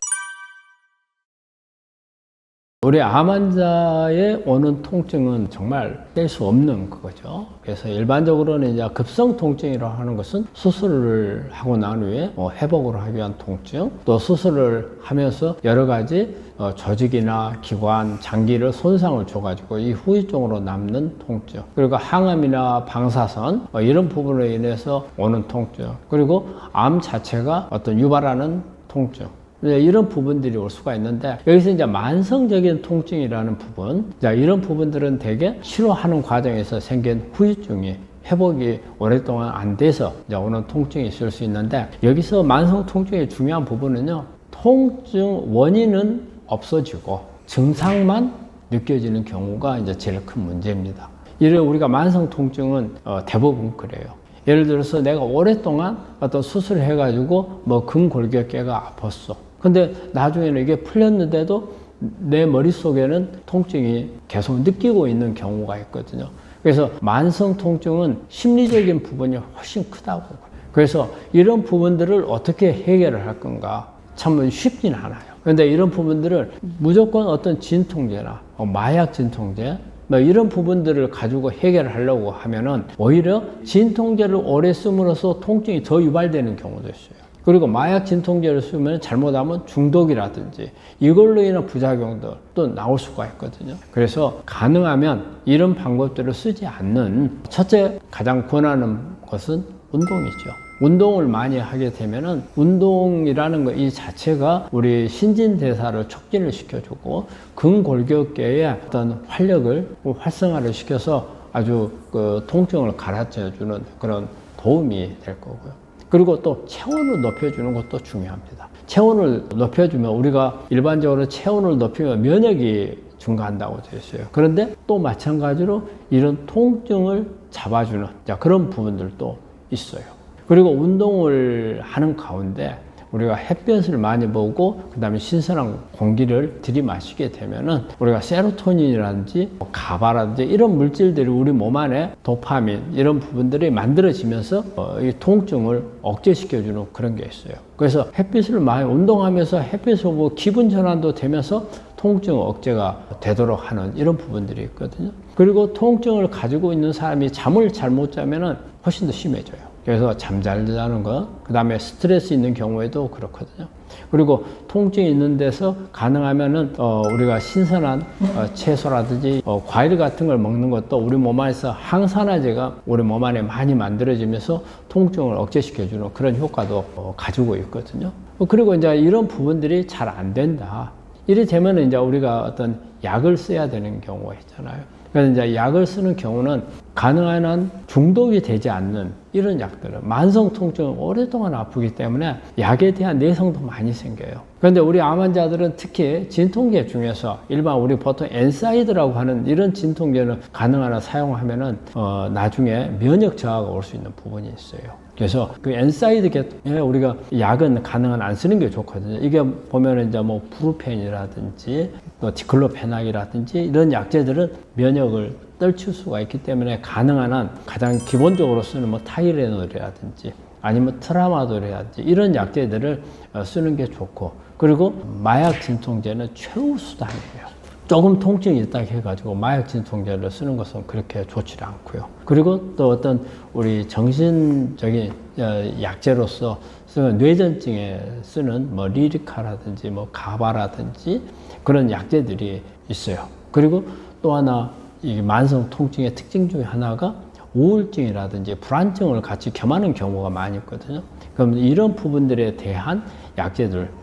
[SPEAKER 1] 우리 암 환자의 오는 통증은 정말 뗄 수 없는 그거죠. 그래서 일반적으로는 이제 급성 통증이라고 하는 것은 수술을 하고 난 후에 회복을 하기 위한 통증, 또 수술을 하면서 여러 가지 조직이나 기관, 장기를 손상을 줘가지고 이 후유증으로 남는 통증, 그리고 항암이나 방사선 이런 부분으로 인해서 오는 통증, 그리고 암 자체가 어떤 유발하는 통증, 이런 부분들이 올 수가 있는데, 여기서 이제 만성적인 통증이라는 부분, 이런 부분들은 대개 치료하는 과정에서 생긴 후유증이 회복이 오랫동안 안 돼서 이제 오는 통증이 있을 수 있는데, 여기서 만성 통증의 중요한 부분은요, 통증 원인은 없어지고 증상만 느껴지는 경우가 이제 제일 큰 문제입니다. 이를 우리가 만성 통증은 대부분 그래요. 예를 들어서 내가 오랫동안 어떤 수술을 해가지고 뭐 근골격계가 아팠어. 근데 나중에는 이게 풀렸는데도 내 머릿속에는 통증이 계속 느끼고 있는 경우가 있거든요. 그래서 만성 통증은 심리적인 부분이 훨씬 크다고. 그래서 이런 부분들을 어떻게 해결을 할 건가 참 쉽진 않아요. 그런데 이런 부분들을 무조건 어떤 진통제나 마약 진통제 이런 부분들을 가지고 해결을 하려고 하면은 오히려 진통제를 오래 씀으로써 통증이 더 유발되는 경우도 있어요. 그리고 마약 진통제를 쓰면 잘못하면 중독이라든지 이걸로 인한 부작용도 나올 수가 있거든요. 그래서 가능하면 이런 방법들을 쓰지 않는, 첫째 가장 권하는 것은 운동이죠. 운동을 많이 하게 되면은 운동이라는 거 이 자체가 우리 신진대사를 촉진을 시켜주고 근골격계의 어떤 활력을 활성화를 시켜서 아주 그 통증을 가라앉혀주는 그런 도움이 될 거고요. 그리고 또 체온을 높여주는 것도 중요합니다. 체온을 높여주면, 우리가 일반적으로 체온을 높이면 면역이 증가한다고 되어 있어요. 그런데 또 마찬가지로 이런 통증을 잡아주는 그런 부분들도 있어요. 그리고 운동을 하는 가운데 우리가 햇볕을 많이 보고 그 다음에 신선한 공기를 들이마시게 되면은 우리가 세로토닌이라든지 가바라든지 이런 물질들이 우리 몸 안에 도파민 이런 부분들이 만들어지면서 이 통증을 억제시켜주는 그런 게 있어요. 그래서 햇빛을 많이 운동하면서 햇빛을 보고 기분 전환도 되면서 통증 억제가 되도록 하는 이런 부분들이 있거든요. 그리고 통증을 가지고 있는 사람이 잠을 잘 못 자면은 훨씬 더 심해져요. 그래서 잠 잘 자는 거, 그 다음에 스트레스 있는 경우에도 그렇거든요. 그리고 통증이 있는 데서 가능하면은 우리가 신선한 채소라든지 과일 같은 걸 먹는 것도 우리 몸 안에서 항산화제가 우리 몸 안에 많이 만들어지면서 통증을 억제시켜주는 그런 효과도 가지고 있거든요. 그리고 이제 이런 부분들이 잘 안 된다. 이래 되면 이제 우리가 어떤 약을 써야 되는 경우가 있잖아요. 그래서 이제 약을 쓰는 경우는 가능한 한 중독이 되지 않는 이런 약들은 만성 통증을 오랫동안 아프기 때문에 약에 대한 내성도 많이 생겨요. 그런데 우리 암 환자들은 특히 진통제 중에서 일반 우리 보통 엔사이드라고 하는 이런 진통제는 가능한 한 사용하면은 나중에 면역 저하가 올 수 있는 부분이 있어요. 그래서 그 엔사이드 계통에 우리가 약은 가능한 안 쓰는 게 좋거든요. 이게 보면은 이제 뭐 브루펜이라든지 또 디클로페낙이라든지 이런 약제들은 면역을 떨칠 수가 있기 때문에 가능한 한 가장 기본적으로 쓰는 뭐 타이레놀이라든지 아니면 트라마돌이라든지 이런 약제들을 쓰는 게 좋고, 그리고 마약 진통제는 최후 수단이에요. 조금 통증이 있다 해가지고 마약 진통제를 쓰는 것은 그렇게 좋지 않고요. 그리고 또 어떤 우리 정신적인 약제로서 쓰는 뇌전증에 쓰는 뭐 리리카라든지 뭐 가바라든지 그런 약제들이 있어요. 그리고 또 하나 이 만성 통증의 특징 중에 하나가 우울증이라든지 불안증을 같이 겸하는 경우가 많이 있거든요. 그럼 이런 부분들에 대한 약제들,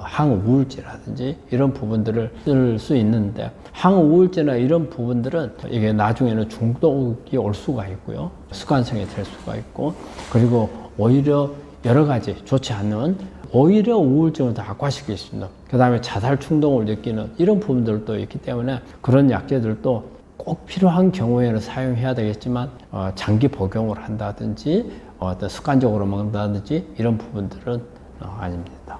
[SPEAKER 1] 항우울제라든지 이런 부분들을 쓸 수 있는데, 항우울제나 이런 부분들은 이게 나중에는 중독이 올 수가 있고요. 습관성이 될 수가 있고, 그리고 오히려 여러 가지 좋지 않은 오히려 우울증을 더 악화시킬 수 있는, 그 다음에 자살 충동을 느끼는 이런 부분들도 있기 때문에 그런 약제들도 꼭 필요한 경우에는 사용해야 되겠지만 장기 복용을 한다든지 어떤 습관적으로 먹는다든지 이런 부분들은 아닙니다.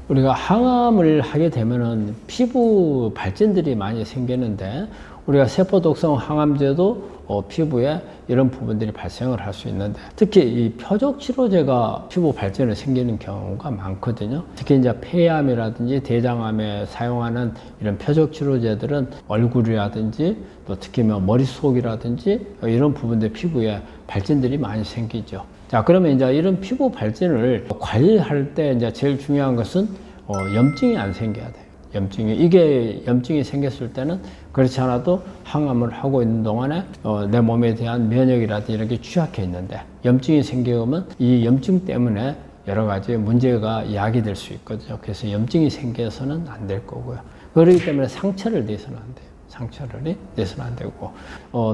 [SPEAKER 1] 우리가 항암을 하게 되면은 피부 발진들이 많이 생기는데, 우리가 세포독성 항암제도 피부에 이런 부분들이 발생을 할 수 있는데, 특히 이 표적치료제가 피부 발진을 생기는 경우가 많거든요. 특히 이제 폐암이라든지 대장암에 사용하는 이런 표적치료제들은 얼굴이라든지 또 특히 뭐 머릿속이라든지 이런 부분들 피부에 발진들이 많이 생기죠. 자, 그러면 이제 이런 피부 발진을 관리할 때 이제 제일 중요한 것은 염증이 안 생겨야 돼요. 이게 염증이 생겼을 때는 그렇지 않아도 항암을 하고 있는 동안에 내 몸에 대한 면역이라든지 이런 게 취약해 있는데, 염증이 생기면 이 염증 때문에 여러 가지 문제가 야기될 수 있거든요. 그래서 염증이 생겨서는 안 될 거고요. 그렇기 때문에 상처를 내서는 안 돼요. 상처를 내서는 안 되고,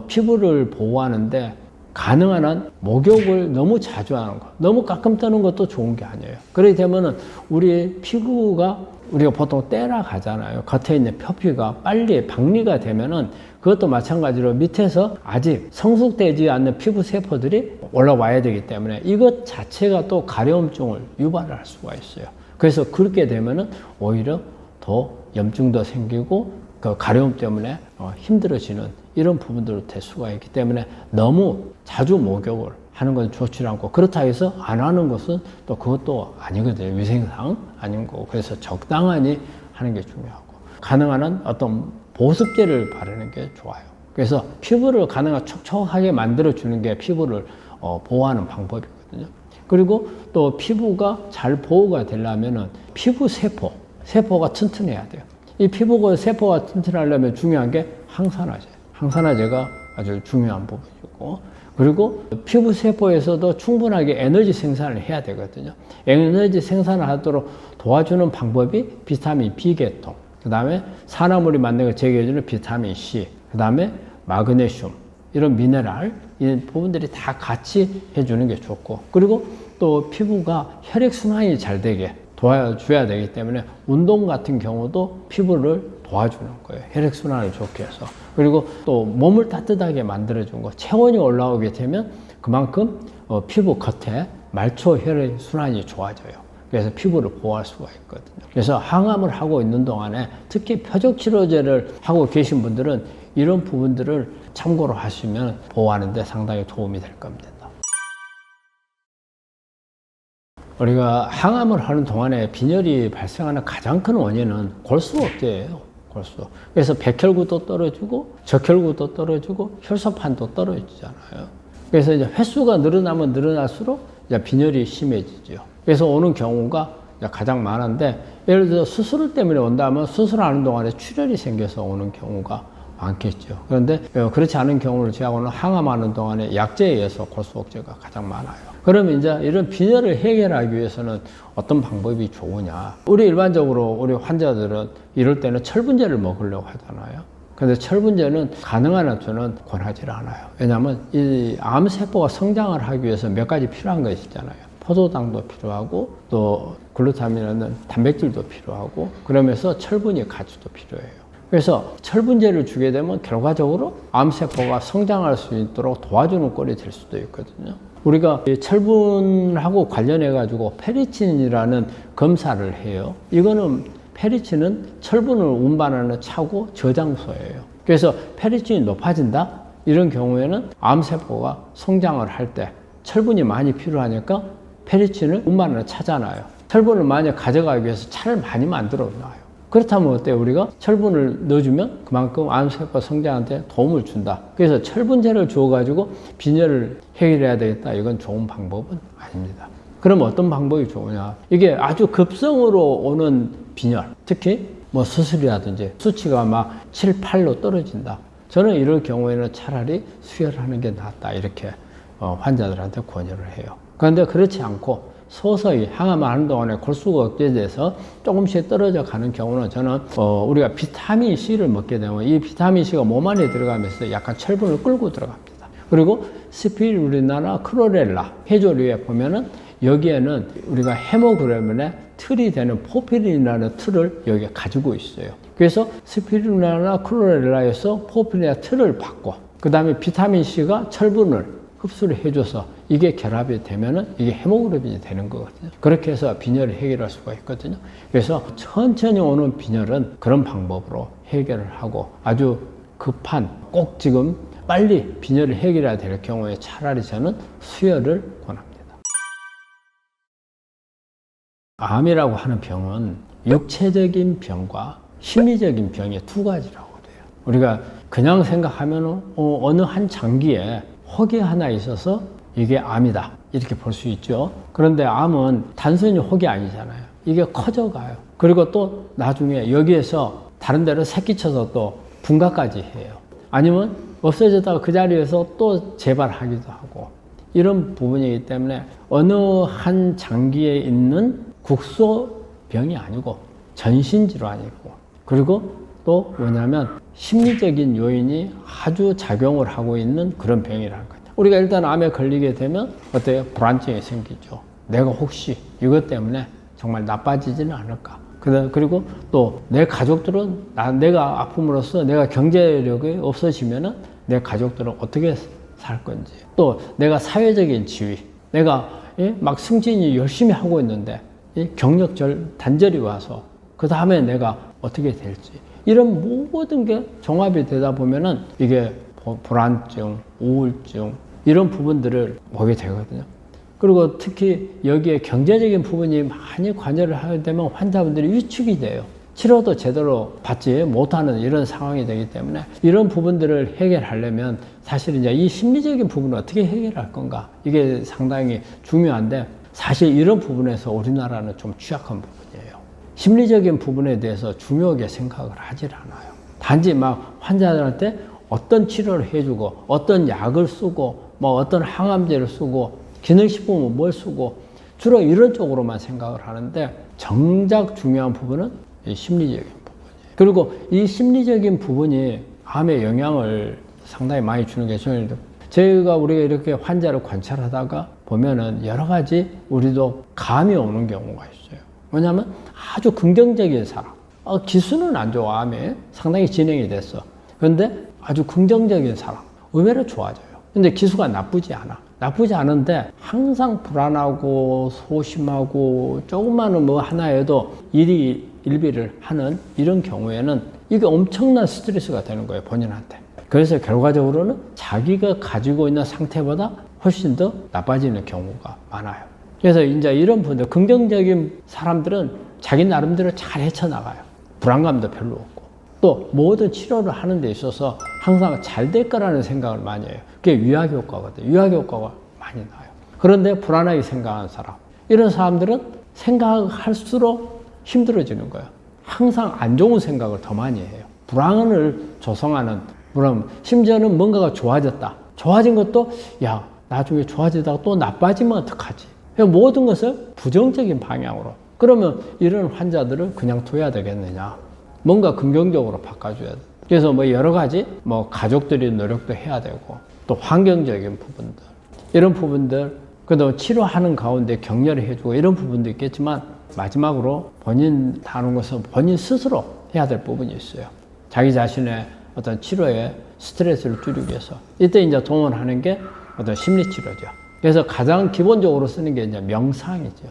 [SPEAKER 1] 피부를 보호하는데 가능한 한 목욕을 너무 자주 하는 거, 너무 가끔 떠는 것도 좋은 게 아니에요. 그렇게 되면은 우리 피부가, 우리가 보통 때라 가잖아요. 겉에 있는 표피가 빨리 박리가 되면은 그것도 마찬가지로 밑에서 아직 성숙되지 않는 피부 세포들이 올라와야 되기 때문에 이것 자체가 또 가려움증을 유발을 할 수가 있어요. 그래서 그렇게 되면은 오히려 더 염증도 생기고 그 가려움 때문에 힘들어지는 이런 부분들도 될 수가 있기 때문에 너무 자주 목욕을 하는 건 좋지 않고, 그렇다 해서 안 하는 것은 또 그것도 아니거든요. 위생상 아닌 거고. 그래서 적당히 하는 게 중요하고, 가능한 한 어떤 보습제를 바르는 게 좋아요. 그래서 피부를 가능한 촉촉하게 만들어주는 게 피부를 보호하는 방법이거든요. 그리고 또 피부가 잘 보호가 되려면은 피부 세포가 튼튼해야 돼요. 이 피부 세포가 튼튼하려면 중요한 게 항산화제. 항산화제가 아주 중요한 부분이고, 그리고 피부 세포에서도 충분하게 에너지 생산을 해야 되거든요. 에너지 생산을 하도록 도와주는 방법이 비타민 B계통, 그 다음에 산화물이 만든 걸 제거해주는 비타민 C, 그 다음에 마그네슘, 이런 미네랄, 이 부분들이 다 같이 해주는 게 좋고, 그리고 또 피부가 혈액순환이 잘 되게 도와줘야 되기 때문에 운동 같은 경우도 피부를 도와주는 거예요. 혈액순환을 좋게 해서. 그리고 또 몸을 따뜻하게 만들어준 거, 체온이 올라오게 되면 그만큼 피부 겉에 말초 혈액순환이 좋아져요. 그래서 피부를 보호할 수가 있거든요. 그래서 항암을 하고 있는 동안에 특히 표적치료제를 하고 계신 분들은 이런 부분들을 참고로 하시면 보호하는 데 상당히 도움이 될 겁니다. 우리가 항암을 하는 동안에 빈혈이 발생하는 가장 큰 원인은 골수억제예요. 골수. 그래서 백혈구도 떨어지고 적혈구도 떨어지고 혈소판도 떨어지잖아요. 그래서 이제 횟수가 늘어나면 늘어날수록 이제 빈혈이 심해지죠. 그래서 오는 경우가 가장 많은데, 예를 들어 수술 때문에 온다면 수술하는 동안에 출혈이 생겨서 오는 경우가 많겠죠. 그런데 그렇지 않은 경우를 제하고는 항암하는 동안에 약제에 의해서 골수억제가 가장 많아요. 그러면 이제 이런 빈혈을 해결하기 위해서는 어떤 방법이 좋으냐. 우리 일반적으로 우리 환자들은 이럴 때는 철분제를 먹으려고 하잖아요. 근데 철분제는 가능한 한 저는 권하지 않아요. 왜냐하면 이 암세포가 성장을 하기 위해서 몇 가지 필요한 것이 있잖아요. 포도당도 필요하고 또 글루타민은 단백질도 필요하고 그러면서 철분이 같이 또 필요해요. 그래서 철분제를 주게 되면 결과적으로 암세포가 성장할 수 있도록 도와주는 꼴이 될 수도 있거든요. 우리가 철분하고 관련해 가지고 페리친이라는 검사를 해요. 이거는 페리친은 철분을 운반하는 차고 저장소예요. 그래서 페리친이 높아진다? 이런 경우에는 암세포가 성장을 할 때 철분이 많이 필요하니까 페리친을 운반하는 차잖아요. 철분을 만약 가져가기 위해서 차를 많이 만들어 놔요. 그렇다면 어때요? 우리가 철분을 넣어주면 그만큼 암세포 성장한테 도움을 준다. 그래서 철분제를 주어가지고 빈혈을 해결해야 되겠다. 이건 좋은 방법은 아닙니다. 그럼 어떤 방법이 좋으냐? 이게 아주 급성으로 오는 빈혈, 특히 뭐 수술이라든지 수치가 막 7, 8로 떨어진다. 저는 이럴 경우에는 차라리 수혈하는 게 낫다. 이렇게 환자들한테 권유를 해요. 그런데 그렇지 않고 서서히 항암을 하는 동안에 골수가 억제돼서 조금씩 떨어져 가는 경우는 저는 우리가 비타민 C를 먹게 되면 이 비타민 C가 몸 안에 들어가면서 약간 철분을 끌고 들어갑니다. 그리고 스피루리나나 크로렐라 해조류에 보면은 여기에는 우리가 헤모글로빈의 틀이 되는 포피린이라는 틀을 여기에 가지고 있어요. 그래서 스피루리나나 크로렐라에서 포피린의 틀을 받고 그 다음에 비타민 C가 철분을 흡수를 해줘서 이게 결합이 되면은 이게 헤모글로빈이 되는 거거든요. 그렇게 해서 빈혈을 해결할 수가 있거든요. 그래서 천천히 오는 빈혈은 그런 방법으로 해결을 하고 아주 급한 꼭 지금 빨리 빈혈을 해결해야 될 경우에 차라리 저는 수혈을 권합니다. 암이라고 하는 병은 육체적인 병과 심리적인 병의 두 가지라고 돼요. 우리가 그냥 생각하면 어느 한 장기에 혹이 하나 있어서 이게 암이다 이렇게 볼 수 있죠. 그런데 암은 단순히 혹이 아니잖아요. 이게 커져가요. 그리고 또 나중에 여기에서 다른 데로 새끼쳐서 또 분가까지 해요. 아니면 없어졌다가 그 자리에서 또 재발하기도 하고 이런 부분이기 때문에 어느 한 장기에 있는 국소병이 아니고 전신질환이고 그리고 또 뭐냐면 심리적인 요인이 아주 작용을 하고 있는 그런 병이라는 거죠. 우리가 일단 암에 걸리게 되면 어때요? 불안증이 생기죠. 내가 혹시 이것 때문에 정말 나빠지지는 않을까. 그리고 또 내 가족들은 내가 아픔으로써 내가 경제력이 없어지면은 내 가족들은 어떻게 살 건지. 또 내가 사회적인 지위, 내가 막 승진이 열심히 하고 있는데 경력 단절이 와서 그 다음에 내가 어떻게 될지. 이런 모든 게 종합이 되다 보면은 이게 불안증, 우울증 이런 부분들을 보게 되거든요. 그리고 특히 여기에 경제적인 부분이 많이 관여를 하게 되면 환자분들이 위축이 돼요. 치료도 제대로 받지 못하는 이런 상황이 되기 때문에 이런 부분들을 해결하려면 사실 이제 이 심리적인 부분을 어떻게 해결할 건가 이게 상당히 중요한데 사실 이런 부분에서 우리나라는 좀 취약한 부분이에요. 심리적인 부분에 대해서 중요하게 생각을 하질 않아요. 단지 막 환자들한테 어떤 치료를 해주고 어떤 약을 쓰고 뭐 어떤 항암제를 쓰고 기능식품은 뭘 쓰고 주로 이런 쪽으로만 생각을 하는데 정작 중요한 부분은 이 심리적인 부분이에요. 그리고 이 심리적인 부분이 암에 영향을 상당히 많이 주는 게 저희가 우리가 이렇게 환자를 관찰하다가 보면은 여러 가지 우리도 감이 오는 경우가 있어요. 왜냐하면 아주 긍정적인 사람, 기수는 안 좋아, 암에 상당히 진행이 됐어. 그런데 아주 긍정적인 사람, 의외로 좋아져요. 근데 기수가 나쁘지 않아. 나쁘지 않은데 항상 불안하고 소심하고 조그마한 뭐 하나에도 일비를 하는 이런 경우에는 이게 엄청난 스트레스가 되는 거예요, 본인한테. 그래서 결과적으로는 자기가 가지고 있는 상태보다 훨씬 더 나빠지는 경우가 많아요. 그래서 이제 이런 분들, 긍정적인 사람들은 자기 나름대로 잘 헤쳐나가요. 불안감도 별로 없고. 또 모든 치료를 하는 데 있어서 항상 잘 될 거라는 생각을 많이 해요. 그게 유학 효과거든요. 유학 효과가 많이 나요. 그런데 불안하게 생각하는 사람, 이런 사람들은 생각할수록 힘들어지는 거예요. 항상 안 좋은 생각을 더 많이 해요. 불안을 조성하는, 심지어는 뭔가가 좋아졌다. 좋아진 것도 야, 나중에 좋아지다가 또 나빠지면 어떡하지? 모든 것을 부정적인 방향으로. 그러면 이런 환자들을 그냥 둬야 되겠느냐? 뭔가 긍정적으로 바꿔줘야 된다. 그래서 뭐 여러 가지 뭐 가족들이 노력도 해야 되고 또 환경적인 부분들 이런 부분들 그래도 치료하는 가운데 격려를 해주고 이런 부분도 있겠지만 마지막으로 본인 다루는 것은 본인 스스로 해야 될 부분이 있어요. 자기 자신의 어떤 치료에 스트레스를 줄이기 위해서 이때 이제 동원하는 게 어떤 심리치료죠. 그래서 가장 기본적으로 쓰는 게 이제 명상이죠.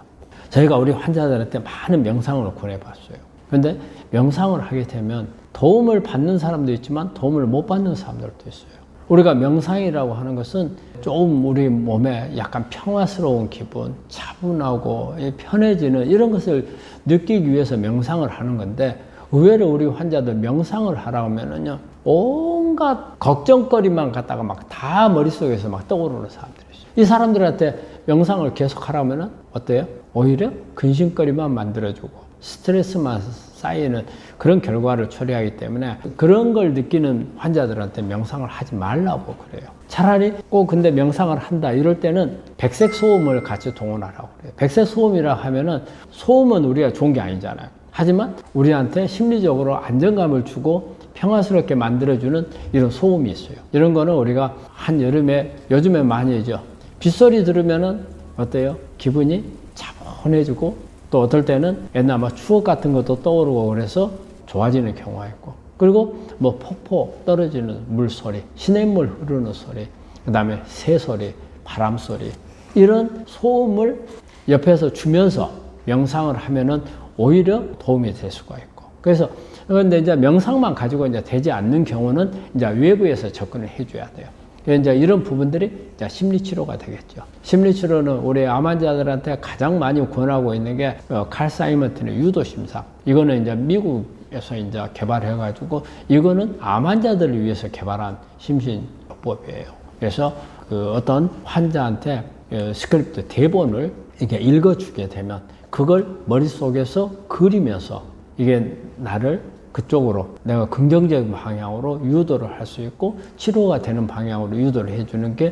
[SPEAKER 1] 저희가 우리 환자들한테 많은 명상을 권해봤어요. 근데 명상을 하게 되면 도움을 받는 사람도 있지만 도움을 못 받는 사람들도 있어요. 우리가 명상이라고 하는 것은 좀 우리 몸에 약간 평화스러운 기분, 차분하고 편해지는 이런 것을 느끼기 위해서 명상을 하는 건데 의외로 우리 환자들 명상을 하라고 하면은요 온갖 걱정거리만 갖다가 막 다 머릿속에서 막 떠오르는 사람들이 있어요. 이 사람들한테 명상을 계속 하라고 하면은 어때요? 오히려 근심거리만 만들어주고 스트레스만 쌓이는 그런 결과를 초래하기 때문에 그런 걸 느끼는 환자들한테 명상을 하지 말라고 그래요. 차라리 꼭 근데 명상을 한다 이럴 때는 백색 소음을 같이 동원하라고 그래요. 백색 소음이라 하면은 소음은 우리가 좋은 게 아니잖아요. 하지만 우리한테 심리적으로 안정감을 주고 평화스럽게 만들어주는 이런 소음이 있어요. 이런 거는 우리가 한여름에 요즘에 많이 하죠. 빗소리 들으면은 어때요? 기분이 차분해지고 또 어떨 때는 옛날 막 추억 같은 것도 떠오르고 그래서 좋아지는 경우가 있고 그리고 뭐 폭포 떨어지는 물소리, 시냇물 흐르는 소리, 그 다음에 새소리, 바람소리 이런 소음을 옆에서 주면서 명상을 하면은 오히려 도움이 될 수가 있고 그래서 그런데 이제 명상만 가지고 이제 되지 않는 경우는 이제 외부에서 접근을 해줘야 돼요. 이제 이런 부분들이 이제 심리치료가 되겠죠. 심리치료는 우리 암 환자들한테 가장 많이 권하고 있는 게 칼 사이먼트의 유도심상. 이거는 이제 미국에서 이제 개발해가지고 이거는 암 환자들을 위해서 개발한 심신요법이에요. 그래서 그 어떤 환자한테 스크립트 대본을 이렇게 읽어주게 되면 그걸 머릿속에서 그리면서 이게 나를 그쪽으로 내가 긍정적인 방향으로 유도를 할 수 있고 치료가 되는 방향으로 유도를 해주는 게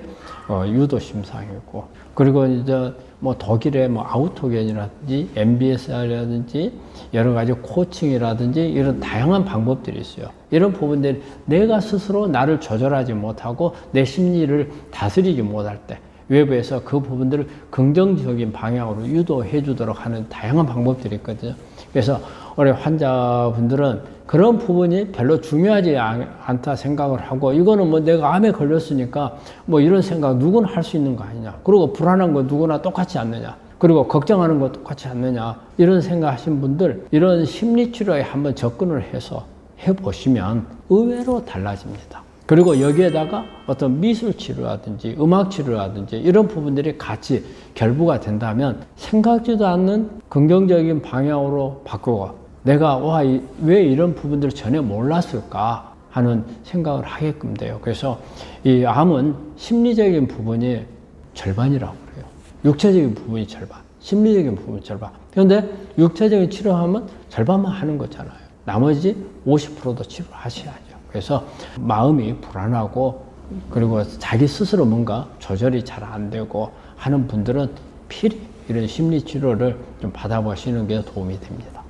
[SPEAKER 1] 유도 심상이고 그리고 이제 뭐 독일의 뭐 아우토겐이라든지 MBSR이라든지 여러 가지 코칭이라든지 이런 다양한 방법들이 있어요. 이런 부분들이 내가 스스로 나를 조절하지 못하고 내 심리를 다스리지 못할 때 외부에서 그 부분들을 긍정적인 방향으로 유도해 주도록 하는 다양한 방법들이 있거든요. 그래서 우리 환자분들은 그런 부분이 별로 중요하지 않다 생각을 하고 이거는 뭐 내가 암에 걸렸으니까 뭐 이런 생각 누구나 할 수 있는 거 아니냐. 그리고 불안한 거 누구나 똑같지 않느냐. 그리고 걱정하는 거 똑같지 않느냐. 이런 생각 하신 분들 이런 심리치료에 한번 접근을 해서 해보시면 의외로 달라집니다. 그리고 여기에다가 어떤 미술치료라든지 음악치료라든지 이런 부분들이 같이 결부가 된다면 생각지도 않는 긍정적인 방향으로 바꾸고 내가 왜 이런 부분들을 전혀 몰랐을까 하는 생각을 하게끔 돼요. 그래서 이 암은 심리적인 부분이 절반이라고 그래요. 육체적인 부분이 절반, 심리적인 부분이 절반. 그런데 육체적인 치료하면 절반만 하는 거잖아요. 나머지 50%도 치료하셔야죠. 그래서 마음이 불안하고 그리고 자기 스스로 뭔가 조절이 잘 안 되고 하는 분들은 필히 이런 심리 치료를 좀 받아보시는 게 도움이 됩니다.